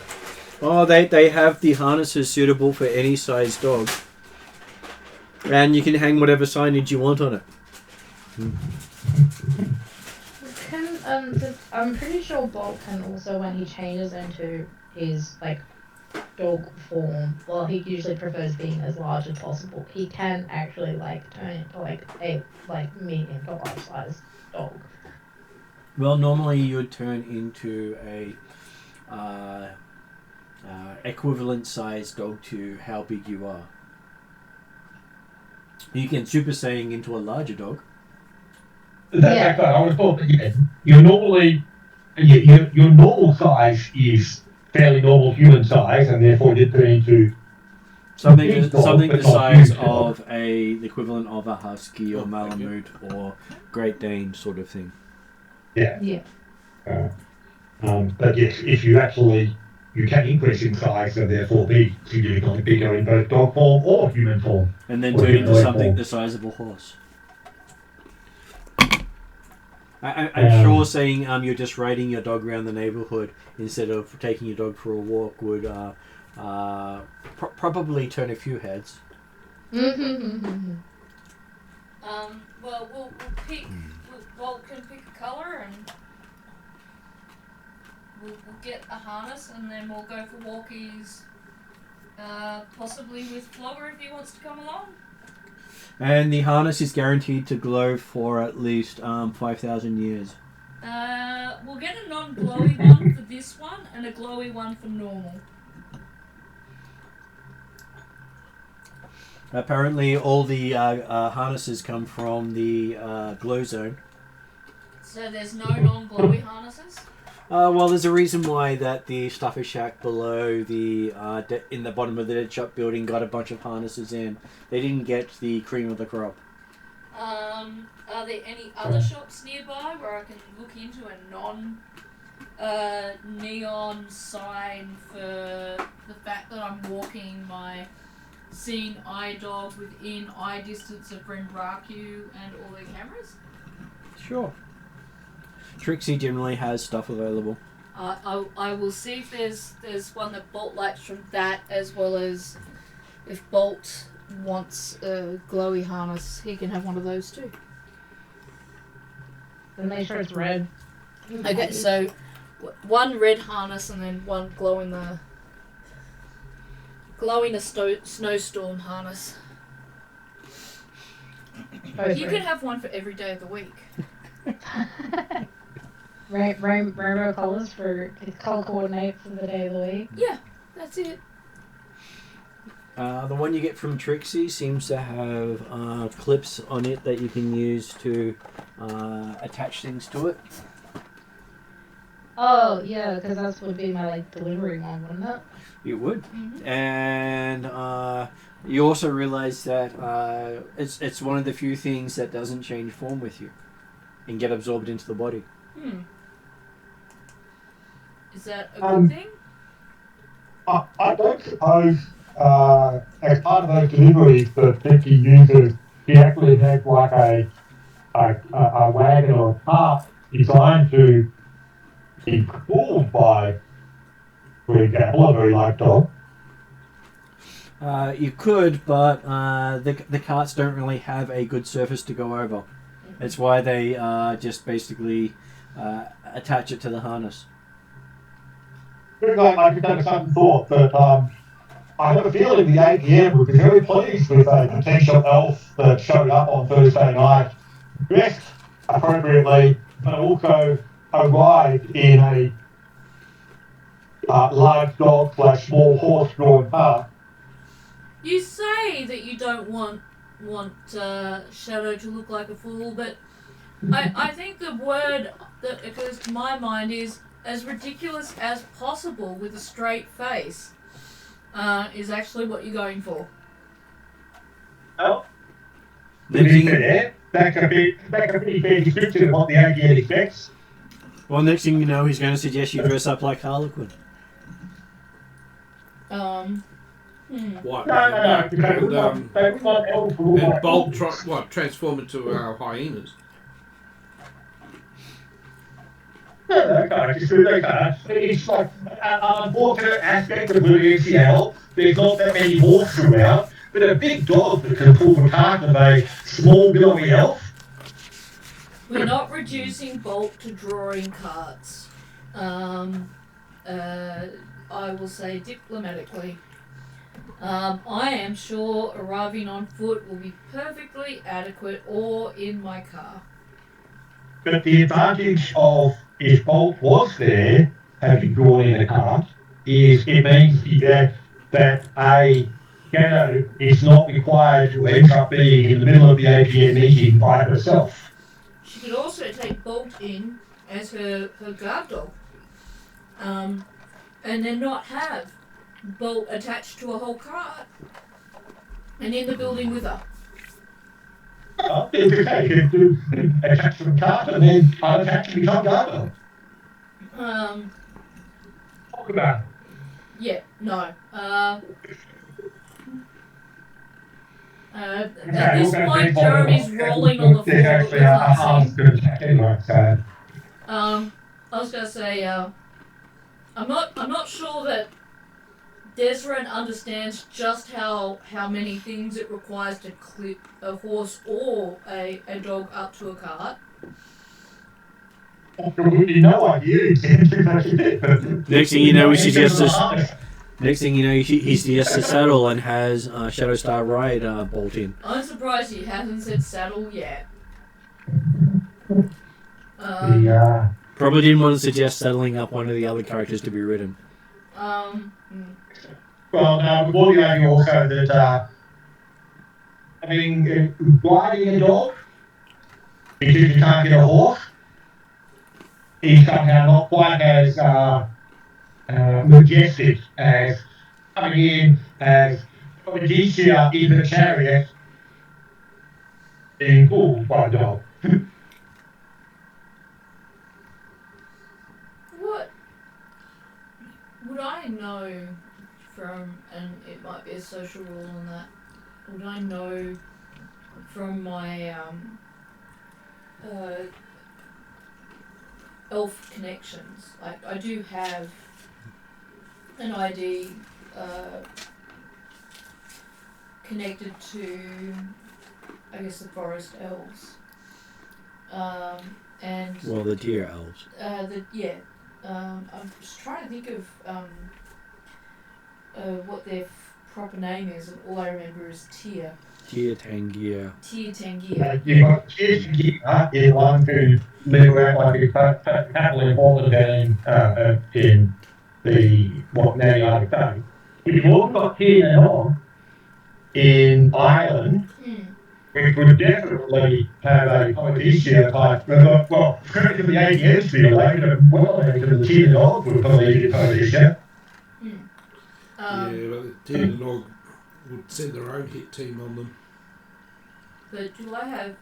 Oh, they have the harnesses suitable for any size dog. And you can hang whatever signage you want on it. I'm pretty sure Bolt can also, when he changes into his dog form, well, he usually prefers being as large as possible. He can actually turn into a medium to large size dog. Well, normally you would turn into a equivalent size dog to how big you are. You can Super Saiyan into a larger dog. That's right. I would have thought that your normal size is fairly normal human size, and therefore you turn into something dog, the size of the equivalent of a husky or Malamute or Great Dane sort of thing. Yeah. Yeah. But yes, if you can increase in size and therefore be significantly bigger in both dog form or human form. And then turn into something the size of a horse. I'm sure saying you're just riding your dog around the neighbourhood instead of taking your dog for a walk would probably turn a few heads. Well, we'll pick. Bolt can pick a colour and we'll get a harness and then we'll go for walkies. Possibly with Flogger if he wants to come along. And the harness is guaranteed to glow for at least 5,000 years. We'll get a non-glowy one for this one and a glowy one for normal. Apparently all the harnesses come from the glow zone. So there's no non-glowy harnesses? Well, there's a reason why that the Stuffer Shack below the in the bottom of the Dead Shop building got a bunch of harnesses in. They didn't get the cream of the crop. Are there any other shops nearby where I can look into a neon sign for the fact that I'm walking my seeing eye dog within eye distance of Brendraku and all their cameras? Sure. Trixie generally has stuff available. I will see if there's one that Bolt likes from that, as well as if Bolt wants a glowy harness, he can have one of those too. Then make sure it's red. Okay, so one red harness and then one glow in a snowstorm harness. You can have one for every day of the week. Rainbow colours for colour coordinates of the day of the week. Yeah, that's it. The one you get from Trixie seems to have clips on it that you can use to attach things to it. Oh, yeah, because that would be my delivery one, wouldn't it? You would. Mm-hmm. And you also realise that it's one of the few things that doesn't change form with you and get absorbed into the body. Is that a good thing? I don't suppose, as part of those deliveries that Becky uses, he actually has a wagon or a cart designed to be pulled by, for example, a very large dog. You could, but the carts don't really have a good surface to go over. That's why they just basically attach it to the harness. I've done a sudden thought that I have a feeling the APN would be very pleased with a potential elf that showed up on Thursday night, dressed appropriately, but also arrived in a large dog / small horse-drawn car. You say that you don't want Shadow to look like a fool, but I think the word that occurs to my mind is as ridiculous as possible with a straight face is actually what you're going for. Well, to be fair, that's a pretty fair description of what the APN expects. Well, next thing you know, he's going to suggest you dress up like Harlequin. What? No. They would not elf who look And like Bolt elves. transform into hyenas. No, they can't. They can't. It's like an unfortunate aspect of living in Seattle. There's not that many horses around, but a big dog that can pull the cart of a small billowy elf. We're not reducing Bolt to drawing carts. I will say diplomatically. I am sure arriving on foot will be perfectly adequate or in my car. But the advantage of if Bolt was there, having drawn in a cart, is it means that a Gano is not required to end up being in the middle of the APN meeting by herself. She could also take Bolt in as her guard dog. And then not have Bolt attached to a whole cart and in the building with her. It's okay, you can attach to the cart and then unattach and become guard dog. Talk about it. Yeah, no. At this point, Jeremy's rolling on the floor. There's actually a half good attack anyway, so. I was gonna say, I'm not sure that Desren understands just how many things it requires to clip a horse or a dog up to a cart. Absolutely no idea. Next thing you know, he suggests a saddle and has Shadowstar ride Bolt in. I'm surprised he hasn't said saddle yet. Probably didn't want to suggest saddling up one of the other characters to be ridden. Well, we've already argued also that riding a dog because you can't get a horse is somehow not quite as majestic as coming in as Odysseus in the chariot being pulled by a dog. What would I know from, and it might be a social rule on that, would I know from my elf connections? Like, I do have an ID connected to, I guess, the forest elves. And Well, the deer elves. I'm just trying to think of what their proper name is, and all I remember is Tia. Tia Tangier. Tia Tangier. You've got Tia Tangier is one who live around like a capital important in the what now United States. You've also got Terrinoth in Ireland, which would definitely have a Odysseus type. Well, credit to the APN's field, they could have well to the Terrinoth would believe it's Odysseus. Yeah, but the Terrinoth would send their own hit team on them. But do I have,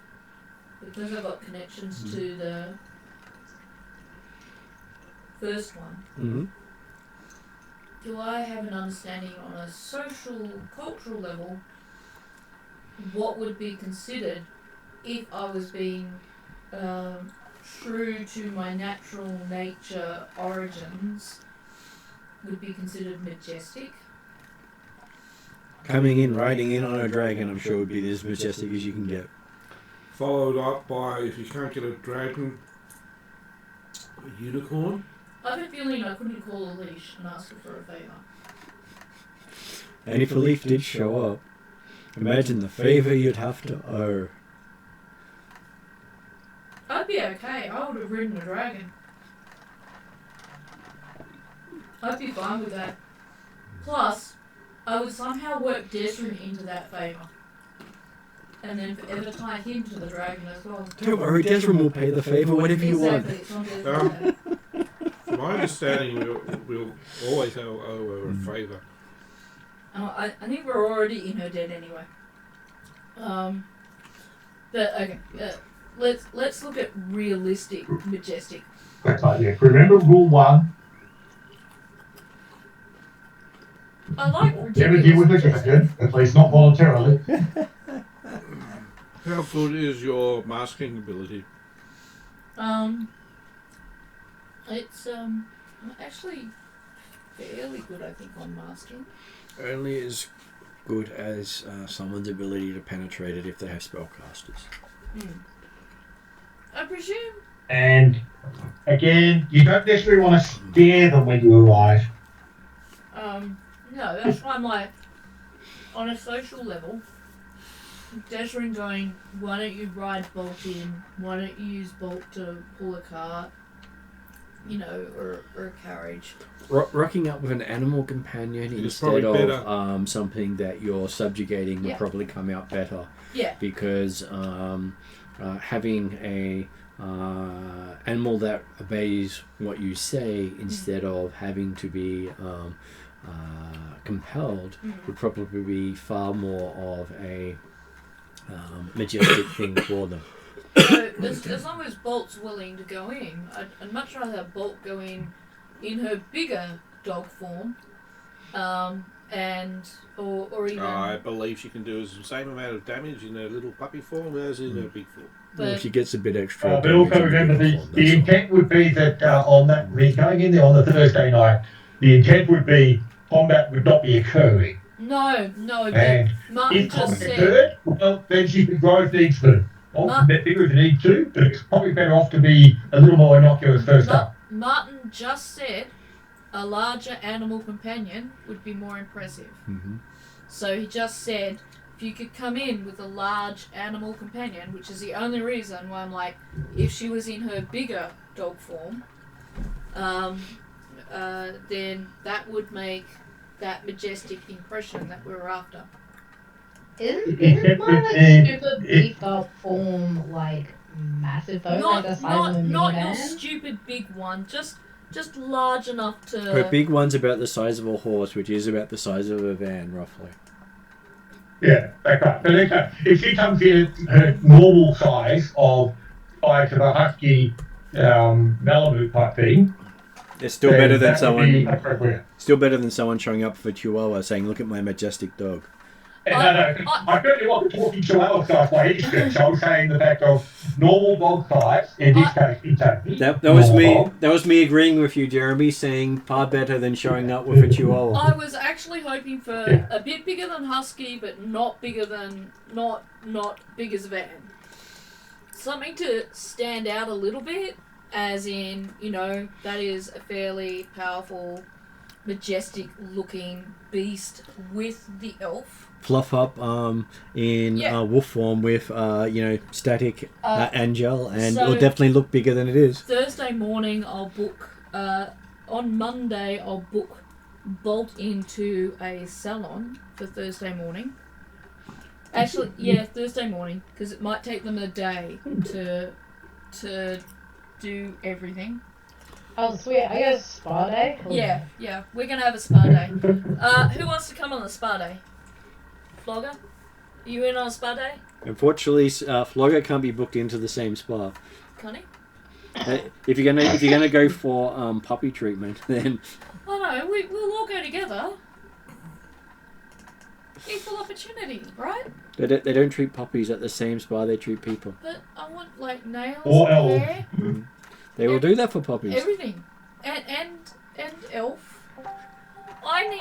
because I've got connections to the first one, do I have an understanding on a social, cultural level what would be considered, if I was being true to my natural nature origins, would be considered majestic? Coming in, riding in on a dragon, I'm sure would be as majestic as you can get. Followed up by, if you can't get a dragon, a unicorn. I have a feeling I couldn't call a leash and ask her for a favour. And if a leaf did show up, imagine the favour you'd have to owe. I'd be okay. I would have ridden a dragon. I'd be fine with that. Plus, I would somehow work Desrin into that favour. And then forever tie him to the dragon as well. Don't worry, Desrin will pay the favour whatever you want. Exactly, it's on Desrin's From my understanding, we'll always owe her a favour. I think we're already in her debt anyway. But okay, let's look at realistic majestic. That's like, yeah. Remember rule 1. I like Never deal with the ridiculous dragon, at least not voluntarily. How good is your masking ability? It's actually fairly good, I think, on masking. Only as good as someone's ability to penetrate it if they have spellcasters. I presume. And again, you don't necessarily want to scare them when you arrive. No, that's why I'm like, on a social level, Desrin going, why don't you ride Bolt in? Why don't you use Bolt to pull a cart? You know, or a carriage. Rocking up with an animal companion instead of something that you're subjugating would probably come out better. Yeah. Because having a animal that obeys what you say instead of having to be compelled would probably be far more of a majestic thing for them. So, as long as Bolt's willing to go in, I'd much rather have Bolt go in her bigger dog form, and or even. I believe she can do the same amount of damage in her little puppy form as in her big form. Well, she gets a bit extra. But also remember, the intent would be that on that, when going in there on the Thursday night, the intent would be combat would not be occurring. No. And Martin if just combat said. occurred, well, then she could grow things for ultimate bigger if you need to, but it's probably better off to be a little more innocuous first up. Martin just said a larger animal companion would be more impressive. Mm-hmm. So he just said if you could come in with a large animal companion, which is the only reason why I'm like, if she was in her bigger dog form, then that would make that majestic impression that we were after. Isn't my like super beefed up form like massive though? Like the size of a not minivan? your stupid big one, just large enough to. Her big one's about the size of a horse, which is about the size of a van, roughly. Yeah, okay. But if she comes in at her normal size of size of a husky Malibu type thing, it's still better than someone. Appropriate. Still better than someone showing up for Chihuahua saying, "Look at my majestic dog." I certainly wasn't talking Chihuahua size by any stretch. I was saying the fact of normal dog size, in this case, exactly. That was me. Dog. That was me agreeing with you, Jeremy, saying far better than showing up with a Chihuahua. I was actually hoping for a bit bigger than husky, but not bigger than not big as a van. Something to stand out a little bit, as in, you know, that is a fairly powerful, majestic looking beast with the elf. Fluff up in wolf form with static angel, and so it'll definitely look bigger than it is. Thursday morning I'll book on Monday I'll book Bolt into a salon for Thursday morning. Actually, Thursday morning, because it might take them a day to do everything. Oh sweet, I got a spa day? Yeah, we're gonna have a spa day. Who wants to come on the spa day? Flogger? Are you in on a spa day? Unfortunately, Flogger can't be booked into the same spa. Can't he? If you're gonna go for puppy treatment, then Oh no, we'll all go together. Equal opportunity, right? they don't treat puppies at the same spa they treat people. But I want like nails, Or hair, They will do that for puppies. everything, and elf. I need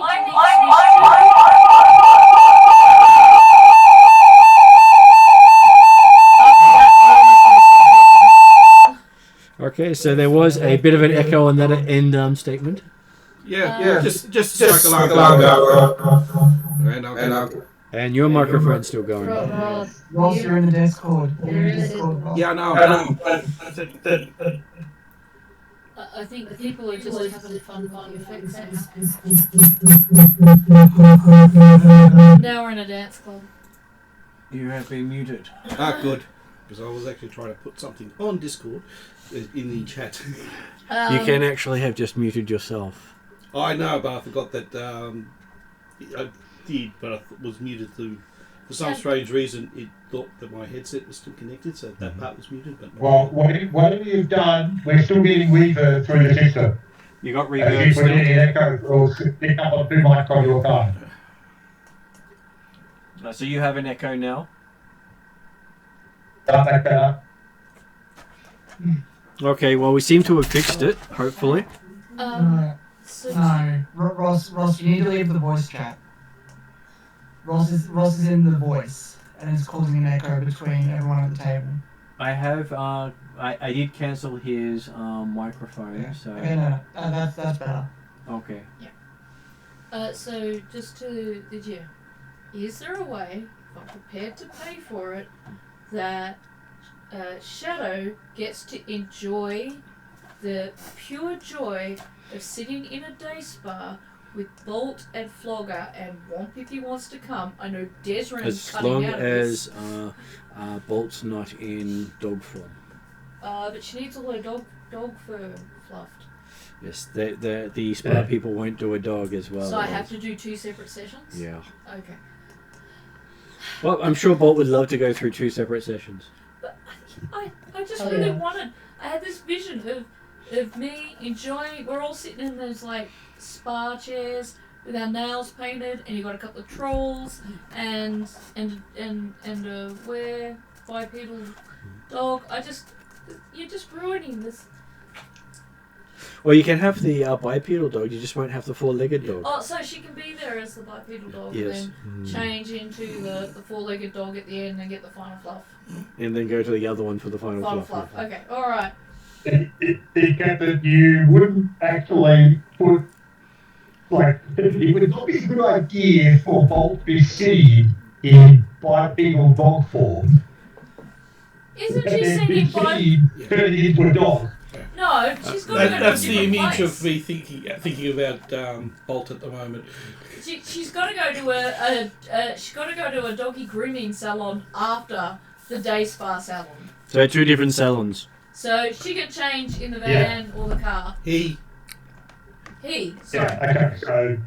Okay, so there was a bit of an echo on that end statement. Just like a long And your microphone's still going. Ross, you're in the Discord. You're in the Discord, Ross. Yeah, no. I think the people are just having fun with the effects now we're in a dance club. You have been muted. Good. Because I was actually trying to put something on Discord in the chat. You can actually have just muted yourself. I know, but I forgot that I did, but I was muted through For some strange reason, it thought that my headset was still connected, so that part was muted. But Well, whatever you've done, we're still getting reverb through the system. You got As reverb if we're still? getting an echo or pick up on 2 mics on your phone. So you have an echo now? Does that better? Okay, well, we seem to have fixed it, hopefully. No, So no. Ross, you need to leave the voice chat. Ross is in the voice, and it's causing an echo between everyone at the table. I have, I did cancel his microphone, Yeah. so... Okay, no, that's better. Okay. So just to is there a way, if I'm prepared to pay for it, that Shadow gets to enjoy the pure joy of sitting in a day spa with Bolt and Flogger and Womp if he wants to come? I know Desren's As cutting long out of this. as Bolt's not in dog form. But she needs all her dog fur fluffed. Yes, the spa people won't do a dog as well. So I have to do 2 separate sessions? Yeah. Okay. Well, I'm sure Bolt would love to go through 2 separate sessions. But I just Oh, really yeah. wanted. I had this vision of me enjoying. We're all sitting in those like spa chairs with our nails painted, and you got a couple of trolls and a bipedal dog. You're just ruining this. Well, you can have the bipedal dog, you just won't have the 4-legged dog. Oh, so she can be there as the bipedal dog, Yes. and then change into the 4-legged dog at the end and get the final fluff. And then go to the other one for the final fluff. Okay, all right. Except that you wouldn't actually put, like, it would not be a good idea for Bolt to be seen in bipedal dog form. Isn't And she then be singing by? seen turning into a dog. No, she's got to go to a that's the different image place. of me thinking about Bolt at the moment. She's got to go to she's got to go to a doggy grooming salon after the day spa salon. So 2 different salons. So she can change in the van or the car. He. Sorry. Yeah, okay, so.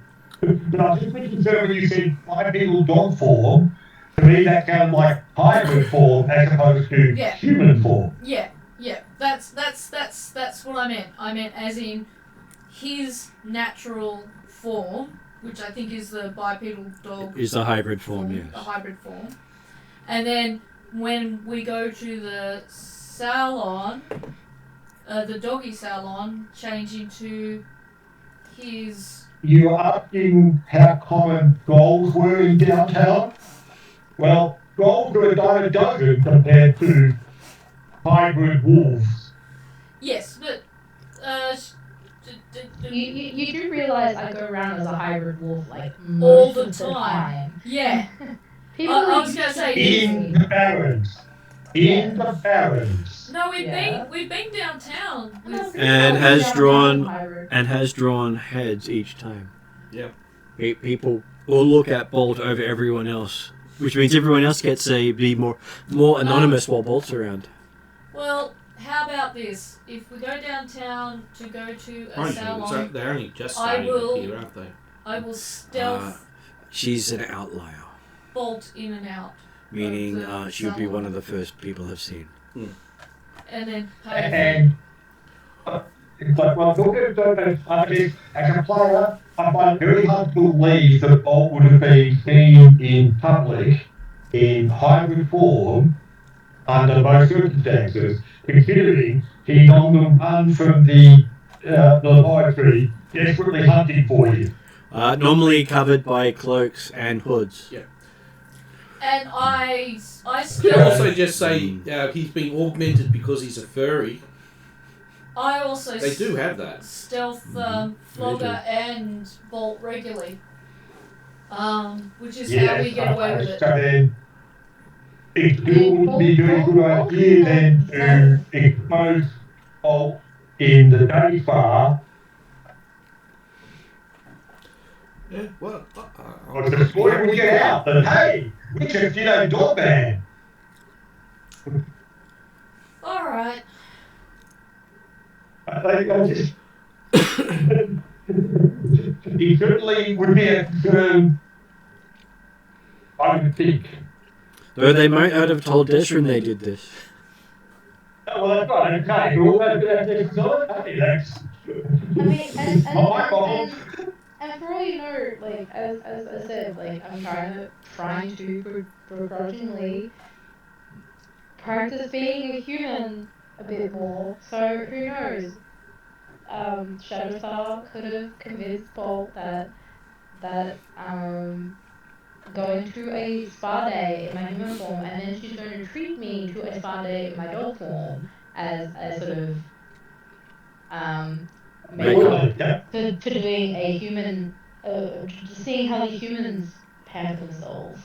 But I was just thinking, so when you said bipedal dog form, to me that sounded like hybrid form as opposed to Yeah. human form. Yeah. That's what I meant. I meant as in his natural form, which I think is the bipedal dog. Is the hybrid form, yes. The hybrid form. And then when we go to the salon, the doggy salon, change into his... You were asking how common goals were in downtown? Well, goals were a dime a dozen compared to hybrid wolves. Yes, but... You do realise I go around as a hybrid wolf like all most the of the time. time. Yeah. People I was gonna say, In the Barrens. In the Barrens. No, Yeah. we've been downtown. With, And Yeah, has I'm drawn- hybrid. And has drawn heads each time. Yeah. People will look at Bolt over everyone else, which means everyone else gets to be more anonymous while Bolt's around. well, how about this? If we go downtown to go to a salon, They're only just I starting will- here, aren't they? I will stealth She's an outlier, Bolt in and out, meaning of the she would be salon. one of the first people I've seen. and then pay. And it's like, well, look at it, I mean, as a player, I find it very hard to believe that Bolt would have been seen in public in hybrid form under most circumstances, considering he's on the run from the laboratory, desperately hunting for you. Normally covered by cloaks and hoods. And I Could still, also just say he's being augmented because he's a furry. I also They do have that. stealth Flogger and Bolt regularly, which is how we get away with it. So then, it still would be a very good idea then to expose Bolt in the day bar. Yeah, well, Or the story will get out that, hey, we just did a dog ban. All right. I just, it certainly would be a concern, I would think, Though they might not have told Desrin they did this. Oh, well, that's right. Okay. Well, that's I mean, my fault. and for all you know, like as I said, like I'm trying to begrudgingly practice being a human a bit more. So who knows? Shadowstar could have convinced Bolt that going to a spa day in my human form, and then she's going to treat me to a spa day in my dog form as a sort of makeup for doing a human, seeing how the humans pamper themselves.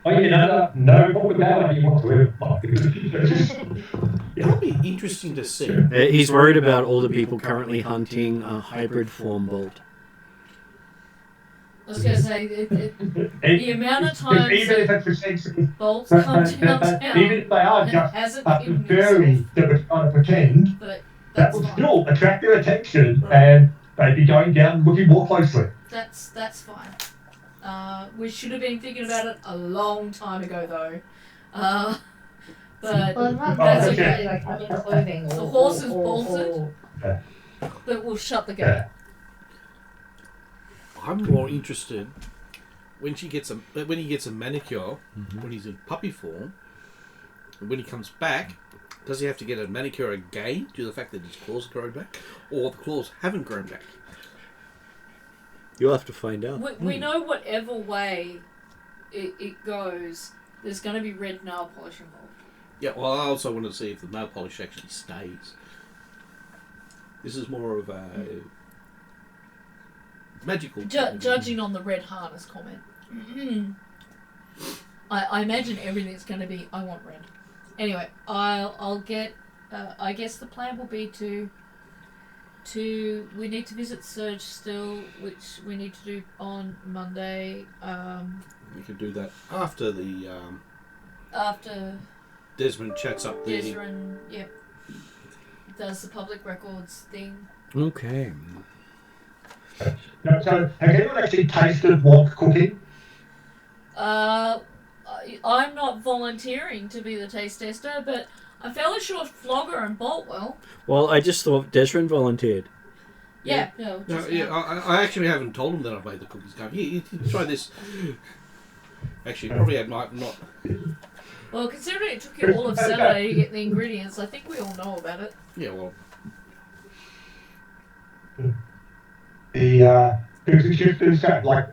Oh, yeah, no problem with that idea whatsoever. That'll be interesting to see. He's worried about all the people currently hunting a hybrid form bolt. I was going to say, the amount of times even if it's bolts come down, even if they are just preferring to pretend, but that would still attract their attention, and they'd be going down and looking more closely. That's fine. We should have been thinking about it a long time ago, though. But Well, it's not that's necessarily okay. like other clothing. The horse is bolted, but we'll shut the gate. I'm more interested when he gets a manicure when he's in puppy form. And when he comes back, does he have to get a manicure again due to the fact that his claws are growing back, or the claws haven't grown back? You'll have to find out. We know whatever way it goes, there's going to be red nail polish involved. Yeah, well, I also want to see if the nail polish actually stays. This is more of a magical. Judging on the red harness comment, I imagine everything's going to be, I want red. Anyway, I'll get. I guess the plan will be to. We need to visit Surge still, which we need to do on Monday. We can do that after the. After Desmond chats up the. Desrin, yep, does the public records thing. Okay. So, have anyone actually tasted wok cooking? I'm not volunteering to be the taste tester, but I'm fairly sure Flogger and Boltwell. Well, I just thought Desrin volunteered. Yeah. I actually haven't told him that I've made the cookies. Go, here, try this. Actually, probably I might not. Well, considering it took you all of Saturday to get the ingredients, I think we all know about it. Yeah, well. The shapeshifters, like,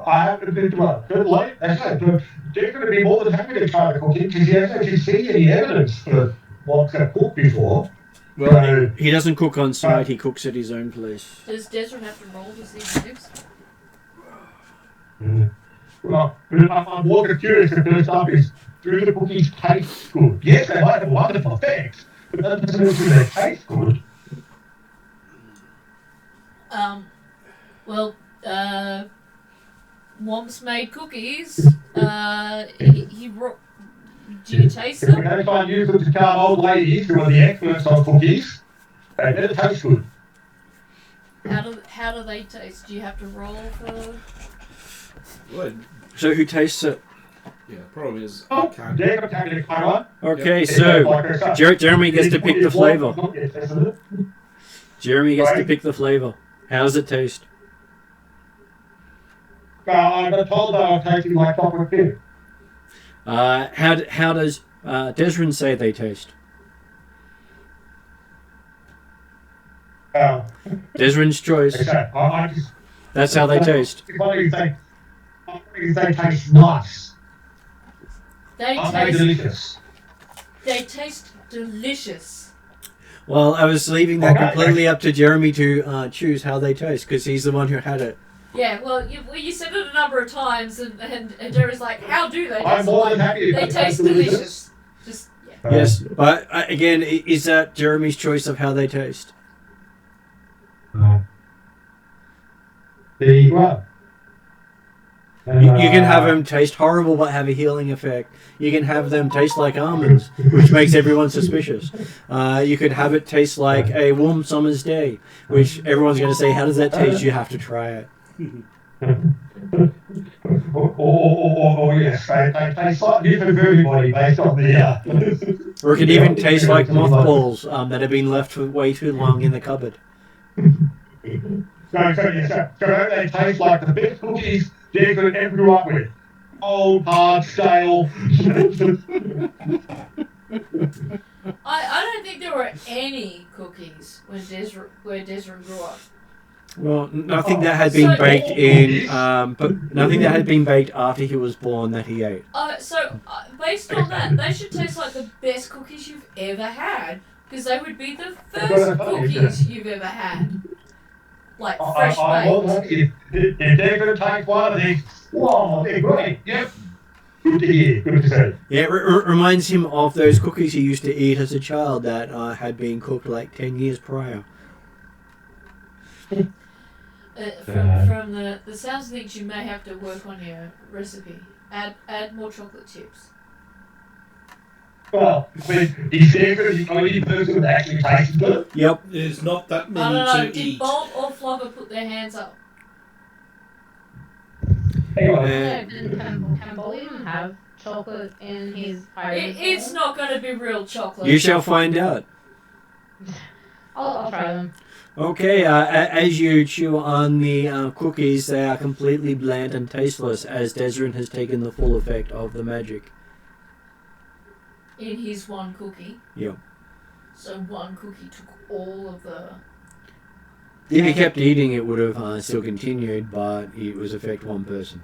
I haven't been to a late. They're going to be more than happy to try the cooking because he hasn't actually seen any evidence for what's going to cook before. Well, he doesn't cook on site, he cooks at his own place. Does Desrin have to roll to see moves? Well, I'm more curious if first up is, do the cookies taste good? Yes, they might have wonderful effects, but that doesn't mean they taste good. Well, Womp's made cookies. Do you taste If we're them? going to try and use them to calm old ladies who are the experts on cookies, they better taste good. How do they taste? Do you have to roll for? Well, So who tastes it? yeah, the problem is Oh, I can't. they're going to take it. Okay, so Jeremy gets to pick the flavour. Jeremy gets to pick the flavour. How does it taste? I got told that I was tasting like chocolate chip. How does Desrin say they taste? Desrin's choice. Okay, I just... That's how they taste. Why do you think they taste nice? They Aren't they taste. delicious? They taste delicious. Well, I was leaving that completely up to Jeremy to choose how they taste because he's the one who had it. Yeah, well, you said it a number of times, and Jerry's like, "How do they taste?" I'm more than happy if They taste delicious. Just yeah. Yes, but again, is that Jeremy's choice of how they taste? There you go. You can have them taste horrible but have a healing effect. You can have them taste like almonds, which makes everyone suspicious. You could have it taste like a warm summer's day, which everyone's going to say, how does that taste? You have to try it. Yes, they taste slightly different for everybody based on the. Or it could even taste like mothballs that have been left for way too long in the cupboard. So they taste like the best cookies Desmond ever grew up with. Old, hard, stale. I don't think there were any cookies when Desmond grew up. Well, nothing that had been baked in, but nothing that had been baked after he was born that he ate. Based on that, they should taste like the best cookies you've ever had, because they would be the first cookies you've ever had. Like fresh baked. If they're going to take one of these, wow, they're great. Yep. Good to hear. Good to see. Yeah, it reminds him of those cookies he used to eat as a child that had been cooked like 10 years prior. From the sounds of things, you may have to work on your recipe. Add more chocolate chips. Well, is there the only person that actually tastes good? Yep. There's not that many No. to Did eat. Bolt or Flogger put their hands up? Anyway. Can Bolton have chocolate in his pirate? It's not going to be real chocolate. You shall find out. I'll try them. Okay, as you chew on the cookies, they are completely bland and tasteless as Desrin has taken the full effect of the magic. In his one cookie. Yep. So one cookie took all of the... If he kept eating, it would have still continued, but it was affect one person.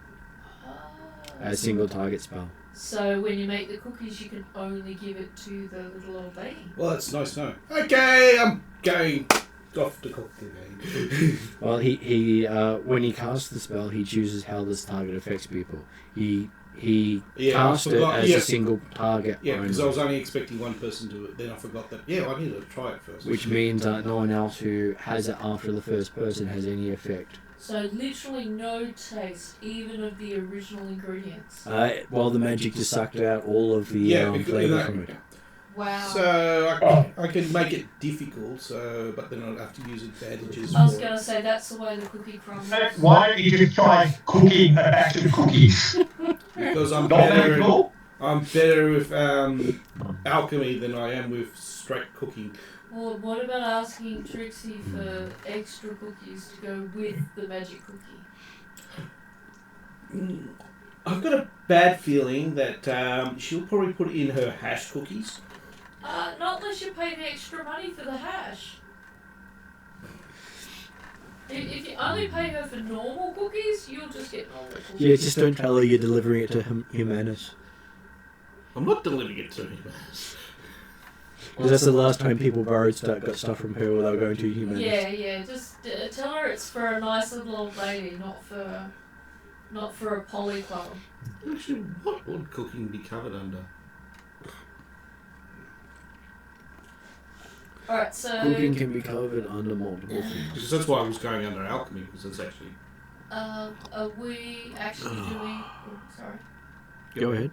A single target spell. So when you make the cookies, you can only give it to the little old lady. Well, that's nice to know. Okay, I'm going off to cook again. Well, he when he casts the spell, he chooses how this target affects people. He cast it as a single target. Yeah, because I was only expecting one person to do it. Then I forgot that. Yeah, I need to try it first. Which means no one else who has it after the first person has any effect. So literally no taste, even of the original ingredients. While the magic just sucked out all of the flavour from it. Wow. So I can make it difficult, but then I'll have to use advantages. I was going to say that's the way the cookie crumbles. Why don't you just try cooking a batch of cookies? Because I'm Not better. cool? I'm better with alchemy than I am with straight cooking. Well, what about asking Trixie for extra cookies to go with the magic cookie? I've got a bad feeling that she'll probably put it in her hash cookies. Not unless you pay the extra money for the hash. If you only pay her for normal cookies, you'll just get normal cookies. Yeah, just don't tell her you're delivering it to Humanus. I'm not delivering it to him. Because that's the last time people got stuff from her without going to Humanus. Yeah. Just tell her it's for a nice little old lady, not for a poly club. Actually, what would cooking be covered under? Alright, so... Cooking can be covered under multiple things. Because that's why I was going under alchemy, because it's actually... are we actually doing... Oh, sorry. Go ahead.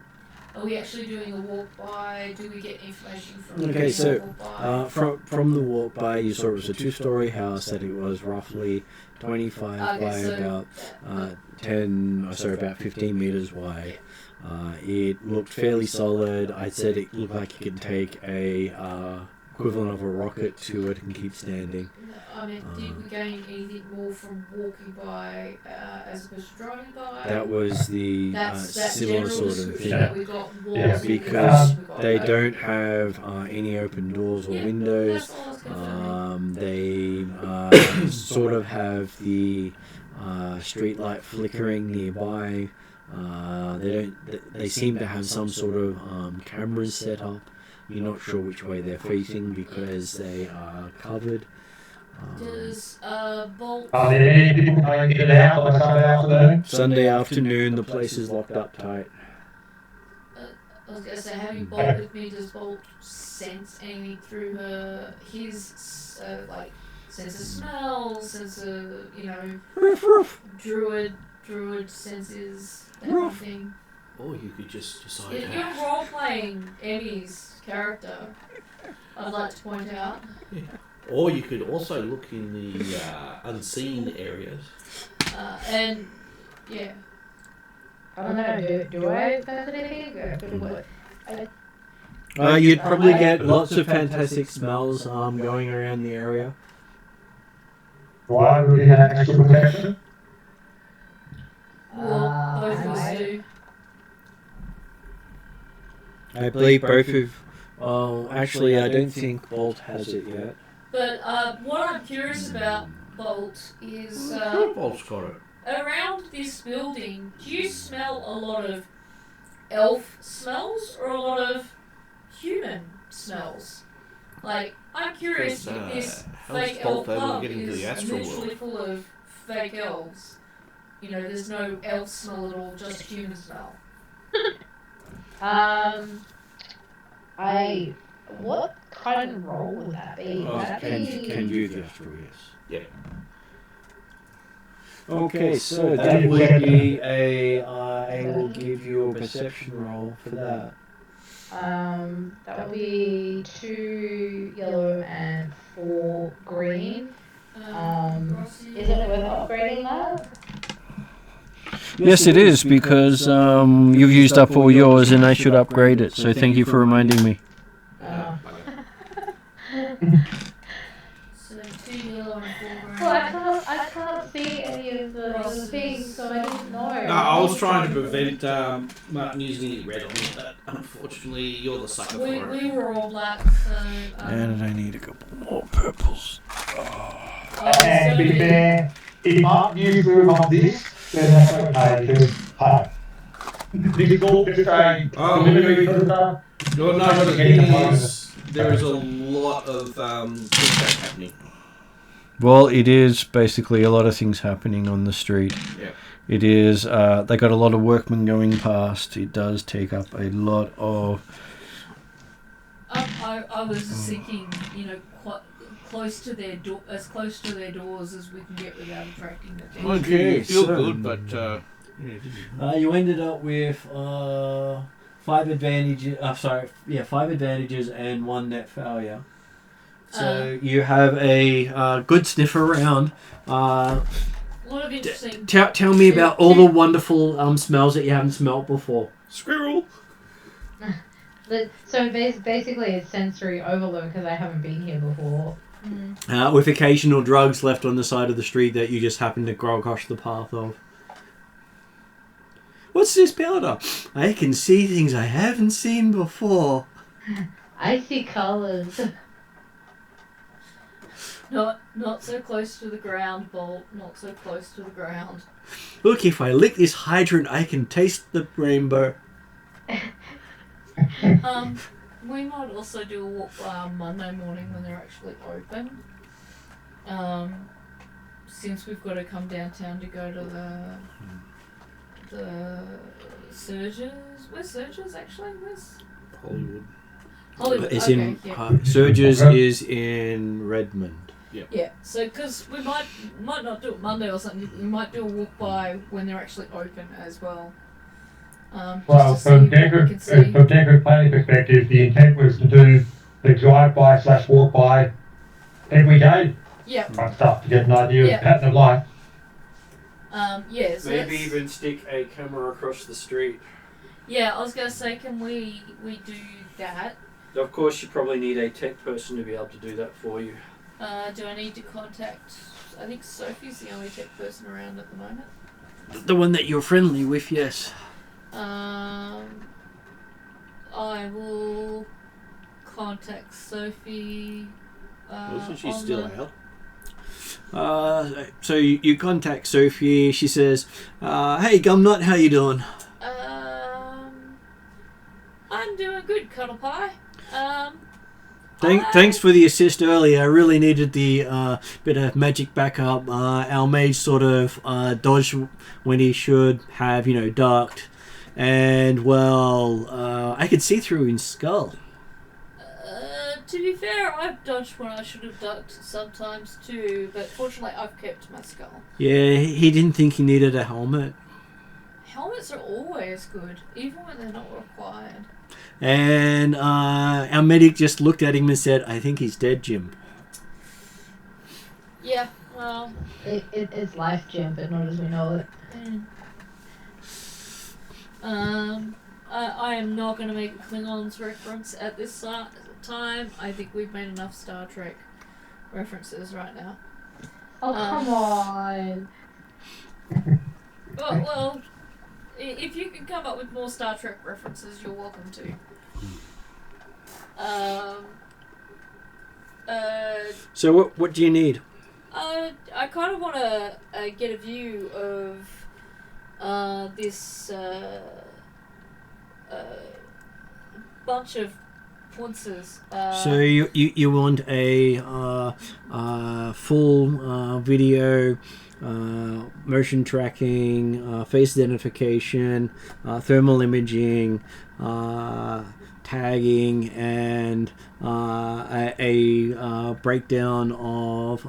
Are we actually doing a walk by? Do we get information from Okay, so walk by? from the walk by, you saw it was a 2-story house that it was roughly 25 by about 15 meters wide. It looked fairly solid. I said it looked like you could take a equivalent of a rocket to it and keep standing. I mean, did we gain anything more from walking by as opposed to driving by? That was the similar sort of thing. That we got Because they don't have any open doors or windows. They sort of have the street light flickering nearby. They seem to have some sort of cameras set up. You're not sure which way they're facing because they are covered. Does Bolt... Are there any people going in and out on a Sunday afternoon? Sunday afternoon, the place is locked up tight. I was going to say, having Bolt with me, does Bolt sense anything through his sense of smell, sense of, druid senses, that kind of thing? Or you could just decide... You're role-playing Emmy's character, I'd like to point out. Yeah. Or you could also look in the unseen areas. I don't know. Do I sense anything? You'd probably get lots of fantastic smells going around the area. Do I really have extra protection? Well, both of us do. I believe both of... Oh, actually, I don't think Bolt has it yet. But what I'm curious about, Bolt, is Bolt's got it. around this building, do you smell a lot of elf smells or a lot of human smells? Like, I'm curious if this fake elf pub is literally full of fake elves. You know, there's no elf smell at all, just human smell. What kind of role would that be? Would that be... Can do the astral, yes. Yeah. Okay, so that would be I will give you a perception roll for that. That would be 2 yellow and 4 green. Is it worth upgrading that? Yes, it is, because you've used up all yours and I should upgrade it, so thank you for reminding me. So 2 yellow and 4 green. Well, I can't see any of the things, so I didn't know. No, I was trying to prevent Martin using any red on it, but unfortunately you're the sucker for it. We were all black, so... And I need a couple more purples. And to be fair, if Mark used room on this, then that's okay, because, hi. Difficult to say. Oh, no, but the thing is, there is a lot of contact happening. Well, it is basically a lot of things happening on the street. Yeah. It is, they got a lot of workmen going past. It does take up a lot of... I was just thinking, you know, quite close to their as close to their doors as we can get without attracting attention. Okay, Feel so... good, but you ended up with 5 advantages. 5 advantages and 1 net failure. So you have a good sniff around. A lot of interesting. Tell me about all the wonderful smells that you haven't smelt before. squirrel. So basically, it's sensory overload because I haven't been here before. With occasional drugs left on the side of the street that you just happen to grow across the path of. What's this powder? I can see things I haven't seen before. I see colours. Not so close to the ground, Bolt. Not so close to the ground. Look, if I lick this hydrant, I can taste the rainbow. We might also do a walk Monday morning when they're actually open. Since we've got to come downtown to go to the Surges. Where's Surges actually? Where's Hollywood? It's okay, in yeah. Surges is in Redmond. Yeah. So because we might not do it Monday or something. We might do a walk by when they're actually open as well. Well, from Decker planning perspective, the intent was to do the drive-by / walk-by every day. Yeah. Stuff to get an idea of the pattern of life. Yeah. So Maybe even stick a camera across the street. Yeah, I was gonna say, can we do that? Of course, you probably need a tech person to be able to do that for you. Do I need to contact? I think Sophie's the only tech person around at the moment. The one that you're friendly with, yes. I will contact Sophie. Isn't she still out? So you contact Sophie. She says, "Hey, Gumnut, how you doing?" I'm doing good, Cuddle Pie. Thanks for the assist earlier. I really needed the bit of magic backup. Our mage sort of dodged when he should have, ducked. And, well, I could see through his skull. To be fair, I've dodged when I should have ducked sometimes too, but fortunately I've kept my skull. Yeah, he didn't think he needed a helmet. Helmets are always good, even when they're not required. And our medic just looked at him and said, "I think he's dead, Jim." Yeah, well... It's life, Jim, but not as we know it. I am not going to make a Klingons reference at this time. I think we've made enough Star Trek references right now. Oh, come on. Well, if you can come up with more Star Trek references, you're welcome to. So what do you need? I kind of want to get a view of this bunch of ponces. So you want a full video, motion tracking, face identification, thermal imaging, tagging, and a breakdown of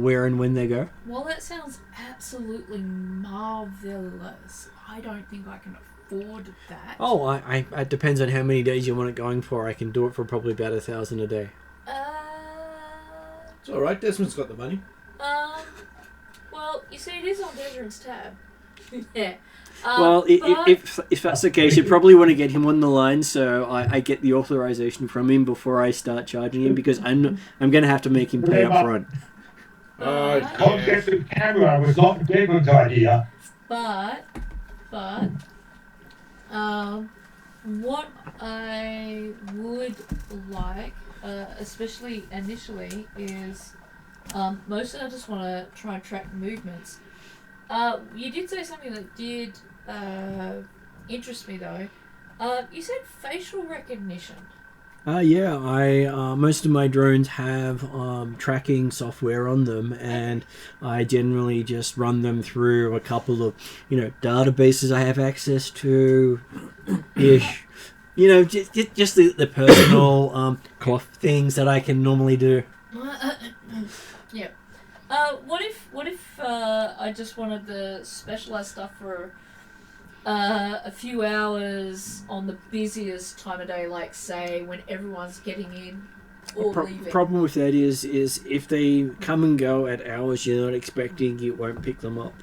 where and when they go? Well, that sounds absolutely marvelous. I don't think I can afford that. Oh, it depends on how many days you want it going for. I can do it for probably about 1,000 a day. It's alright, Desmond's got the money. Well, you see, it is on Desmond's tab. Yeah. Well, if that's the case, you probably want to get him on the line so I get the authorization from him before I start charging him, because I'm going to have to make him pay up front. Concept of camera was not David's idea. But, what I would like, especially initially, is mostly I just want to try and track movements. You did say something that did interest me though. You said facial recognition. Yeah, most of my drones have tracking software on them, and I generally just run them through a couple of, databases I have access to, ish. Just the personal cloth things that I can normally do. Yeah. What if I just wanted the specialized stuff for a few hours on the busiest time of day, like say when everyone's getting in or leaving? Problem with that is if they come and go at hours you're not expecting, it won't pick them up.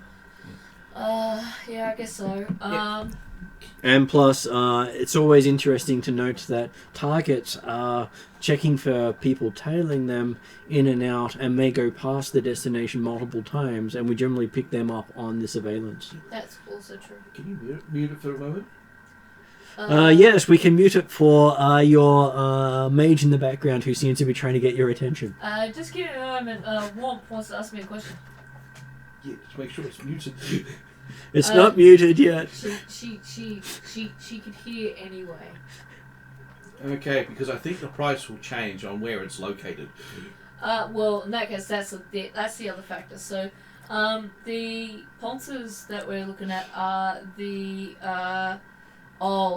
Yeah, I guess so. Yeah. And plus, it's always interesting to note that targets are checking for people tailing them in and out and may go past the destination multiple times, and we generally pick them up on the surveillance. That's also true. Can you mute it for a moment? Yes, we can mute it for your mage in the background who seems to be trying to get your attention. Just give me a moment. Womp wants to ask me a question. Yeah, just make sure it's muted. It's not muted yet. She could hear anyway. Okay, because I think the price will change on where it's located. Well, in that case, that's the other factor. So, the ponces that we're looking at are the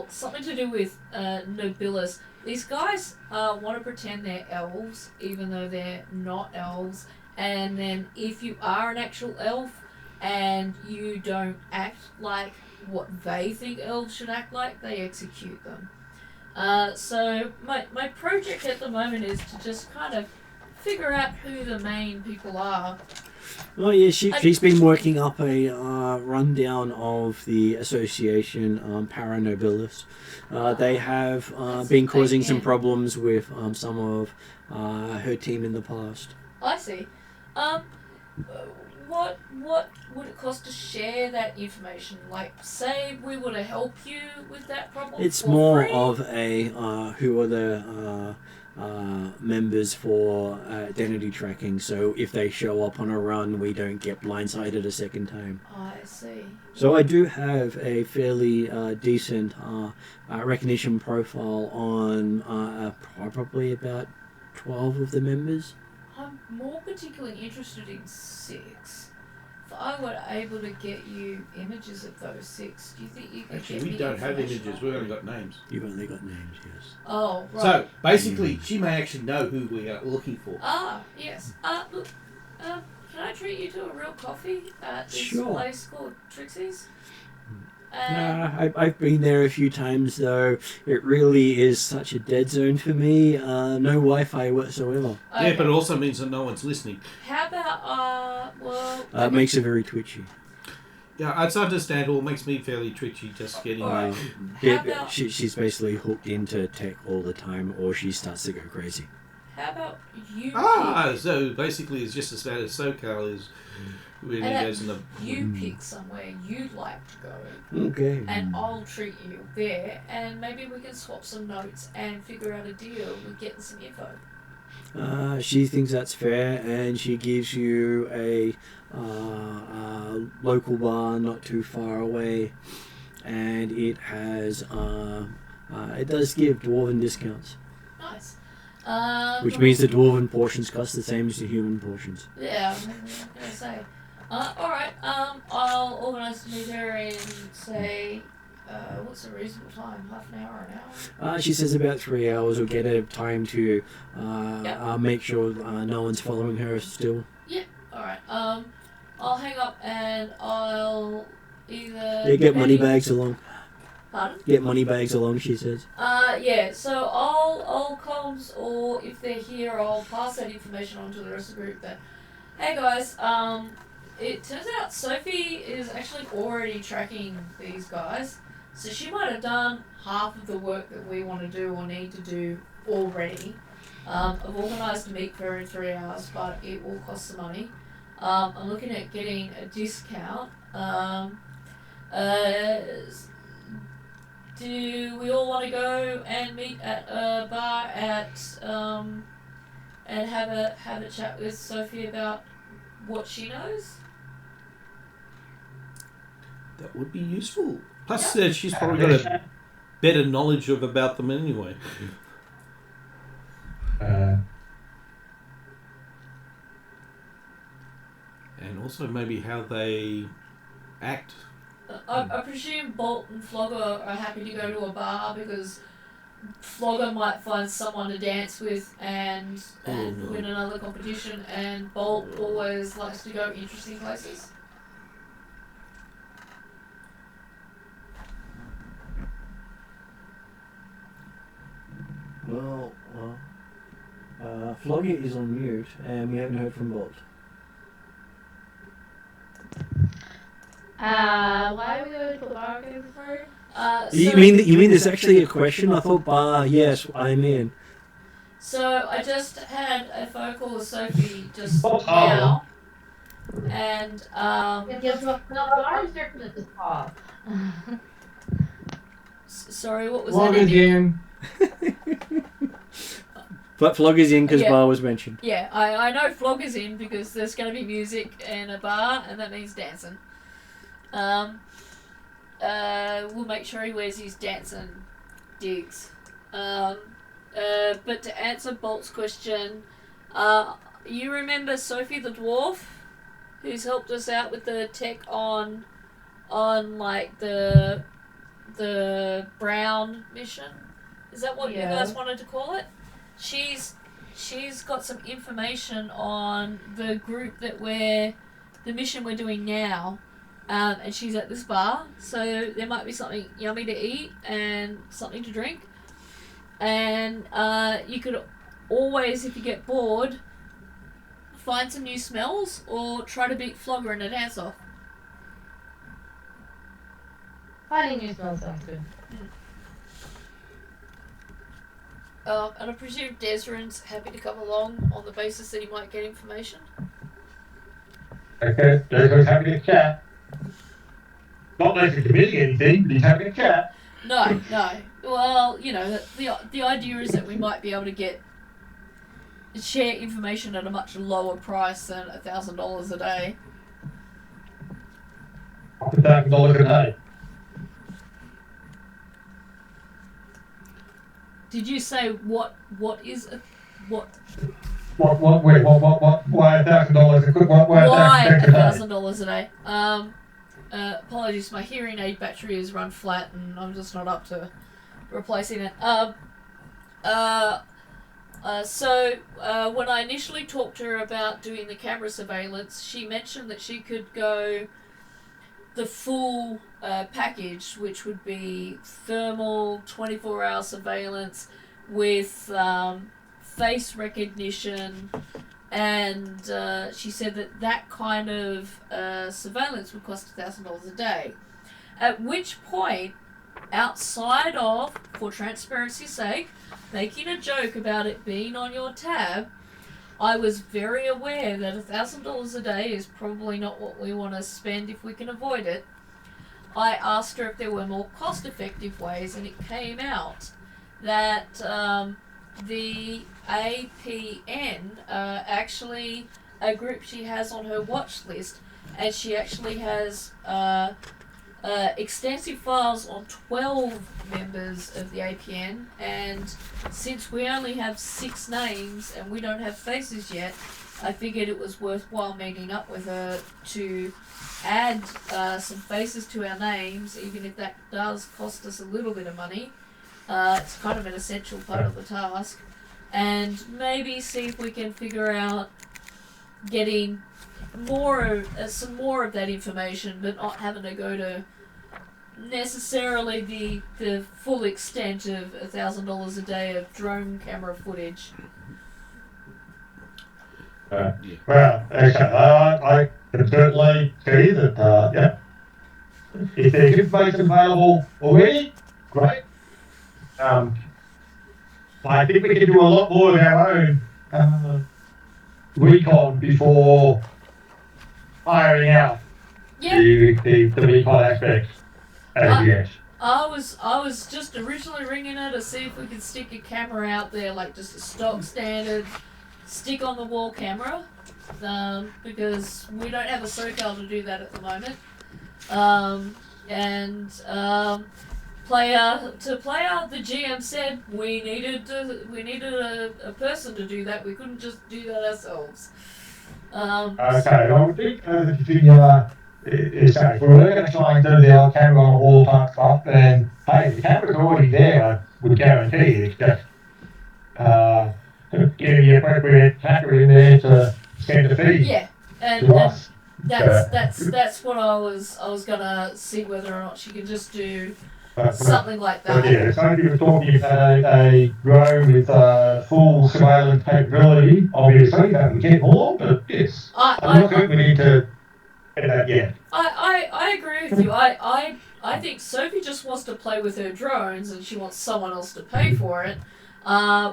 something to do with nobilis. These guys want to pretend they're elves, even though they're not elves. And then, if you are an actual elf and you don't act like what they think elves should act like, they execute them. So my project at the moment is to just kind of figure out who the main people are. Oh yeah, she's been working up a rundown of the association Paranobilis. They have been causing some problems with some of her team in the past. I see. What would it cost to share that information? Like, say we were to help you with that problem. It's for more free? of a who are the members for identity tracking. So if they show up on a run, we don't get blindsided a second time. I see. So I do have a fairly decent recognition profile on probably about 12 of the members. I'm more particularly interested in 6. If I were able to get you images of those 6, do you think you could Actually, get we me don't have information images, on we've only got names. You've only got names, yes. Oh, right. So, basically, she may actually know who we are looking for. Ah, yes. Look, can I treat you to a real coffee at this Sure. place called Trixie's? I've been there a few times, though. It really is such a dead zone for me. No Wi-Fi whatsoever. Okay. Yeah, but it also means that no one's listening. How about, It makes it very twitchy. Yeah, it's understandable. It makes me fairly twitchy just getting Uh, How yeah, about- she's basically hooked into tech all the time, or she starts to go crazy. How about you So basically it's just as bad as SoCal is when he And goes in the... pick, you pick somewhere you'd like to go, Okay. and I'll treat you there, and maybe we can swap some notes and figure out a deal with getting some info. She thinks that's fair, and she gives you a local bar not too far away, and it has it does give dwarven discounts, Nice. which means the dwarven portions cost the same as the human portions. Yeah, I'm gonna say. Alright, I'll organise to meet her and say, what's a reasonable time? Half an hour or an hour? She says about 3 hours will get her time to Yep. make sure no one's following her still. Alright, I'll hang up and I'll either... Yeah, get money bags along. Pardon? Get money bags along, she says. Yeah, so I'll comms, or if they're here, I'll pass that information on to the rest of the group that, hey guys, it turns out Sophie is actually already tracking these guys, so she might have done half of the work that we want to do or need to do already. I've organised to meet for her in 3 hours, but it will cost some money. I'm looking at getting a discount. Do we all want to go and meet at a bar and have a chat with Sophie about what she knows? That would be useful. Plus, she's probably got a better knowledge about them anyway. And also maybe how they act. I presume Bolt and Flogger are happy to go to a bar because Flogger might find someone to dance with and win another competition, and Bolt always likes to go interesting places. Well, Flogger is on mute, and we haven't heard from Bolt. Why are we going to the bar again before? You mean there's actually a question? I thought bar. Yes, I'm in. So I just had a phone call with Sophie just Oh. now, and Yes, well, no, the bar is different at this bar. sorry, what was Log that? is in. But Flogger's in because Yeah. bar was mentioned. Yeah, I know Flogger's in because there's going to be music and a bar, and that means dancing. We'll make sure he wears his dancing digs. But to answer Bolt's question, you remember Sophie the dwarf, who's helped us out with the tech on like the Brown mission? Is that what you guys wanted to call it? She's got some information on the group the mission we're doing now. And she's at this bar, so there might be something yummy to eat and something to drink. And you could always, if you get bored, find some new smells or try to beat Flogger in a dance-off. Finding new smells sounds good. And I presume Desrin's happy to come along on the basis that he might get information. Okay, Joe's happy to chat. Not necessarily committing anything, but he's happy to chat. No. Well, you know, the idea is that we might be able to share information at a much lower price than $1,000 a day. $1,000 a day. Did you say what is what? Why $1,000 a quick? Why Why $1,000 a day? $1,000 a day? Apologies, my hearing aid battery has run flat, and I'm just not up to replacing it. So when I initially talked to her about doing the camera surveillance, she mentioned that she could go the full package, which would be thermal, 24-hour surveillance with face recognition, and she said that kind of surveillance would cost $1,000 a day. At which point, outside of, for transparency's sake, making a joke about it being on your tab, I was very aware that $1,000 a day is probably not what we want to spend if we can avoid it. I asked her if there were more cost-effective ways, and it came out that the APN, actually a group she has on her watch list, and she actually has extensive files on 12 members of the APN, and since we only have 6 names and we don't have faces yet, I figured it was worthwhile meeting up with her to add some faces to our names, even if that does cost us a little bit of money. It's kind of an essential part of the task, and maybe see if we can figure out getting some more of that information, but not having to go to necessarily the full extent of $1,000 a day of drone camera footage. Well, okay, I can certainly see that, yeah. If there's information available already, great. I think we can do a lot more of our own recon before firing out the recon aspects as yet. I was just originally ringing her to see if we could stick a camera out there, like just a stock standard stick on the wall camera, because we don't have a SoCal to do that at the moment. The GM said we needed a person to do that. We couldn't just do that ourselves. Okay, I would think if we were going to try and do the old camera on the wall type stuff, then hey, the camera's already there, I would guarantee you. It's just getting the appropriate hacker in there to send the feed. Yeah, and to us. that's what I was gonna see whether or not she could just do something like that. But yeah, Sophie was talking about a drone with full surveillance capability. Obviously, that would get more, but yes, I'm not sure we need to get that yet. I agree with you. I think Sophie just wants to play with her drones, and she wants someone else to pay for it.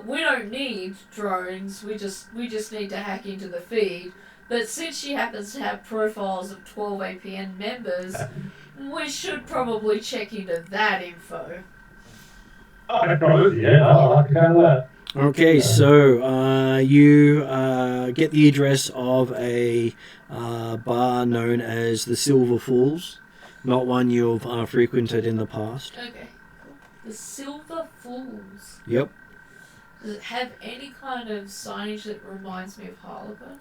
We don't need drones. We just need to hack into the feed. But since she happens to have profiles of 12 APN members, we should probably check into that info. Probably, yeah, I like to go that. Okay, so you get the address of a bar known as the Silver Fools, not one you've frequented in the past. Okay, cool. The Silver Fools. Yep. Does it have any kind of signage that reminds me of Harlequin?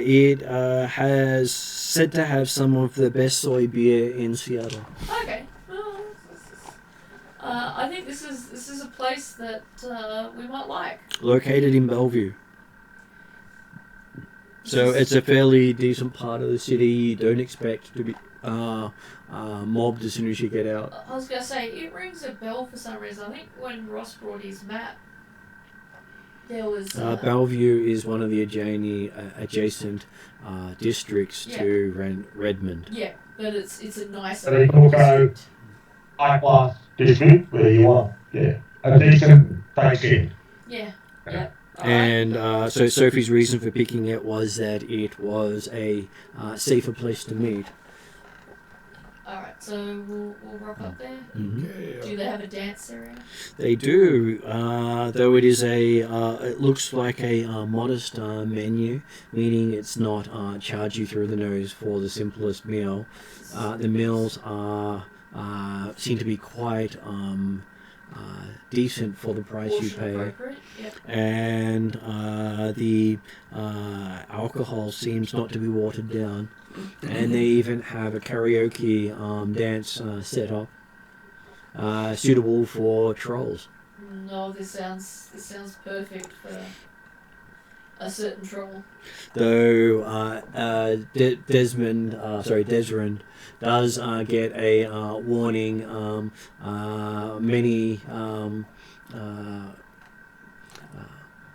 It has said to have some of the best soy beer in Seattle. Okay. Well, I think this is a place that we might like. Located in Bellevue. So it's a fairly decent part of the city. You don't expect to be mobbed as soon as you get out. I was going to say, it rings a bell for some reason. I think when Ross brought his map, there was... Bellevue is one of the adjacent districts to Redmond. Yeah, but it's a nice district. High-class district where you want a decent place in. Yeah, yeah. And so Sophie's reason for picking it was that it was a safer place to meet. Alright, so we'll rock up there. Mm-hmm. Okay, Do they have a dance area? They do, though it is it looks like a modest menu, meaning it's not charge you through the nose for the simplest meal. The meals seem to be quite decent for the price you pay. Yep. And the alcohol seems not to be watered down. And they even have a karaoke dance set up, suitable for trolls. No, this sounds perfect for a certain troll. Though Desmond does get a warning. Many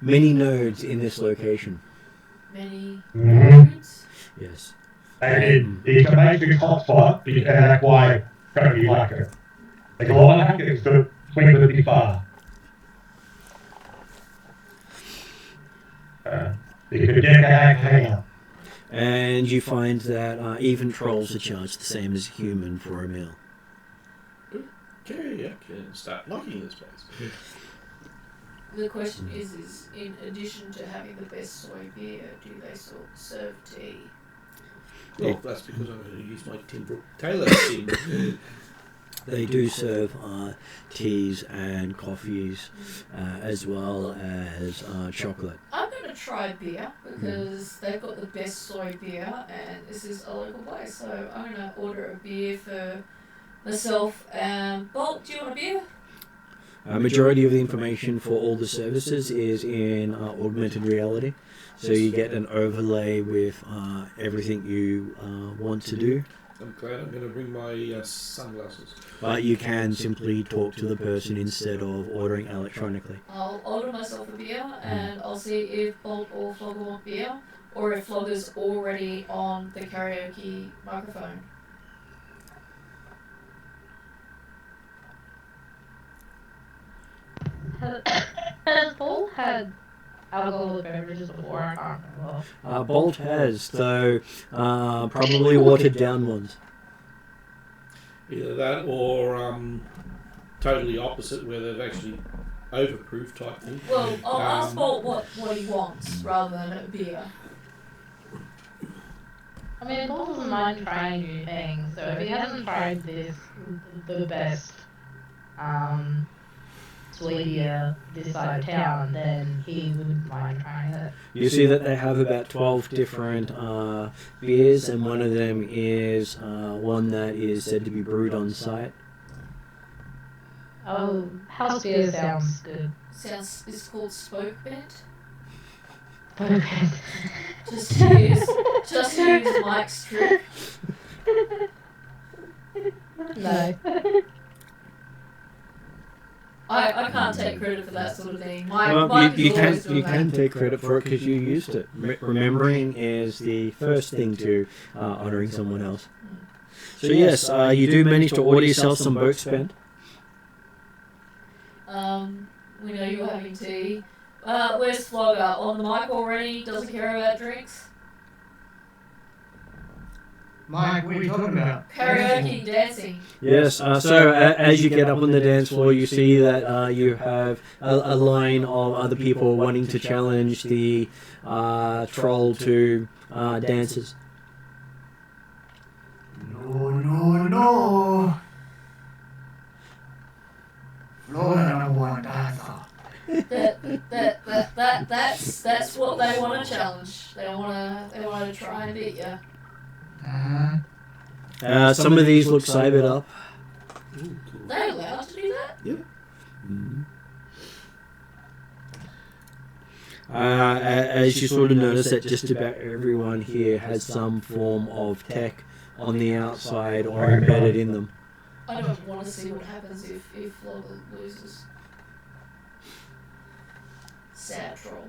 many nodes in this location. Many Mhm. roads. Yes. And it's a matrix hotspot, and that's why Cody like it. There's a lot of hackers that swing it this far. You could get a hack hangout. And you find that even trolls are charged the same as a human for a meal. Okay, I can start knocking this place. The question is in addition to having the best soy beer, do they serve tea? Well, that's because I'm going to use my Tim Brooke Taylor thing. They do serve teas and coffees as well as chocolate. I'm going to try beer because they've got the best soy beer and this is a local place. So I'm going to order a beer for myself. Bolt, do you want a beer? Majority of the information for all the services is in augmented reality. So you get an overlay with everything you want to do. I'm glad I'm going to bring my sunglasses. But you can simply talk to the person instead of ordering electronically. I'll order myself a beer and I'll see if Bolt or Flogger want beer or if Flogger's already on the karaoke microphone. Has Bolt had alcoholic beverages before? I can't remember. Bolt has, though probably watered down ones. Either that or totally opposite, where they've actually overproof type thing. Well, I'll ask Bolt what he wants rather than a beer. I mean, Bolt doesn't mind trying new things, so if he hasn't tried this, the best soy beer this side of town, then he wouldn't mind trying it. You see that they have about 12 different beers, and one of them is one that is said to be brewed on site. Oh, house beer sounds good. It's called Spoke Bent. Okay. Just to use Mike's trick. No. I can't take credit for that sort of thing. Well, you can take credit for it because you used it. Remembering is the first thing to honouring someone else. So yes, you do manage to order yourself some boat spend. We know you're having tea. Where's Flogger? On the mic already? Doesn't care about drinks? Mike, what are you talking about? Karaoke, dancing. Yes, so as you get up on the dance floor, you see that you have a line of other people wanting to challenge the troll to dances. No. Florida number one dancer. That's what they want to challenge. They want to try and beat you. Some of these look cybered up. They're allowed to do that? Yeah. As you sort of notice that just about everyone here has some form of tech on the outside or embedded in them. I don't want to see what happens if Flogger loses. Sad troll.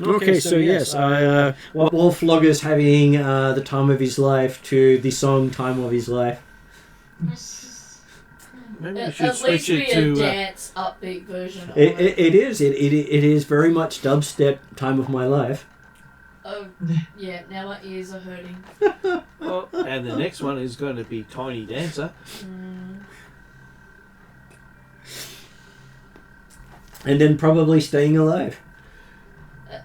Okay, so yes, while Flogger's having the time of his life to the song "Time of His Life." Maybe we At should least switch be it a to. dance, upbeat version of It is very much dubstep "Time of My Life." Oh, yeah, now my ears are hurting. Well, and the next one is going to be Tiny Dancer. And then probably Staying Alive.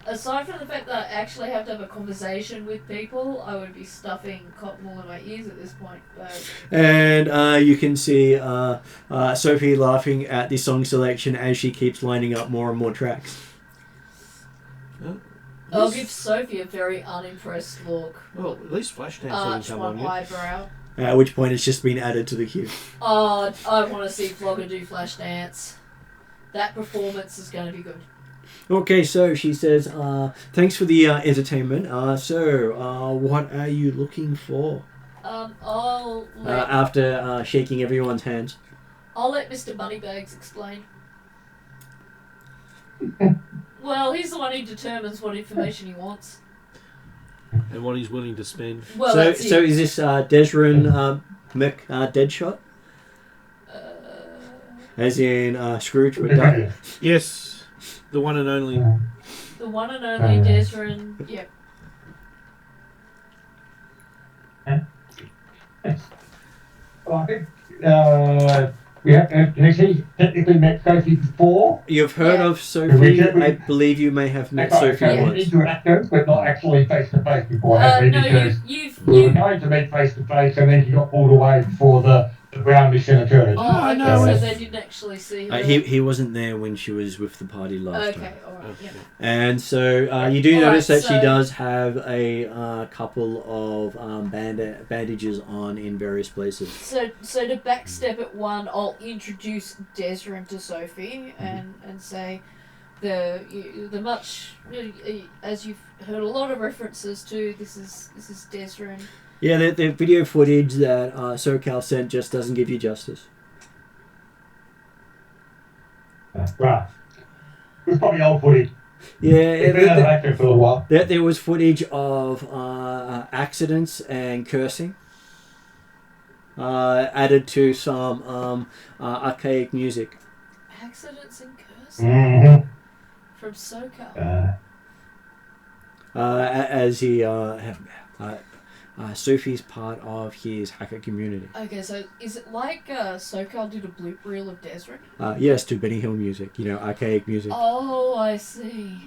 Aside from the fact that I actually have to have a conversation with people, I would be stuffing cotton wool in my ears at this point. But And you can see Sophie laughing at the song selection as she keeps lining up more and more tracks. I'll give Sophie a very unimpressed look. Well, at least Flashdance hasn't Arch come one on yet. eyebrow. At which point it's just been added to the queue. Oh, I want to see Flogger do Flashdance. That performance is going to be good. Okay, so she says, thanks for the entertainment. So, what are you looking for? I'll let After shaking everyone's hands. Mr. Moneybags explain. Well, he's the one who determines what information he wants. And what he's willing to spend. Well, So that's it. is this Desrin Mech Deadshot? As in Scrooge with Duck? Yes, the one and only. The one and only Desrin. Yep. Well, I think has he technically met Sophie before? You've heard Yeah. of Sophie. I believe you may have met Sophie Okay, once. interaction, but not actually face to face before, have we? No, Because you've we were going to meet face to face, and then he got pulled away before the brown mission occurred. Oh, okay, no, so it's- they didn't actually see her. He wasn't there when she was with the party last time. Okay, alright, yeah. And so you do Alright, notice that she so- does have a couple of bandages on in various places. So to backstep at one, I'll introduce Desrin to Sophie and say the much, as you've heard a lot of references to, this is Desrin. Yeah, the video footage that SoCal sent just doesn't give you justice. Right. It was probably old footage. Yeah, It's been out of action for a while. there was footage of accidents and cursing. Added to some archaic music. Accidents and cursing Mm-hmm. from SoCal. As he Sophie's part of his hacker community. Okay, so is it like SoCal did a bloop reel of Desrin? Yes, to Benny Hill music, archaic music. Oh, I see.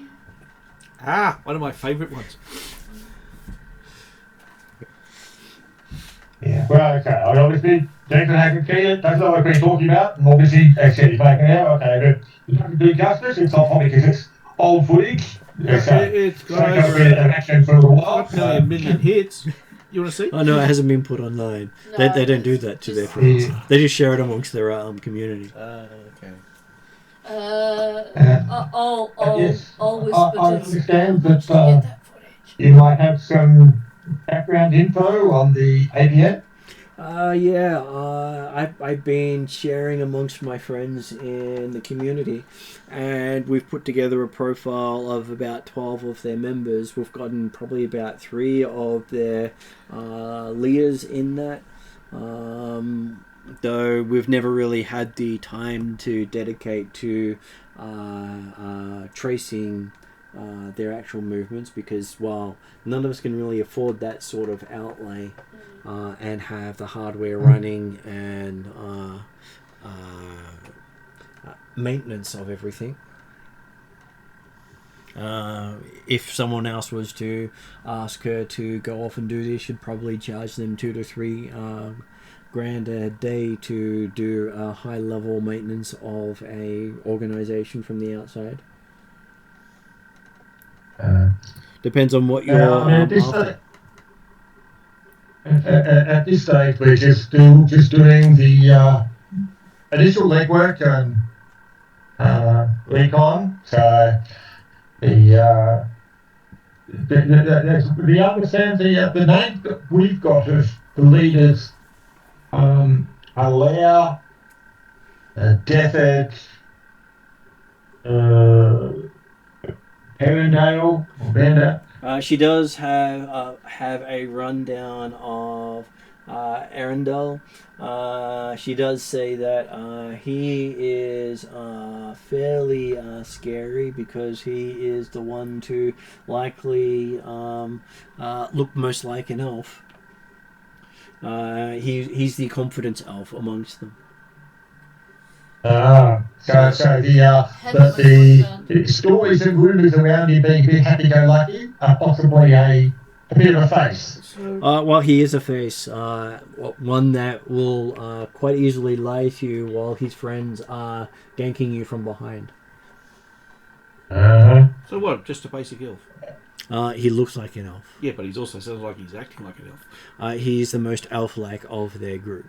Ah, one of my favourite ones. Yeah. Well, okay. I obviously, Jason hasn't seen it. That's not what we've been talking about. And obviously, actually, he's making it out. Okay, but you have to do justice. It's not probably because it's old footage. It's got It's over been in action for a while. nearly a million hits. You want to see? Oh no, it hasn't been put online. No, They don't do that to just- their friends. Yeah. They just share it amongst their community. Okay. Yes. I'll whisper I to understand Sophie that, to get that footage. You might have some background info on the APN. I've been sharing amongst my friends in the community, and we've put together a profile of about 12 of their members. We've gotten probably about 3 of their leaders in that, though we've never really had the time to dedicate to tracing their actual movements, because while none of us can really afford that sort of outlay and have the hardware running and maintenance of everything, if someone else was to ask her to go off and do this, you'd probably charge them $2 to $3 grand a day to do a high level maintenance of a organization from the outside. Depends on what you're after. At this stage, we're just doing the initial legwork and recon. So the understand the name that we've got of the leaders, Alea, Death Edge, Herondale, or Banda. She does have a rundown of Arundel. She does say that he is fairly scary because he is the one to likely look most like an elf. He's the confidence elf amongst them. So the stories and rumours around him being a bit happy-go-lucky are possibly a bit of a face. Well, he is a face. One that will quite easily lie to you while his friends are ganking you from behind. So what? Just a basic elf? He looks like an elf. Yeah, but he's also sounds like he's acting like an elf. He's the most elf-like of their group,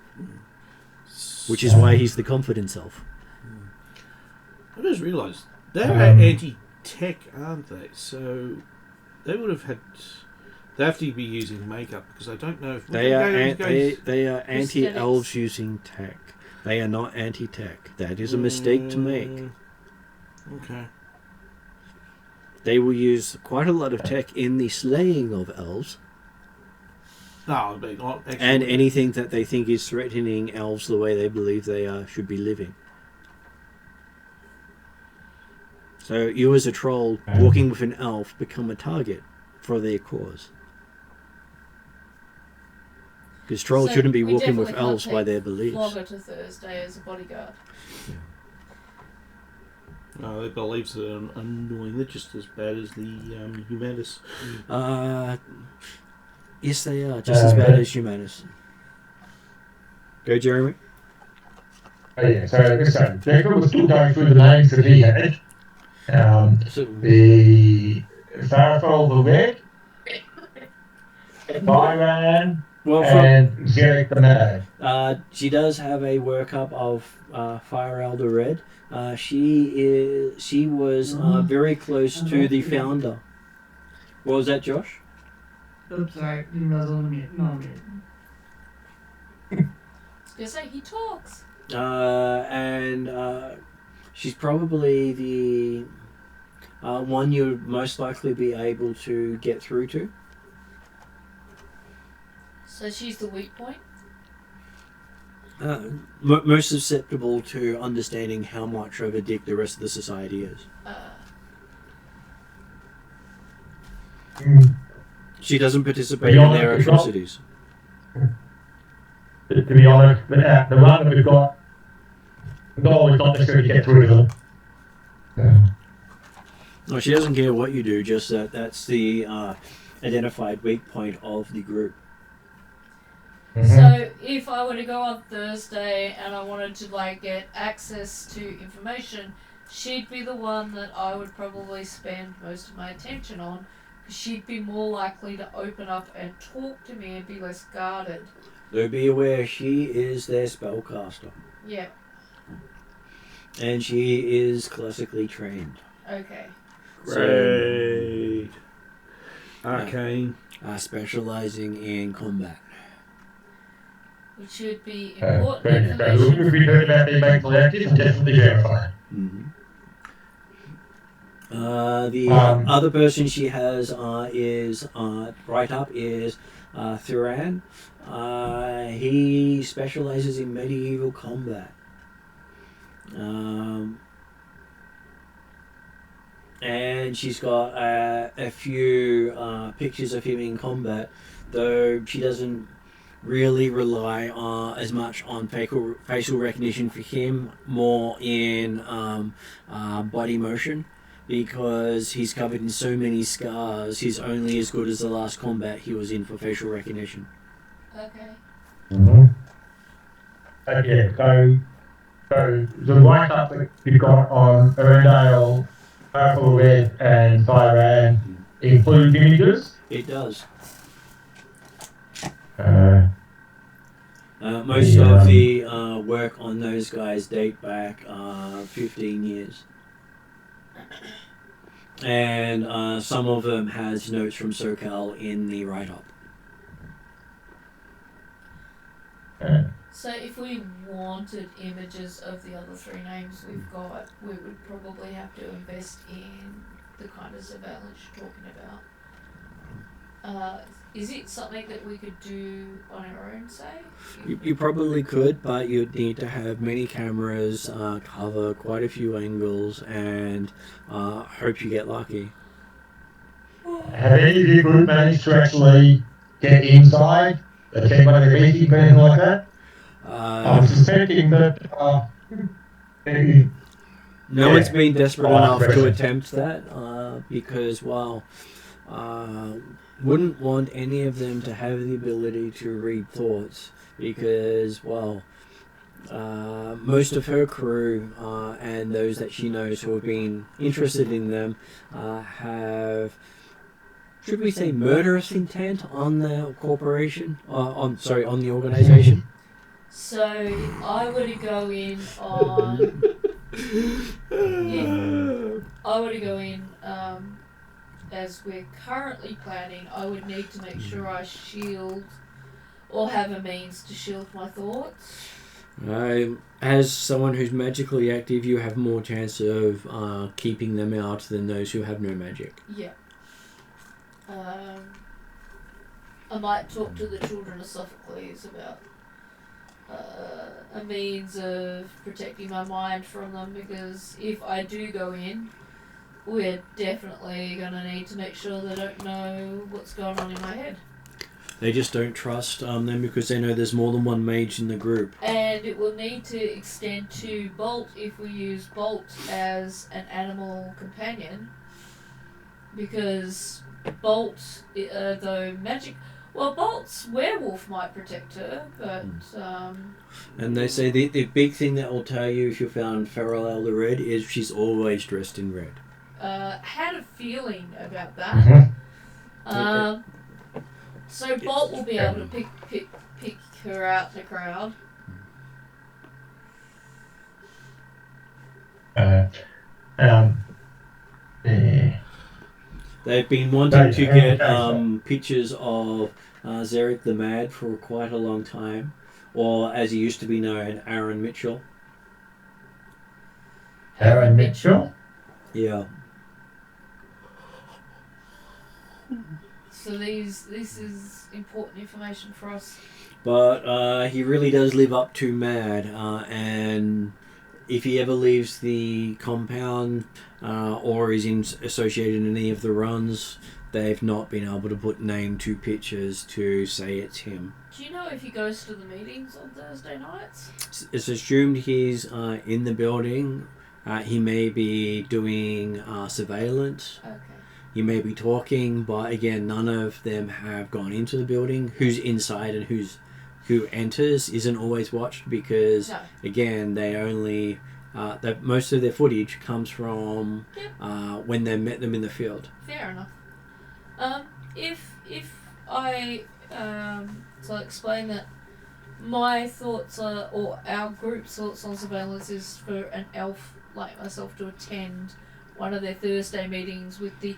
which is why he's the confidence elf. I just realised they're anti-tech, aren't they? So they would have had. They have to be using makeup because I don't know if They are anti-elves using tech. They are not anti-tech. That is a mistake to make. Okay. They will use quite a lot of tech in the slaying of elves. No, but actually, And anything that they think is threatening elves the way they believe they should be living. So you as a troll walking with an elf become a target for their cause. Because trolls So shouldn't be we walking with definitely elves can't by take their beliefs. Flogger to Thursday as a bodyguard. no, their beliefs are annoying. They're just as bad as the Humanus. Yes, they are. Just as bad as Humanus. Go, Jeremy. Oh yeah, so Jacob was still going through the names that he had. The Farfel the Red, Byran, and Zerek the Mad. She does have a workup of Fire Elder Red. She was very close to the founder. What was that, Josh? Oops, sorry. Didn't realize I was on mute. No, I'm mute. Just say he talks. And she's probably the one you'd most likely be able to get through to. So she's the weak point. Most susceptible to understanding how much of a dick the rest of the society is. She doesn't participate in their atrocities. To be honest, the one that we've got, no, it's not necessarily get through to them. Well, she doesn't care what you do, just that that's the identified weak point of the group. So if I were to go on Thursday and I wanted to get access to information, she'd be the one that I would probably spend most of my attention on. She'd be more likely to open up and talk to me and be less guarded. Though be aware, she is their spellcaster. Yeah. And she is classically trained. Okay. Great. Arcane. Specializing in combat. Which should be important If information. we heard about their main collective, definitely verify. The other person she has is right up is Thuran. He specializes in medieval combat. And she's got a few pictures of him in combat, though she doesn't really rely as much on facial recognition for him, more in body motion, because he's covered in so many scars. He's only as good as the last combat he was in for facial recognition. Okay. Okay, so the write-up that you've got on Erindale, Purple Red, and Thyran include images? It does. Most Most of the work on those guys date back 15 years. And some of them has notes from SoCal in the write-up. So if we wanted images of the other three names we've got, we would probably have to invest in the kind of surveillance you're talking about. Is it something that we could do on our own, say? You probably could, but you'd need to have many cameras, cover quite a few angles, and hope you get lucky. Have any of your group managed to actually get inside, attend one of the meetings, anything like that? I'm suspecting that maybe... No one's been desperate enough to attempt that, because, well, wouldn't want any of them to have the ability to read thoughts, because, well, most of her crew and those that she knows who have been interested in them have, should we say, murderous intent on the corporation, on the organization. So if I were to go in on, as we're currently planning, I would need to make sure I shield or have a means to shield my thoughts. As someone who's magically active, you have more chance of keeping them out than those who have no magic. Yeah. I might talk to the children of Sophocles about a means of protecting my mind from them, because if I do go in, we're definitely going to need to make sure they don't know what's going on in my head. They just don't trust them because they know there's more than one mage in the group. And it will need to extend to Bolt if we use Bolt as an animal companion, because Bolt, though magic... Well, Bolt's werewolf might protect her, but... And they say the big thing that will tell you if you found Feral Elder Red is she's always dressed in red. Had a feeling about that. So Bolt will be able to pick her out in the crowd. They've been wanting to get pictures of Zarek the Mad for quite a long time, or as he used to be known, Aaron Mitchell. Aaron Mitchell? Yeah. So this is important information for us. But he really does live up to Mad, and if he ever leaves the compound or is associated in any of the runs, they've not been able to put name to pictures to say it's him. Do you know if he goes to the meetings on Thursday nights? It's assumed he's in the building. He may be doing surveillance. Okay. He may be talking, but again, none of them have gone into the building. Who's inside and who enters isn't always watched because, again, they only... most of their footage comes from when they met them in the field. Fair enough. If I so explain that my thoughts are, or our group's thoughts on surveillance is for an elf like myself to attend one of their Thursday meetings with the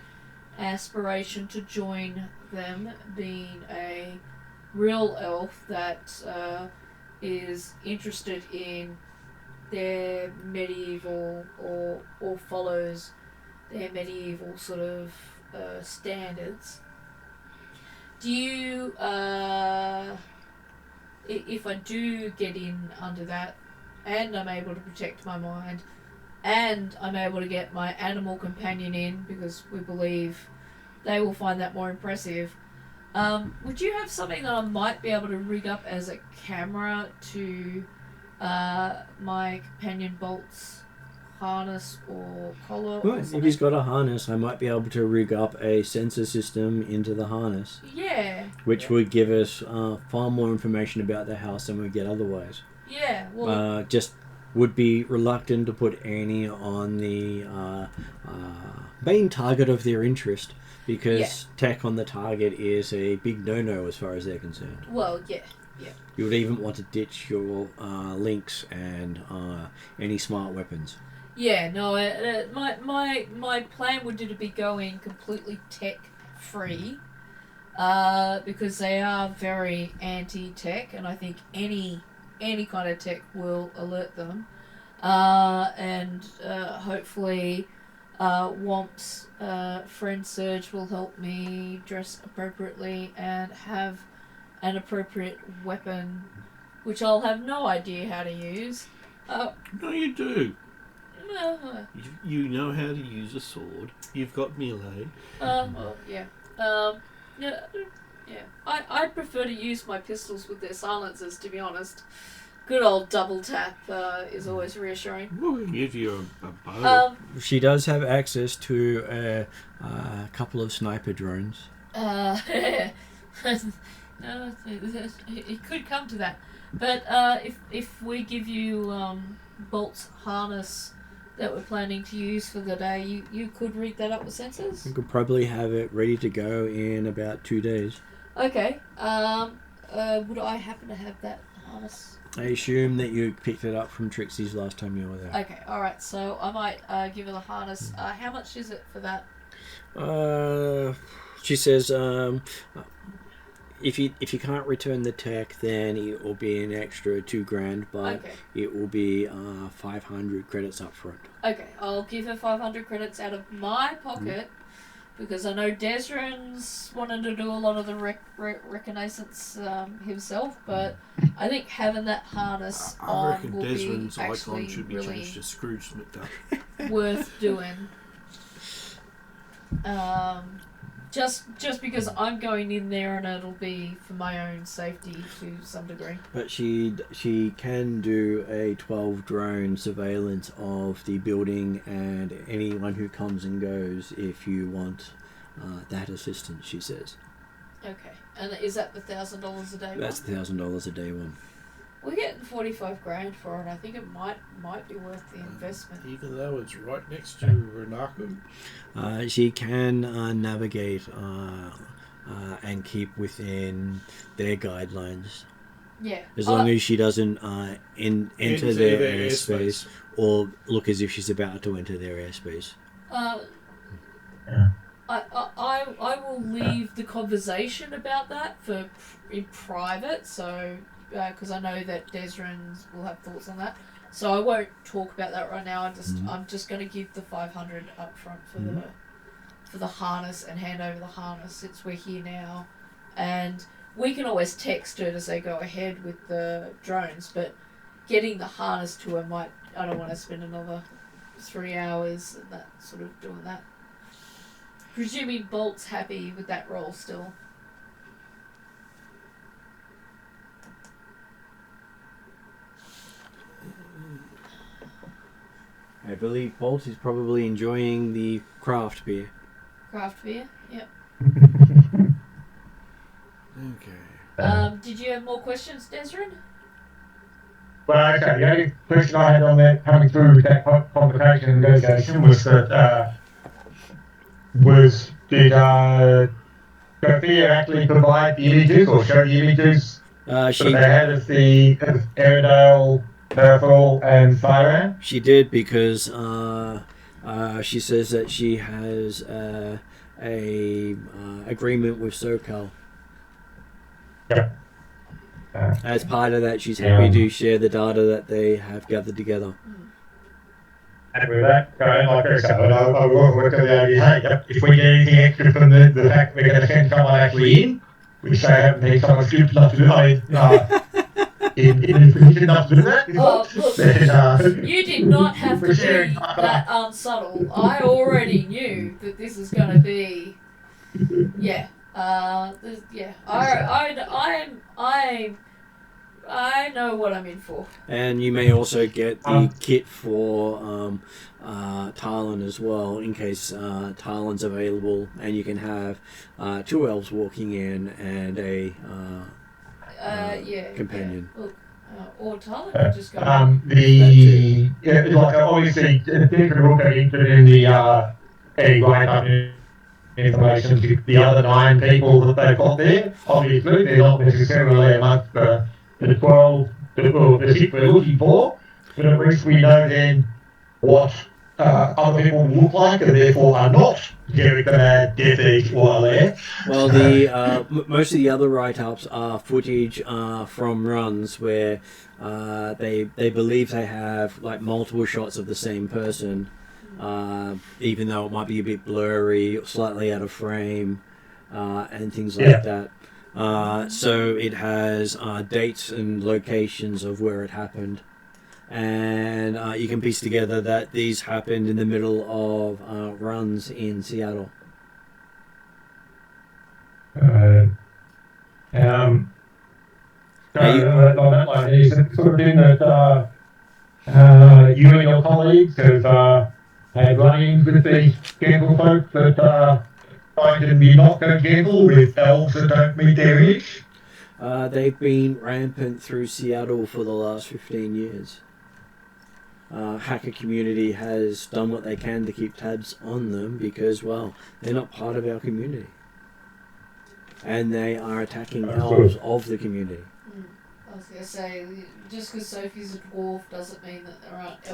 aspiration to join them, being a real elf that is interested in their medieval or follows their medieval sort of standards. Do you, if I do get in under that and I'm able to protect my mind and I'm able to get my animal companion in because we believe they will find that more impressive, would you have something that I might be able to rig up as a camera to my companion Bolt's harness or collar? Right. If he's got a harness, I might be able to rig up a sensor system into the harness. Yeah. Which would give us far more information about the house than we get otherwise. Yeah. Well. Just would be reluctant to put Annie on the main target of their interest because tech on the target is a big no-no as far as they're concerned. Well, yeah. You would even want to ditch your links and any smart weapons. Yeah, no, my plan would be going completely tech free, because they are very anti-tech, and I think any kind of tech will alert them, and hopefully Womp's friend Serge will help me dress appropriately and have an appropriate weapon, which I'll have no idea how to use. No, you do. You know how to use a sword. You've got melee. Well, yeah. Yeah. I'd prefer to use my pistols with their silencers, to be honest. Good old double tap is always reassuring. We'll give you a bow. She does have access to a couple of sniper drones. It could come to that. But if we give you Bolt's harness that we're planning to use for the day, you could rig that up with sensors? You could probably have it ready to go in about 2 days. Okay. Would I happen to have that harness? I assume that you picked it up from Trixie's last time you were there. Okay, alright, so I might give her the harness. How much is it for that? She says if you can't return the tech, then it will be an extra $2,000, but Okay. it will be 500 credits up front. Okay, I'll give her 500 credits out of my pocket because I know Desrin's wanted to do a lot of the reconnaissance himself, but I think having that harness I on reckon will Desmond's be actually icon should be really changed to Scrooge McDuck. worth doing. Just because I'm going in there and it'll be for my own safety to some degree. But she can do a 12 drone surveillance of the building and anyone who comes and goes if you want that assistance, she says. Okay, and is that the $1,000 a day? That's $1,000 a day one. We're getting $45,000 for it. I think it might be worth the investment. Even though it's right next to Renako. She can navigate and keep within their guidelines. Yeah. As long as she doesn't enter their airspace or look as if she's about to enter their airspace. I will leave the conversation about that for in private, so because I know that Desrin will have thoughts on that. So I won't talk about that right now. I'm just going to give the 500 up front for the harness and hand over the harness since we're here now, and we can always text her to say go ahead with the drones, but getting the harness to her might. I don't want to spend another 3 hours and that sort of doing that. Presuming Bolt's happy with that role still. I believe Bolt is probably enjoying the craft beer. Craft beer? Yep. Okay. Did you have more questions, Desrin? Well, okay, the only question I had on that coming through with that conversation and negotiation was that, did Sophia actually provide the images or show the images that She they had of Airedale, Purple, and Fireman? She did because she says that she has a agreement with SoCal. Yep. As part of that, she's happy to share the data that they have gathered together. And with that, like I said, I will work out the idea, hey, if we get anything extra from the fact that we're going to send someone actually in, which they haven't been someone stupid enough to do, in a position enough to do that, Look, you did not have to be that unsubtle. I already knew that this is going to be, I know what I'm in for. And you may also get the kit for Talon as well, in case Talon's available, and you can have 2 elves walking in and a companion. Yeah. Look, or Talon could just go. Obviously, different will be interested in the write-up information to the other 9 people that they've got there. Obviously, they're not necessarily amongst the 12 the 6 we're looking for, but at least we know then what other people look like and therefore are not Derek the Mad, Death Each, or Alaire. Well, the most of the other write-ups are footage from runs where they believe they have like multiple shots of the same person, even though it might be a bit blurry, slightly out of frame, and things like that. So it has dates and locations of where it happened, and you can piece together that these happened in the middle of runs in Seattle. On that line, is it sort of thing that you and your colleagues have had run-ins with these gentle folk that find to be not so gentle with elves that don't meet their image? They've been rampant through Seattle for the last 15 years. Hacker community has done what they can to keep tabs on them because, well, they're not part of our community. And they are attacking elves of the community. I was going to say, just because Sophie's a dwarf doesn't mean that there aren't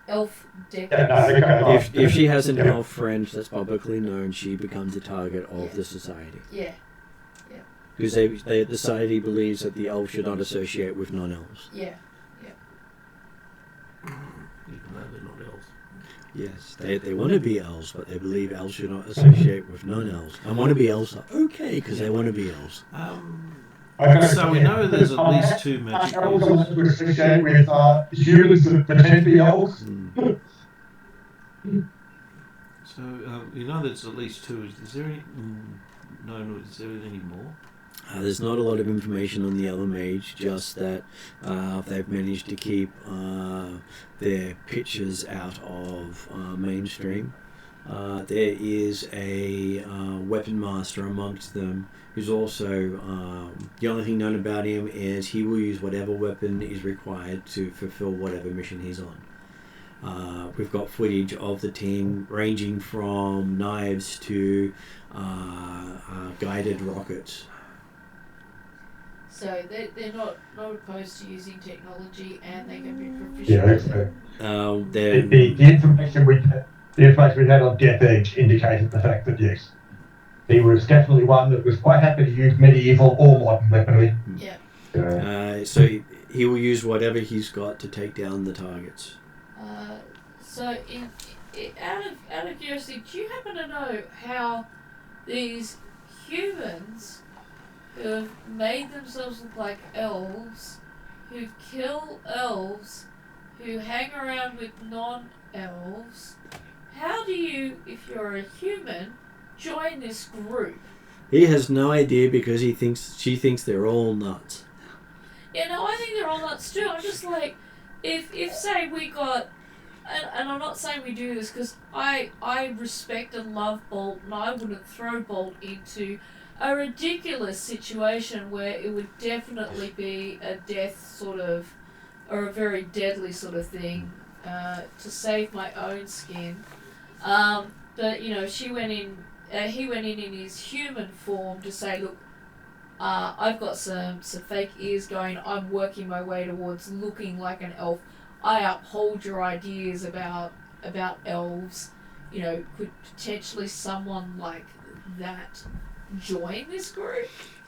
elf deckers. If she has an elf friend that's publicly known, she becomes the target of the society. Yeah. Because the society believes that the elves should not associate with non-elves. Yeah. Even though they're not elves. Yes, they want to be elves, but they believe elves should not associate with non-elves. And want to be elves are okay because they want to be elves. So we know there's at least 2 magic Elves users. would associate with humans that pretend to be elves. So you know there's at least 2. Is there any? No. Is there any more? There's not a lot of information on the other mage, just that they've managed to keep their pictures out of mainstream. There is a weapon master amongst them who's also, the only thing known about him is he will use whatever weapon is required to fulfill whatever mission he's on. We've got footage of the team ranging from knives to guided rockets. So they're not opposed to using technology, and they can be proficient. Yeah, that's with fair. it. The information we had on Death Edge indicated the fact that yes, he was definitely one that was quite happy to use medieval or modern weaponry. Yeah. So he will use whatever he's got to take down the targets. So out of curiosity, do you happen to know how these humans who have made themselves look like elves, who kill elves, who hang around with non-elves, how do you, if you're a human, join this group? He has no idea because she thinks they're all nuts. Yeah, no, I think they're all nuts too. I'm just like, if say we got, and I'm not saying we do this because I respect and love Bolt, and I wouldn't throw Bolt into a ridiculous situation where it would definitely be a death sort of, or a very deadly sort of thing, to save my own skin. But you know, he went in his human form to say, look, I've got some fake ears going. I'm working my way towards looking like an elf. I uphold your ideas about elves. You know, could potentially someone like that join this group?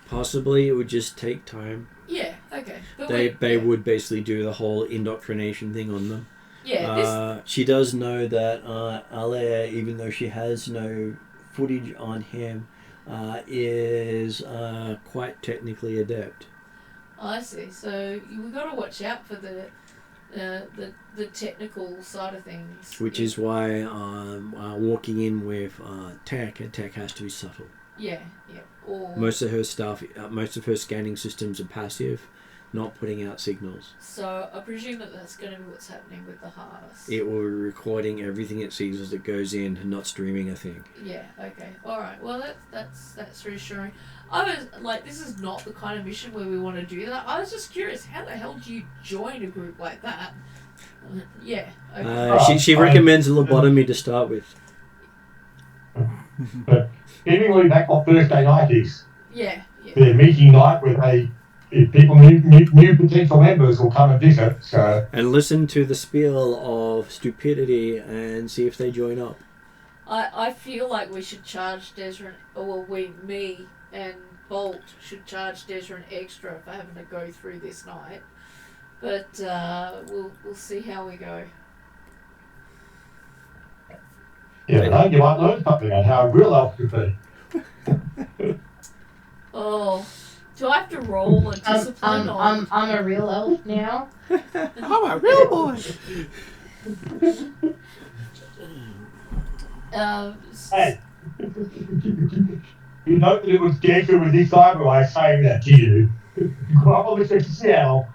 Possibly, it would just take time. Yeah, okay. But They would basically do the whole indoctrination thing on them. Yeah, she does know that Alea, even though she has no footage on him, is quite technically adept. I see. So we've got to watch out for the technical side of things. Which is why walking in with tech has to be subtle. Yeah. Or Most of her stuff, most of her scanning systems are passive, not putting out signals. so I presume that's going to be what's happening with the harvest. It will be recording everything it sees as it goes in and not streaming a thing. Yeah. Okay. All right. Well, that's reassuring. I was like, this is not the kind of mission where we want to do that. I was just curious, how the hell do you join a group like that? Yeah. Okay. She recommends lobotomy to start with. But anyway, back on Thursday night is Yeah. their meeting night where if people new potential members will come and visit. So And listen to the spiel of stupidity and see if they join up. I feel like we should charge Desrin, or me and Bolt should charge Desrin extra for having to go through this night. But we'll see how we go. yeah, you might learn something on how a real elf could be. Oh, do I have to roll a discipline? I'm a real elf now. I'm a real boy. Hey, you know that it was Gecko with this eyebrow saying that to you. Probably to Seattle.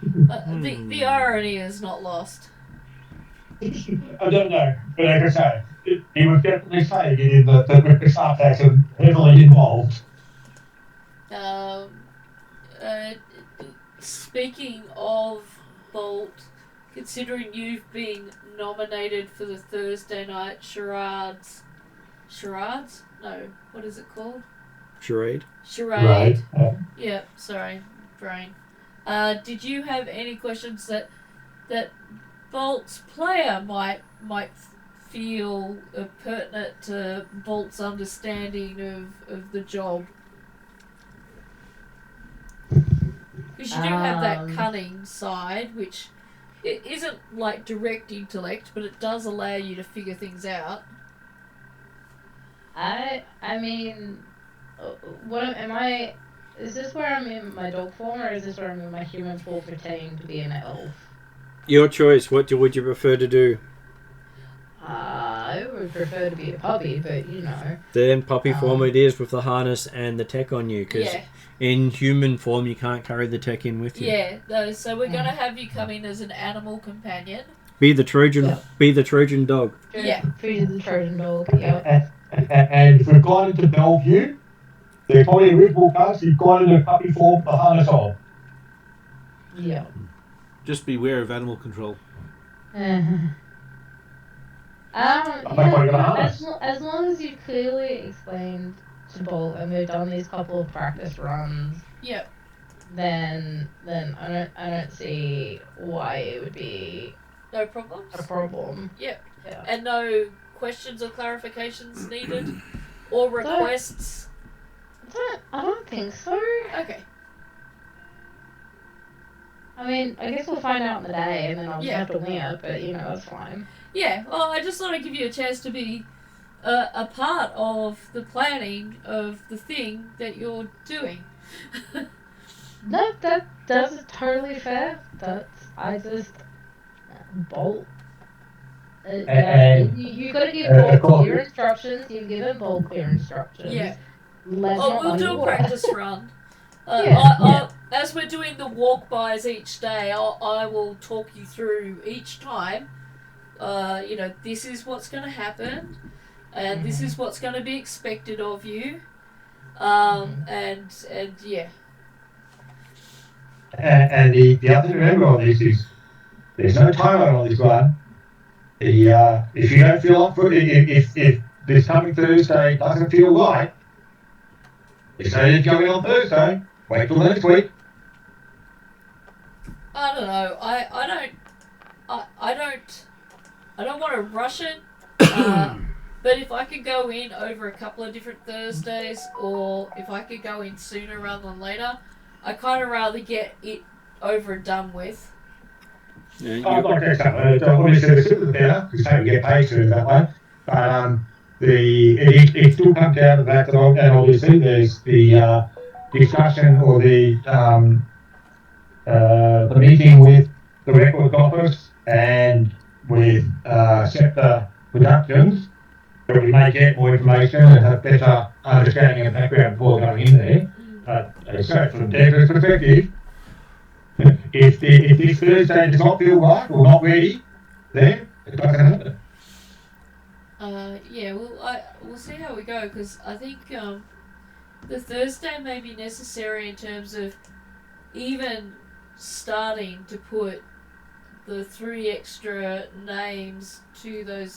The irony is not lost. I don't know, but like I say, he was definitely saying it in that with the sarcasm heavily involved. Speaking of Bolt, considering you've been nominated for the Thursday night charades? No, what is it called? Charade? Charade. Right. Yeah, sorry, brain. Did you have any questions that Bolt's player might feel pertinent to Bolt's understanding of the job. Because you do have that cunning side, which it isn't like direct intellect, but it does allow you to figure things out. I mean, what am I? Is this where I'm in my dog form, or is this where I'm in my human form pretending to be an elf? Your choice. What would you prefer to do? I would prefer to be a puppy, but you know. Then puppy form it is with the harness and the tech on you, because in human form you can't carry the tech in with you. Yeah, so we're going to have you come in as an animal companion. Be the Trojan. Be the Trojan dog. Yeah, be the Trojan dog. Yeah. And if we've gone into Bellevue, there's probably a ritual case. You've gone into puppy form with the harness on. Yeah. Just beware of animal control. As long as you've clearly explained to Bolt and we've done these couple of practice runs, then I don't see why it would be no problems. A problem. Yeah. And no questions or clarifications needed or requests. I don't think so. Okay. I mean, I guess we'll find out in the day, and then I'll just have to wing it, but you know, that's fine. Yeah, well, I just thought I'd give you a chance to be a part of the planning of the thing that you're doing. No, that's totally fair. I just Bolt. You got to give Bolt clear instructions. You've given Bolt clear instructions. Yeah. We'll do a practice run. As we're doing the walk-bys each day, I will talk you through each time. This is what's going to happen, and this is what's going to be expected of you. And yeah. And the other thing to remember on this is there's no timeline on this one. If you don't feel up for it, if this coming Thursday doesn't feel right, it's only going on Thursday. Wait till next week. I don't know. I don't want to rush it. But if I could go in over a couple of different Thursdays, or if I could go in sooner rather than later, I kind of rather get it over and done with. I'd like to say something. Obviously, the sooner the better, because we get paid through that way. But it still comes down to that, and obviously there's the discussion or the meeting with the Records Office and with Scepter Productions, so we may get more information and have better understanding of background before going in there. But so from Deborah's perspective, if this Thursday does not feel right or not ready, then it doesn't happen. We'll see how we go, because I think the Thursday may be necessary in terms of even starting to put the 3 extra names to the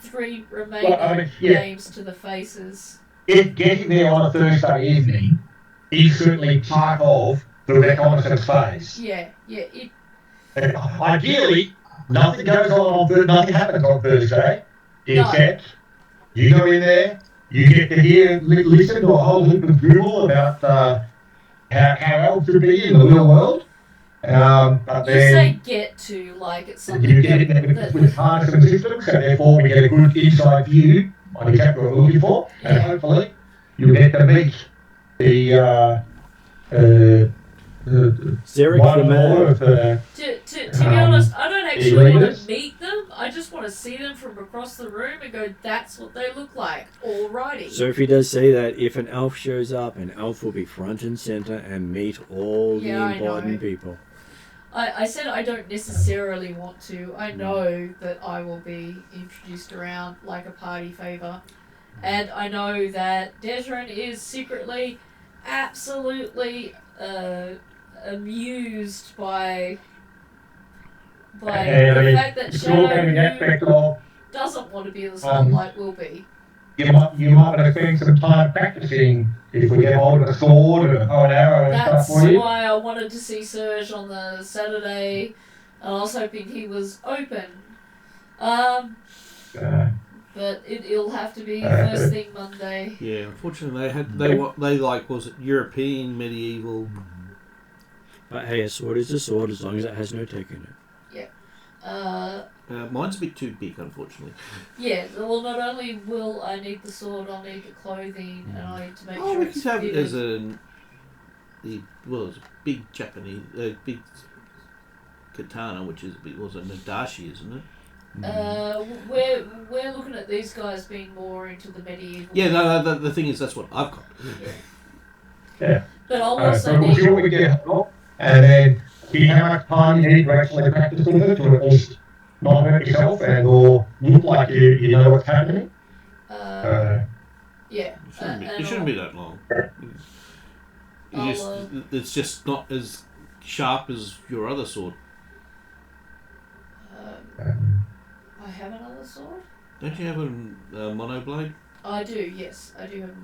3 remaining names to the faces. If getting there on a Thursday evening is certainly part of the reconnaissance phase. Ideally, nothing happens on Thursday, except you go in there, you get to listen to a whole heap of Google about how elves should be in the real world. But you then say get to, like it's something you get it with harness and systems, so therefore we get a good inside view on exactly what we're looking for, and hopefully you'll get to meet the Zarek the man. To be honest, I don't actually want to meet them. I just want to see them from across the room and go, that's what they look like. Alrighty. Sophie does say that if an elf shows up, an elf will be front and center and meet all the important people. I said I don't necessarily want to. I know that I will be introduced around like a party favour. And I know that Desron is secretly absolutely amused by the fact that Shadow doesn't want to be in the spotlight will be. You might want to spend some time practicing if we get hold of a sword and a bow and arrow and stuff for you. That's why I wanted to see Serge on the Saturday, and I was hoping he was open. But it'll have to be first thing Monday. Yeah, unfortunately they like, was it European medieval? But hey, a sword is a sword as long as it has no tech in it. Mine's a bit too big, unfortunately. Yeah, well, not only will I need the sword, I'll need the clothing, and I need to make sure we it's could have it as fitted. it's a big Japanese, big katana, which is was a Nadashi, isn't it? We're looking at these guys being more into the medieval. Yeah, no, the thing is, that's what I've got. Yeah. But I'll So also we'll need. see what we get, and then see how much time you need to actually practice with it to at least not hurt yourself and or look like you know what's happening. Yeah. It shouldn't be that long. It's just not as sharp as your other sword. I have another sword. Don't you have a mono blade? I do. Yes, I do have a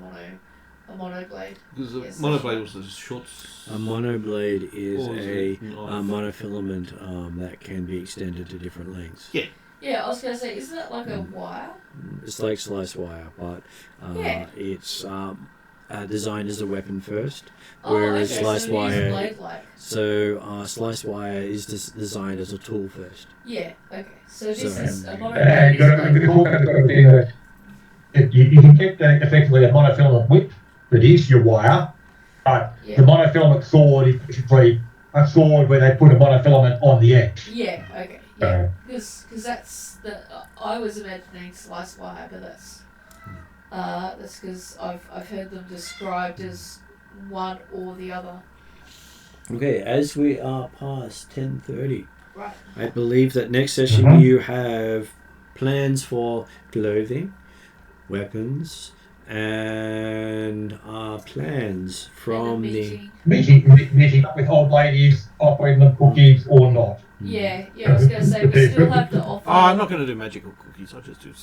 mono blade. Because the Yes, mono that's blade right. was the short. A monoblade is Or is a it knife? monofilament that can be extended to different lengths. Yeah. Yeah, I was gonna say, isn't that like a wire? It's like slice wire, but Yeah. it's designed as a weapon first, Oh, whereas okay, slice so it is wire. blade-like. So slice wire is designed as a tool first. Yeah. Okay. So this So- is a mono And blade. you've got to be that you can get effectively a monofilament whip that is your wire, but the Yeah. monofilament sword is basically a sword where they put a monofilament on the edge. Yeah. Okay. Yeah. Because that's the I was imagining slice wire, but that's because I've heard them described as one or the other. Okay, as we are past 10:30, Right. I believe that next session Mhm. you have plans for clothing, weapons, and plans from And a the. meeting. Meeting up with old ladies, offering them cookies or not. Yeah. I was gonna say we still have to offer. I'm not going to do magical cookies. I'll just do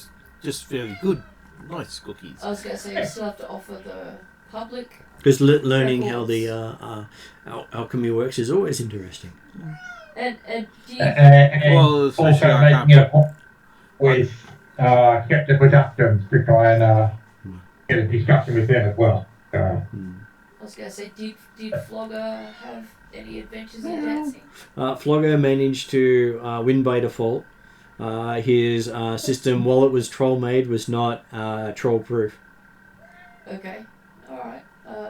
just fairly good, nice cookies. I was gonna say we still have to offer the public. Because learning how Records. the alchemy works is always interesting. And do you? And Well, especially also I can't making it up with Captain Productions to try and get a discussion with them as well. I was gonna say, did Flogger have any adventures in dancing? Flogger managed to win by default. His system, while it was troll made, was not troll proof. Okay. All right.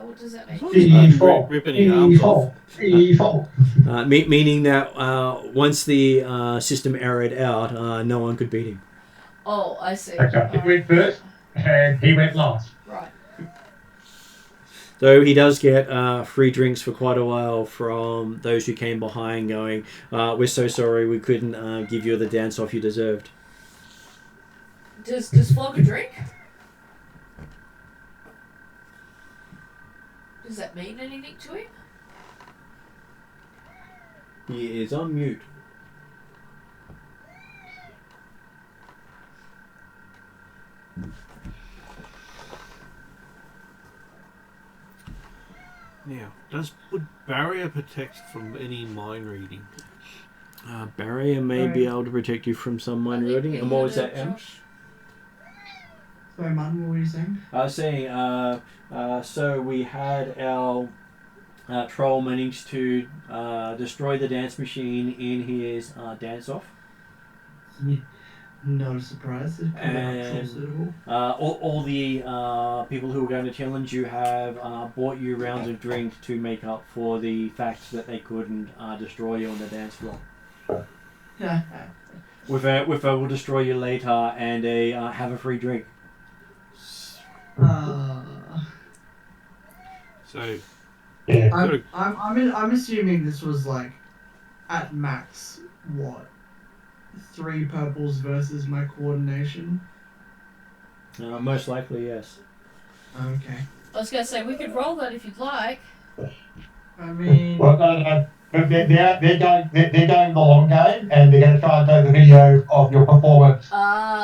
What does that mean? Default. Ripping your arms off. Default. Meaning that once the system errored out, no one could beat him. Oh, I see. Okay, he went first and he went last. Right. Though he does get free drinks for quite a while from those who came behind going, we're so sorry we couldn't give you the dance off you deserved. Does Flogger drink? Does that mean anything to him? He is on mute. Now, would barrier protect from any mind reading? Barrier may be Right. able to protect you from some mind I think reading. we And what was had that, M? Josh. Sorry, Martin, what were you saying? I was saying, so we had our troll manage to destroy the dance machine in his dance off. Yeah, not a surprise. It's probably not And- suitable. All the people who were going to challenge you have bought you rounds of drink to make up for the fact that they couldn't destroy you on the dance floor. Yeah. With a we'll destroy you later and a have a free drink. So, Yeah. I'm assuming this was like at max what 3 purples versus my coordination. Most likely, yes. Okay. I was gonna say we could roll that if you'd like. I mean, Well, no. But they're going the long game, and they're going to try and play the video of your performance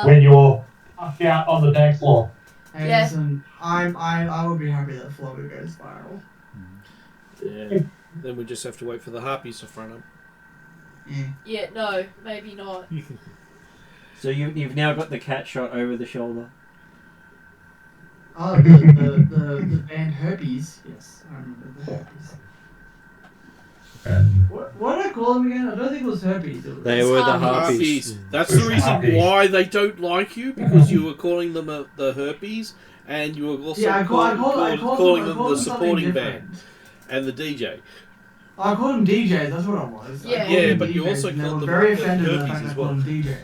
when you're up out on the dance floor. hey, Yeah. listen, I would be happy that Flogger goes viral. yeah, then we just have to wait for the harpies to front up. Yeah. Yeah, no, maybe not. So you've now got the cat shot over the shoulder. Oh, the band Herpes. Yes, I remember the Herpes. What did I call them again? I don't think it was Herpes. It was They were the Harpies. harpies. That's the reason Harpies. why they don't like you, because you were calling them the herpes, and you were also yeah, I calling them the something supporting different. band and the DJ. I called them DJs. That's what I was. I Yeah. called Yeah, them but you DJs, also and they called were them very the offended by the Herpes fact as I called well. them DJs.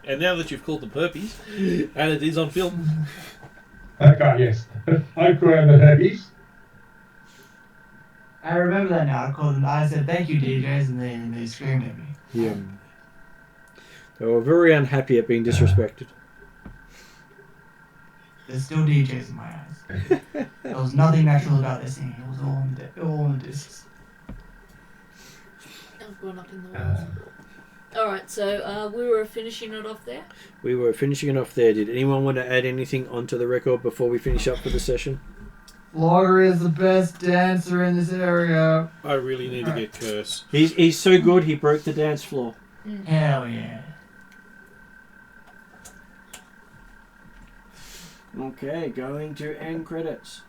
And now that you've called them herpes, and it is on film, Okay, yes. I call them the herpes. I remember that now. I said thank you DJs, and they screamed at me. Yeah. They were very unhappy at being disrespected. They're still DJs in my eyes. There was nothing natural about their singing. It was all in the discs. I've gone up in the walls. Alright, so we were finishing it off there. We were finishing it off there. Did anyone want to add anything onto the record before we finish up for the session? Logger is the best dancer in this area. I really need to get Curse. He's so good he broke the dance floor. Hell yeah. Okay, going to end credits.